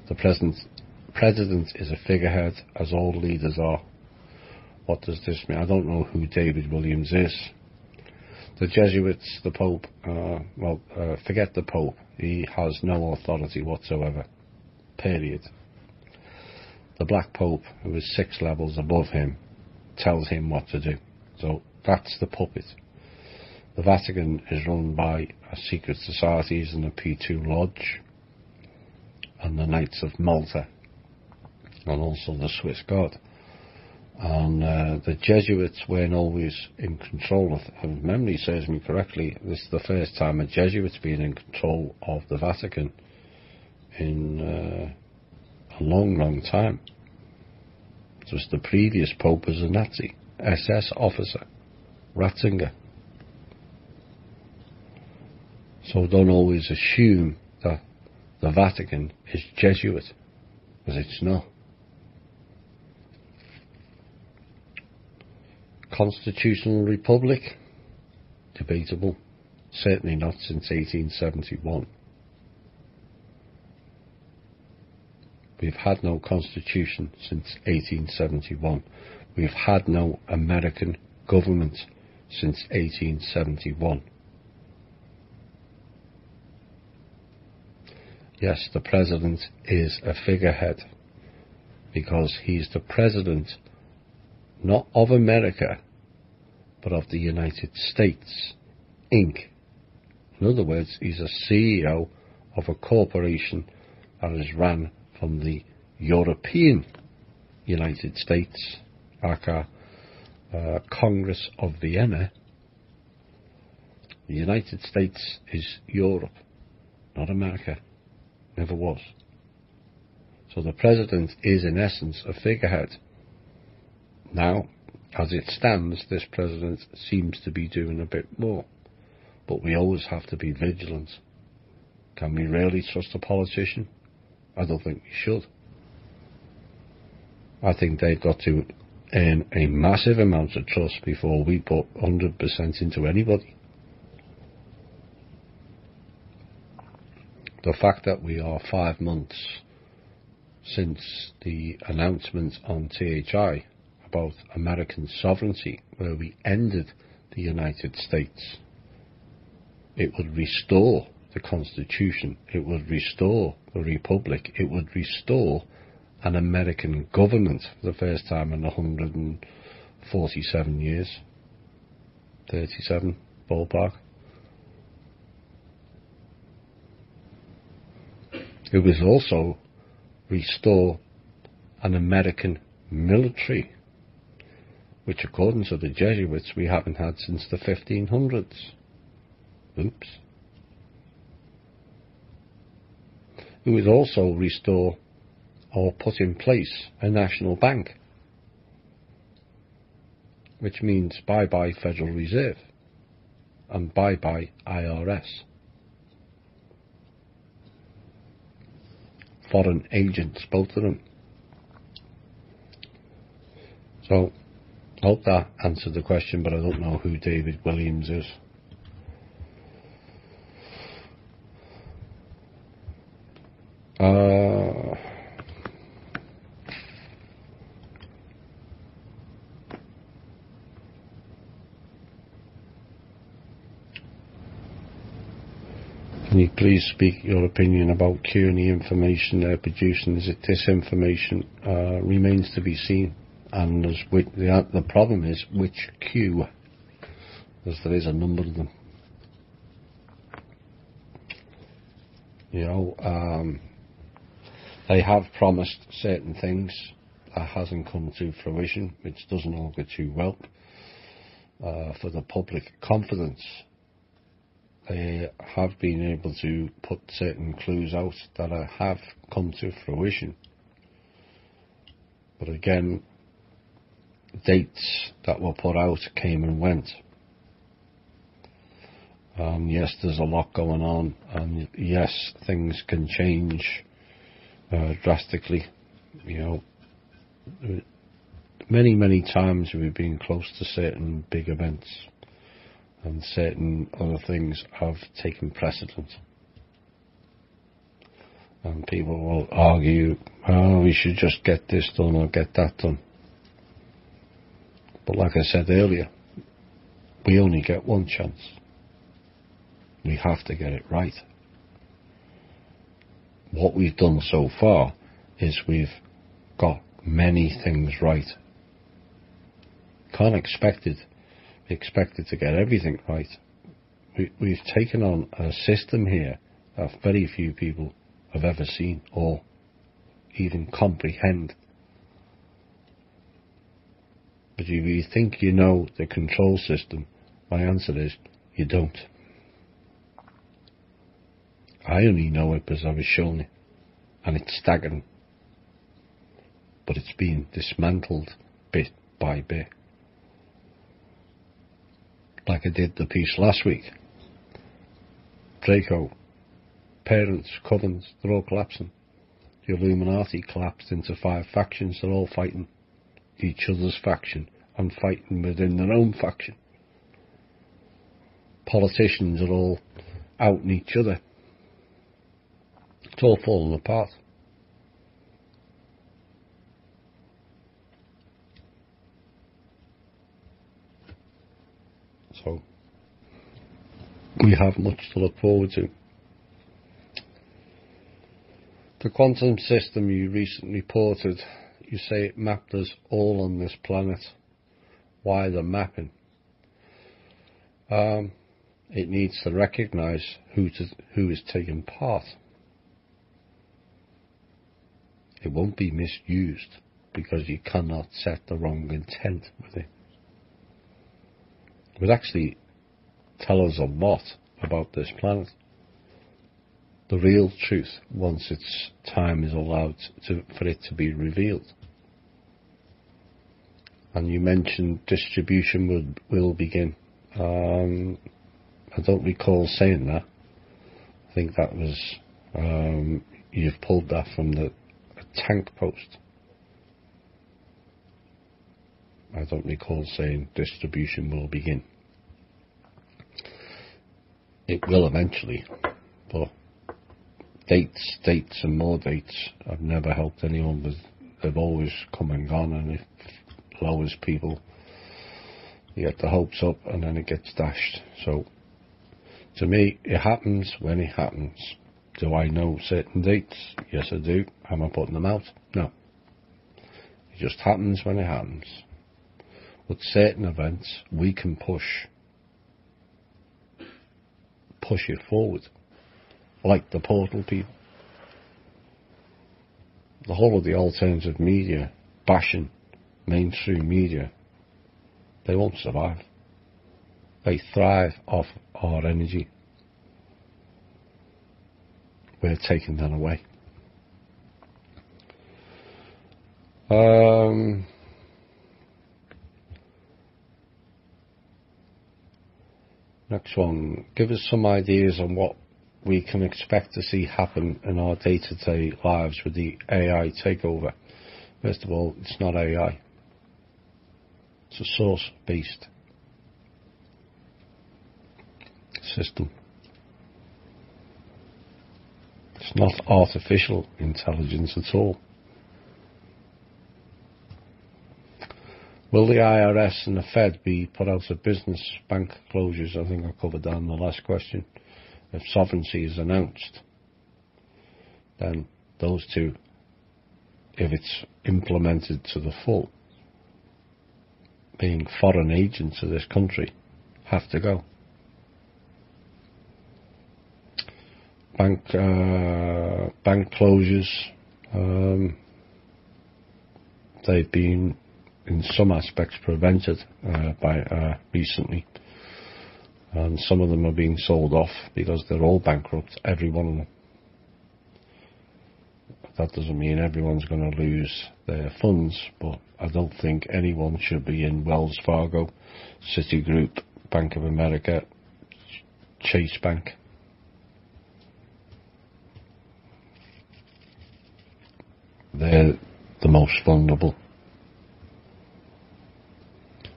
The president is a figurehead, as all leaders are. What does this mean? I don't know who David Williams is. The Jesuits, the Pope, forget the Pope. He has no authority whatsoever. Period. The Black Pope, who is 6 levels above him, tells him what to do. So that's the puppet. The Vatican is run by secret societies and the P2 Lodge and the Knights of Malta and also the Swiss Guard. And the Jesuits weren't always in control of, if memory serves me correctly, this is the first time a Jesuit's been in control of the Vatican in a long time. Just the previous Pope was a Nazi, SS officer, Ratzinger. So don't always assume that the Vatican is Jesuit, because it's not. Constitutional Republic? Debatable. Certainly not since 1871. We've had no constitution since 1871. We've had no American government since 1871. Yes, the president is a figurehead because he's the president not of America but of the United States, Inc. In other words, he's a CEO of a corporation that is run from the European United States, aka Congress of Vienna. The United States is Europe, not America. Never was. So the president is in essence a figurehead. Now, as it stands, this president seems to be doing a bit more. But we always have to be vigilant. Can we really trust a politician? I don't think we should. I think they've got to earn a massive amount of trust before we put 100% into anybody. The fact that we are 5 months since the announcement on THI about American sovereignty, where we ended the United States, it would restore the Constitution, it would restore the Republic, it would restore an American government for the first time in 147 years. 37, ballpark. It would also restore an American military, which according to the Jesuits we haven't had since the 1500s. Oops. It would also restore or put in place a national bank, which means bye-bye Federal Reserve and bye-bye IRS. Foreign agents, both of them. So, I hope that answered the question, but I don't know who David Williams is. Can you please speak your opinion about Q and the information they're producing? Is it disinformation? Remains to be seen. And the problem is which Q, because there is a number of them. You know, they have promised certain things that hasn't come to fruition, which doesn't augur too well for the public confidence. They have been able to put certain clues out that have come to fruition. But again, dates that were put out came and went. Yes, there's a lot going on, and yes, things can change drastically. You know, many times we've been close to certain big events, and certain other things have taken precedent. And people will argue, oh, we should just get this done or get that done. But like I said earlier, we only get one chance. We have to get it right. What we've done so far is we've got many things right. Can't expect it to get everything right. We've taken on a system here that very few people have ever seen or even comprehend. But if you think you know the control system, my answer is you don't. I only know it because I was shown it, and it's staggering. But it's been dismantled bit by bit. Like I did the piece last week. Draco, parents, covens, they're all collapsing. The Illuminati collapsed into 5 factions. They're all fighting each other's faction and fighting within their own faction. Politicians are all outing each other. It's all falling apart. So we have much to look forward to. The quantum system you recently reported, you say it mapped us all on this planet. Why the mapping? It needs to recognise who is taking part. It won't be misused because you cannot set the wrong intent with it. It would actually tell us a lot about this planet. The real truth, once its time is allowed for it to be revealed. And you mentioned distribution will begin. I don't recall saying that. I think that was, you've pulled that from the tank post. I don't recall saying distribution will begin. It will eventually, but dates and more dates have never helped anyone, but they've always come and gone, and it lowers people. You get the hopes up and then it gets dashed. So to me, it happens when it happens. Do I know certain dates? Yes, I do. Am I putting them out? No. It just happens when it happens. But certain events, we can push it forward. Like the portal people. The whole of the alternative media, bashing mainstream media, they won't survive. They thrive off our energy. We're taking that away. Next one. Give us some ideas on what we can expect to see happen in our day-to-day lives with the AI takeover. First of all, it's not AI. It's a source-based system. It's not artificial intelligence at all. Will the IRS and the Fed be put out of business? Bank closures, I think I covered that in the last question. If sovereignty is announced, then those two, if it's implemented to the full, being foreign agents of this country, have to go. Bank closures, they've been in some aspects prevented by recently, and some of them are being sold off because they're all bankrupt, every one of them. That doesn't mean everyone's going to lose their funds, but I don't think anyone should be in Wells Fargo, Citigroup, Bank of America, Chase Bank. They're the most vulnerable,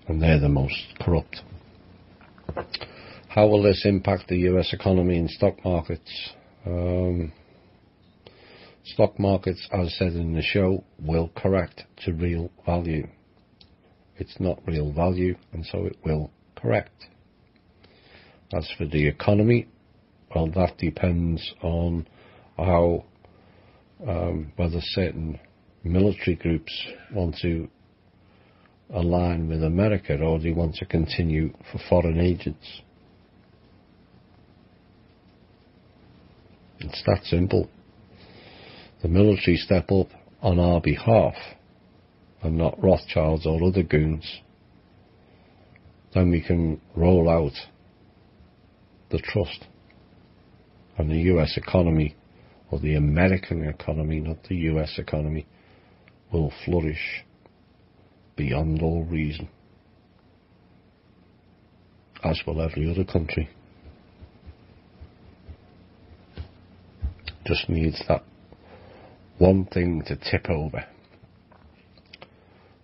and they're the most corrupt. How will this impact the US economy and stock markets? Stock markets, as said in the show, will correct to real value. It's not real value, and so it will correct. As for the economy, well, that depends on how whether certain military groups want to align with America or they want to continue for foreign agents. It's that simple. The military step up on our behalf and not Rothschilds or other goons, then we can roll out the trust, and the US economy, or the American economy, not the US economy, will flourish beyond all reason, as will every other country. Just needs that one thing to tip over.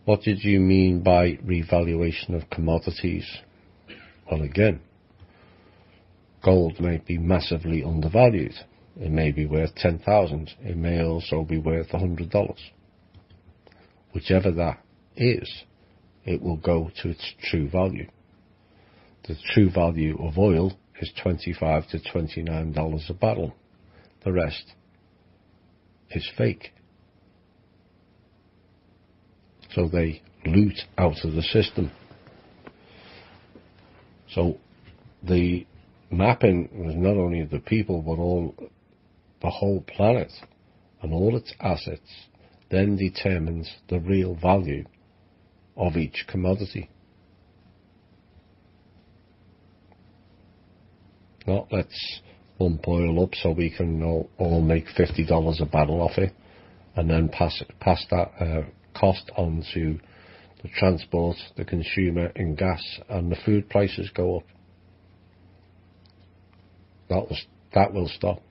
What did you mean by revaluation of commodities? Well, again, gold may be massively undervalued. It may be worth $10,000. It may also be worth $100. Whichever that is, it will go to its true value. the true value of oil is $25 to $29 a barrel. The rest is fake. So they loot out of the system. So the mapping was not only of the people, but the whole planet and all its assets then determines the real value of each commodity. Not let's bump oil up so we can all make $50 a barrel off it, and then pass that cost on to the transport, the consumer in gas, and the food prices go up. That will stop.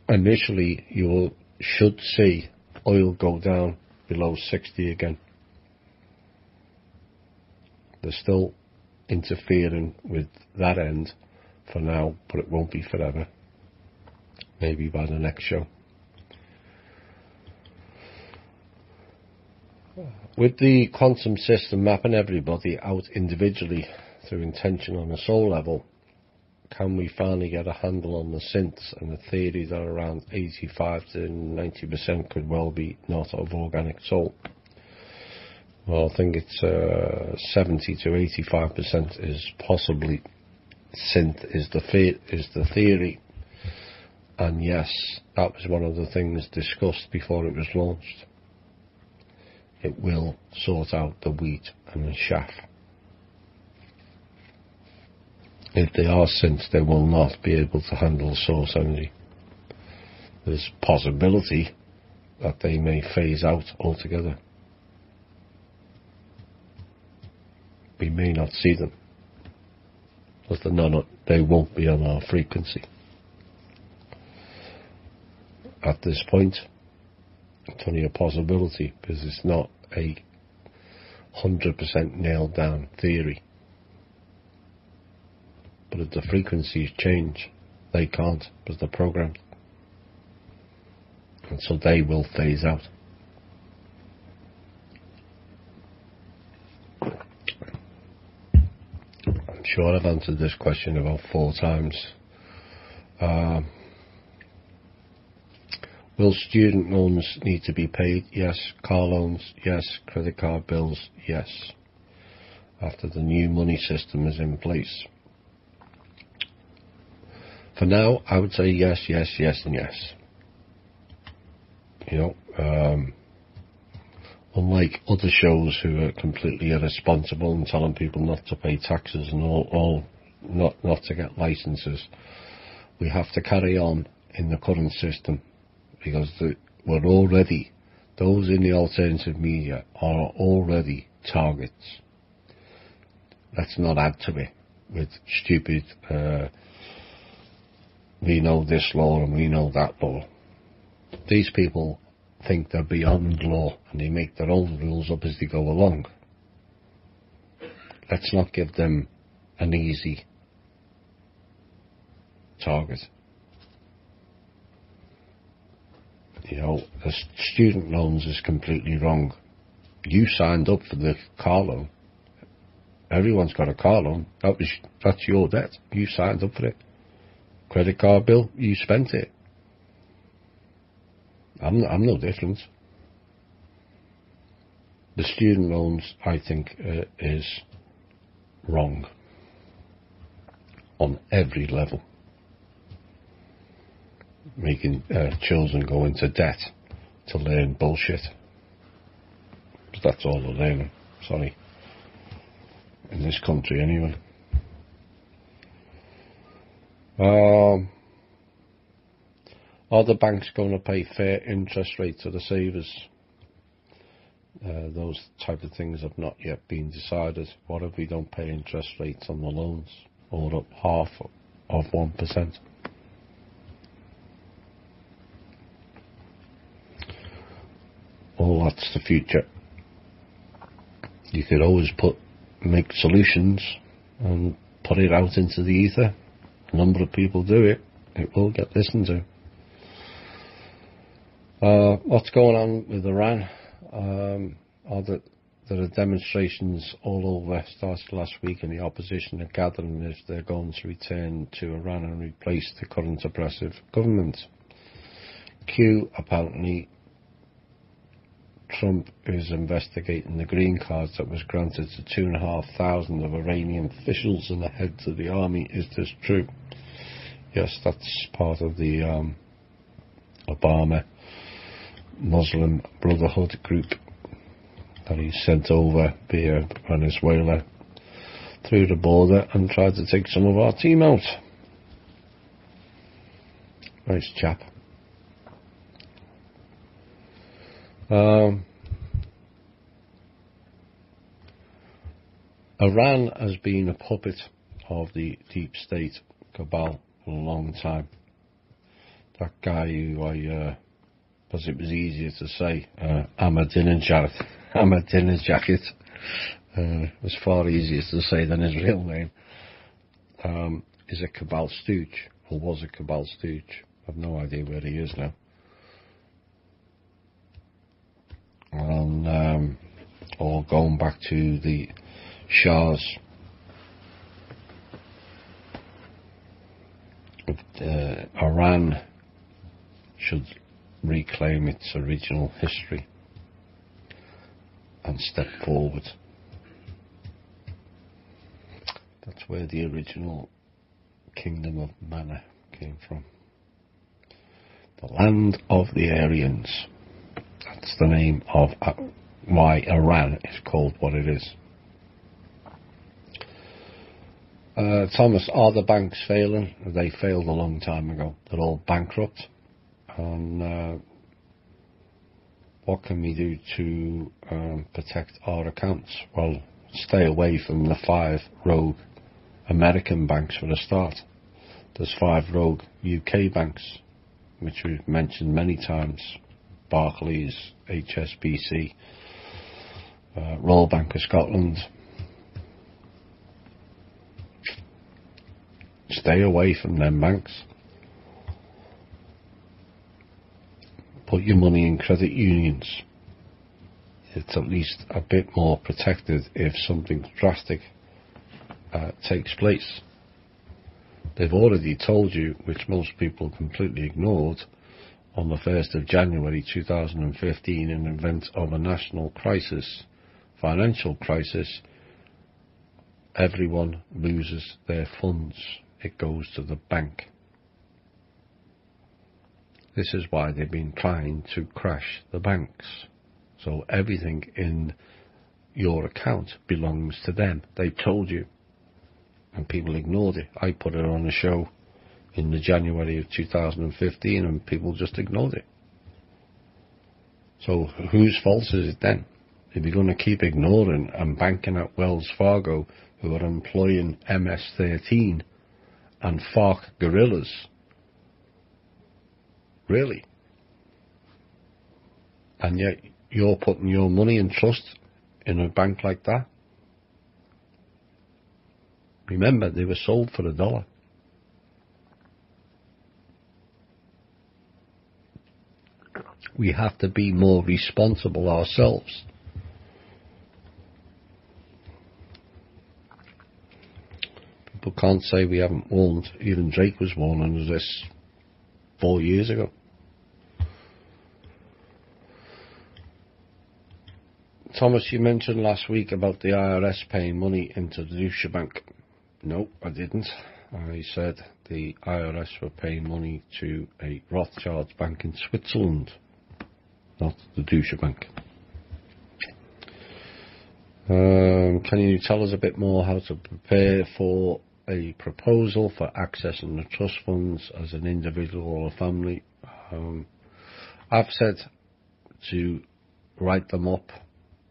Initially, you should see oil go down below 60 again. They're still interfering with that end for now, but it won't be forever. Maybe by the next show. With the quantum system mapping everybody out individually through intention on a soul level, can we finally get a handle on the synths and the theory that around 85 to 90% could well be not of organic soul? Well, I think it's 70 to 85% is possibly synth is the theory. And yes, that was one of the things discussed before it was launched. It will sort out the wheat and the chaff. If they are synths, they will not be able to handle source energy. There's possibility that they may phase out altogether. We may not see them, but they won't be on our frequency. At this point, it's only a possibility, because it's not a 100% nailed down theory. But if the frequencies change, they can't, because they're programmed. And so they will phase out. I'm sure I've answered this question about 4 times. Will student loans need to be paid? Yes. Car loans? Yes. Credit card bills? Yes. After the new money system is in place. For now, I would say yes, yes, yes, and yes. Unlike other shows who are completely irresponsible and telling people not to pay taxes and not to get licenses, we have to carry on in the current system, because we're already, those in the alternative media are already targets. Let's not add to it with stupid, we know this law and we know that law. These people think they're beyond law and they make their own rules up as they go along. Let's not give them an easy target. The student loans is completely wrong. You signed up for the car loan. Everyone's got a car loan. That's your debt. You signed up for it. Credit card bill, you spent it. I'm no different. The student loans, I think, is wrong on every level. Making children go into debt to learn bullshit. But that's all they're learning. Sorry. In this country, anyway. Are the banks going to pay fair interest rates to the savers? Those type of things have not yet been decided. What if we don't pay interest rates on the loans, or up half of 1%? Well, that's the future. You could always make solutions and put it out into the ether. A number of people do it. It will get listened to. What's going on with Iran? there are demonstrations all over. Started last week, and the opposition are gathering if they're going to return to Iran and replace the current oppressive government. Q, apparently Trump is investigating the green cards that was granted to 2,500 of Iranian officials and the heads of the army. Is this true? Yes, that's part of the Obama Muslim Brotherhood group that he sent over via Venezuela through the border and tried to take some of our team out. Nice chap. Iran has been a puppet of the deep state cabal for a long time. That guy who because it was easier to say, Ahmadinejad, was far easier to say than his real name, is a cabal stooge, or was a cabal stooge. I've no idea where he is now. And or going back to the Shahs. Iran should reclaim its original history and step forward. That's where the original Kingdom of Manna came from. The land of the Aryans. That's the name of why Iran is called what it is. Thomas, are the banks failing? They failed a long time ago. They're all bankrupt. And what can we do to protect our accounts? Well, stay away from the 5 rogue American banks for a start. There's 5 rogue UK banks, which we've mentioned many times. Barclays, HSBC, Royal Bank of Scotland. Stay away from them banks. Put your money in credit unions. It's at least a bit more protected if something drastic takes place. They've already told you, which most people completely ignored, on the 1st of January 2015, in the event of a national crisis, financial crisis, everyone loses their funds. It goes to the bank. This is why they've been trying to crash the banks. So everything in your account belongs to them. They told you. And people ignored it. I put it on a show in the January of 2015 and people just ignored it. So whose fault is it then? If you're going to keep ignoring and banking at Wells Fargo, who are employing MS-13 and FARC guerrillas, really? And yet you're putting your money in trust in a bank like that? Remember, they were sold for $1. We have to be more responsible ourselves. People can't say we haven't warned. Even Drake was warning us this 4 years ago. Thomas, you mentioned last week about the IRS paying money into the Deutsche Bank. No, I didn't. I said the IRS were paying money to a Rothschild bank in Switzerland, not the Deutsche Bank. Can you tell us a bit more how to prepare for a proposal for accessing the trust funds as an individual or a family? I've said to write them up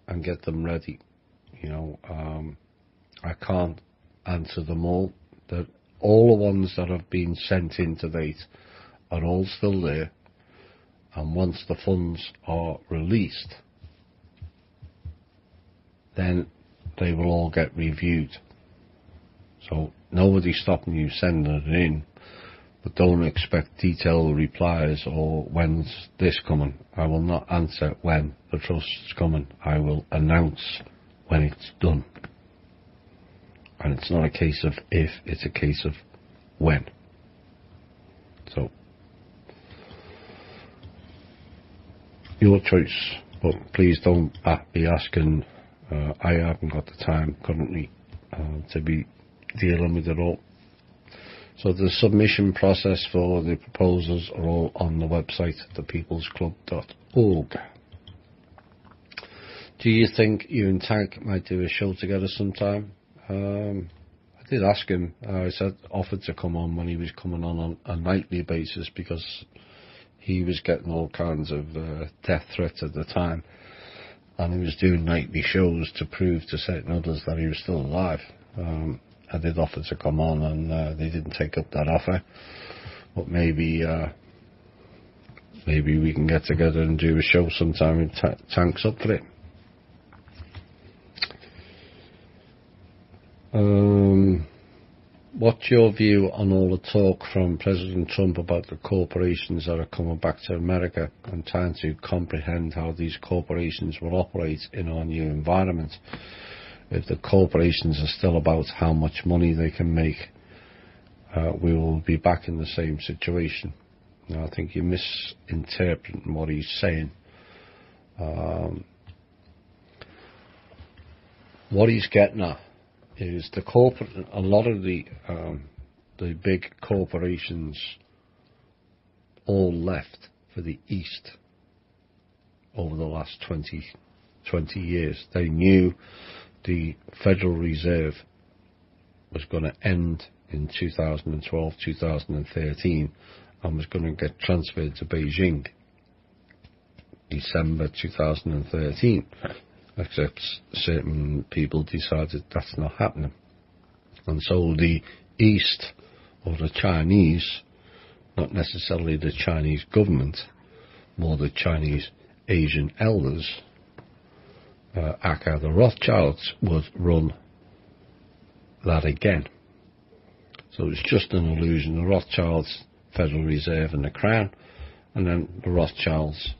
and get them ready. You know, I can't answer them all. All the ones that have been sent in to date are all still there, and once the funds are released, then they will all get reviewed. So nobody's stopping you sending it in, But don't expect detailed replies or when's this coming. I will not answer when the trust's coming. I will announce when it's done. And it's not a case of if, it's a case of when. So, your choice. But please don't be asking, I haven't got the time currently to be dealing with it all. So the submission process for the proposals are all on the website, thepeoplesclub.org. Do you think you and Tank might do a show together sometime? I did ask him. I said offered to come on when he was coming on a nightly basis, because he was getting all kinds of death threats at the time, and he was doing nightly shows to prove to certain others that he was still alive. I did offer to come on, and they didn't take up that offer. But maybe we can get together and do a show sometime and Tank's up for it. What's your view on all the talk from President Trump about the corporations that are coming back to America, and trying to comprehend how these corporations will operate in our new environment? If the corporations are still about how much money they can make, we will be back in the same situation. Now, I think you're misinterpreting what he's saying. What he's getting at is a lot of the big corporations all left for the East over the last 20 years. They knew the Federal Reserve was going to end in 2012, 2013, and was going to get transferred to Beijing December 2013. Except certain people decided that's not happening. And so the East, or the Chinese, not necessarily the Chinese government, more the Chinese Asian elders, aka the Rothschilds, would run that again. So it's just an illusion. The Rothschilds, Federal Reserve and the Crown, and then the Rothschilds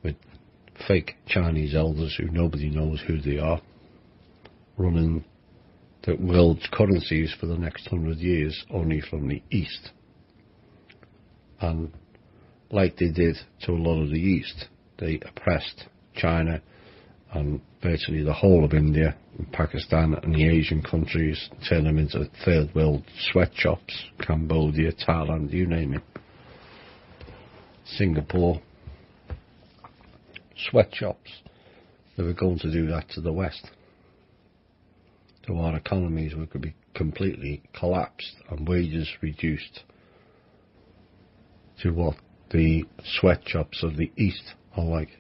with fake Chinese elders who nobody knows who they are, running the world's currencies for the next 100 years, only from the East. And like they did to a lot of the East, they oppressed China and virtually the whole of India and Pakistan and the Asian countries, turned them into third world sweatshops, Cambodia, Thailand, you name it, Singapore, sweatshops. They were going to do that to the West. So our economies could be completely collapsed and wages reduced to what the sweatshops of the East are like.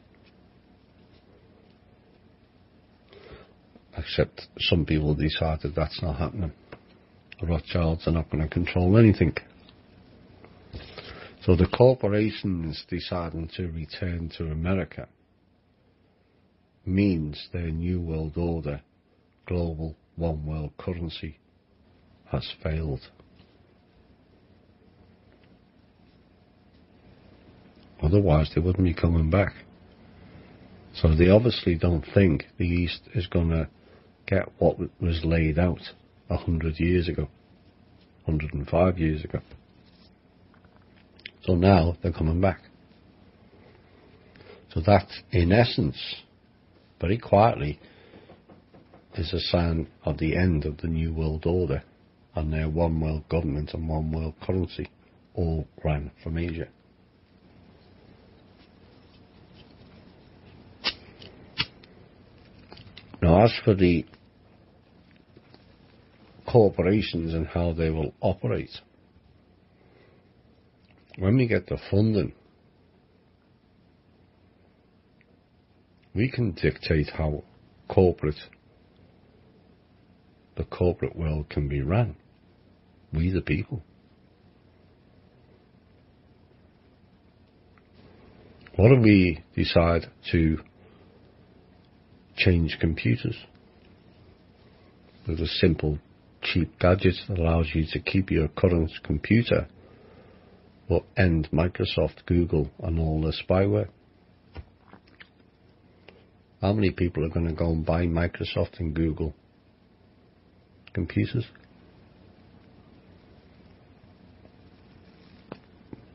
Except some people decided that's not happening. The Rothschilds are not going to control anything. So the corporations deciding to return to America means their new world order, global one world currency, has failed. Otherwise they wouldn't be coming back. So they obviously don't think the East is going to get what was laid out 100 years ago, 105 years ago. So now they're coming back. So that, in essence, very quietly, is a sign of the end of the New World Order and their one world government and one world currency, all ran from Asia. Now, as for the corporations and how they will operate, when we get the funding, we can dictate how the corporate world can be run. We the people. What if we decide to change computers with a simple cheap gadget that allows you to keep your current computer or end Microsoft, Google, and all the spyware. How many people are going to go and buy Microsoft and Google computers?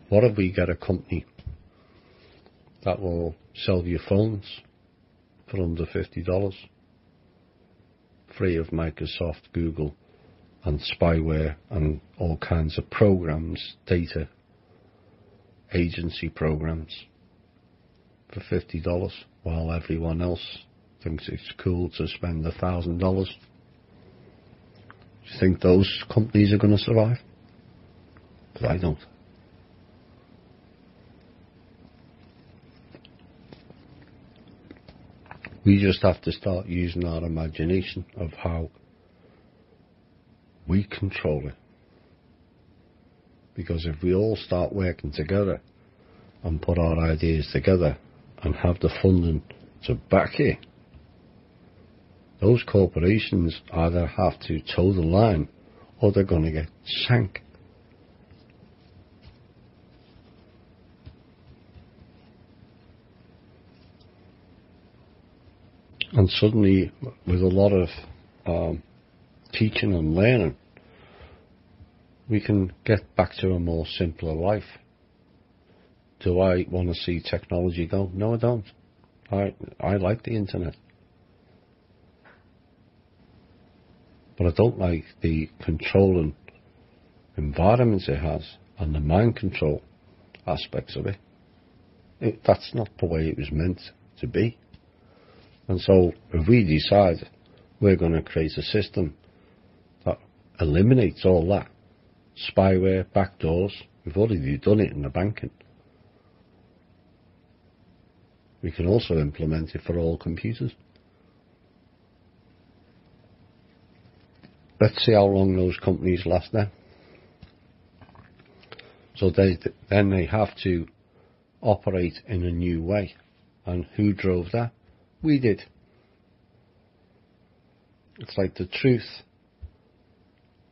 What if we get a company that will sell you phones for under $50, free of Microsoft, Google, and spyware and all kinds of programs, data agency programs, for $50, while everyone else thinks it's cool to spend $1,000? Do you think those companies are going to survive? Because I don't. We just have to start using our imagination of how we control it. Because if we all start working together and put our ideas together and have the funding to back it, those corporations either have to toe the line or they're going to get sank. And suddenly, with a lot of teaching and learning, we can get back to a more simpler life. Do I want to see technology go? No, I don't. I like the internet. But I don't like the controlling environments it has and the mind control aspects of it. That's not the way it was meant to be. And so if we decide we're going to create a system that eliminates all that, spyware, backdoors, we've already done it in the banking. We can also implement it for all computers. Let's see how long those companies last now. So then they have to operate in a new way. And who drove that? We did. It's like the truth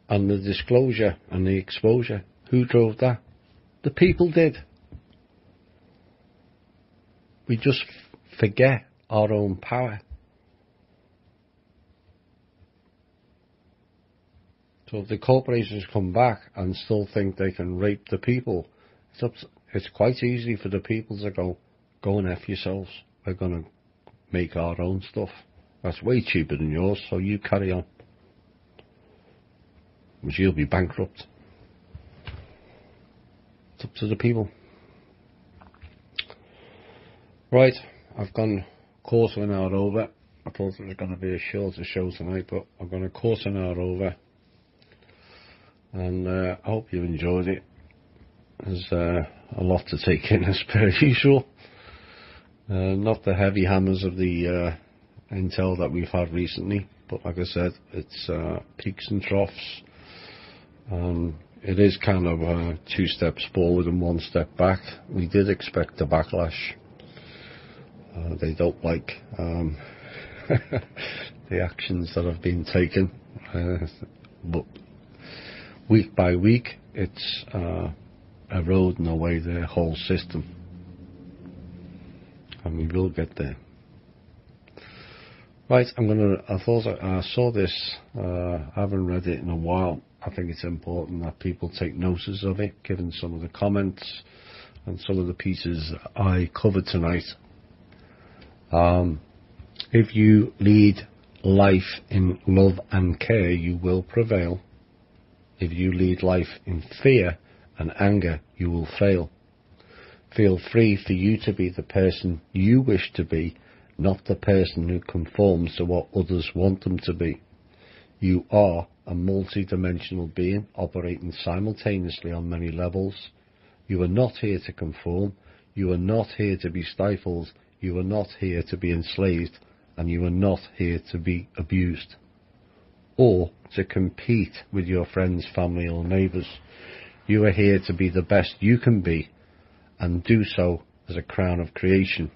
and the disclosure and the exposure. Who drove that? The people did. We just forget our own power. So if the corporations come back and still think they can rape the people, it's quite easy for the people to go and F yourselves. We're going to make our own stuff. That's way cheaper than yours, so you carry on. But you'll be bankrupt. It's up to the people. Right, I've gone a quarter of an hour over. I thought it was going to be a shorter show tonight, but I've gone a quarter of an hour over. And I hope you enjoyed it. There's a lot to take in as per usual. Not the heavy hammers of the intel that we've had recently, but like I said, it's peaks and troughs. It is kind of 2 steps forward and 1 step back. We did expect a backlash. They don't like the actions that have been taken, but week by week it's eroding away their whole system. And we will get there. Right, I thought I saw this, I haven't read it in a while. I think it's important that people take notice of it, given some of the comments and some of the pieces I covered tonight. If you lead life in love and care, you will prevail. If you lead life in fear and anger, you will fail. Feel free for you to be the person you wish to be, not the person who conforms to what others want them to be. You are a multi-dimensional being operating simultaneously on many levels. You are not here to conform. You are not here to be stifled. You are not here to be enslaved. And you are not here to be abused or to compete with your friends, family or neighbours. You are here to be the best you can be and do so as a crown of creation.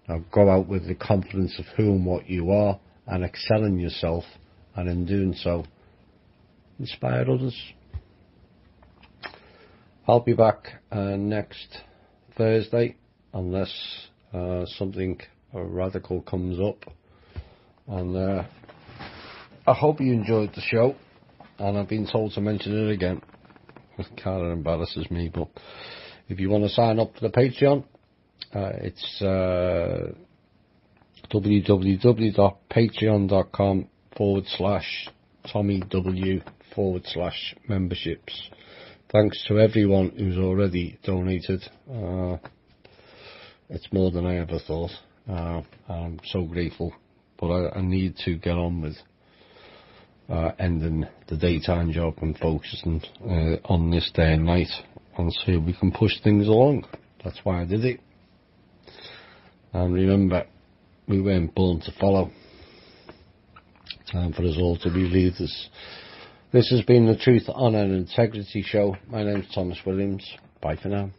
Now go out with the confidence of who and what you are and excel in yourself, and in doing so, inspire others. I'll be back next Thursday, unless something radical comes up. And I hope you enjoyed the show. And I've been told to mention it again. It kind of embarrasses me, but if you want to sign up to the Patreon, it's www.patreon.com/TommyW/memberships. Thanks to everyone who's already donated. It's more than I ever thought. I'm so grateful. But I need to get on with ending the daytime job and focusing on this day and night and see if we can push things along. That's why I did it. And remember, we weren't born to follow. Time for us all to be leaders. This has been the Truth, Honour and Integrity Show. My name's Thomas Williams. Bye for now.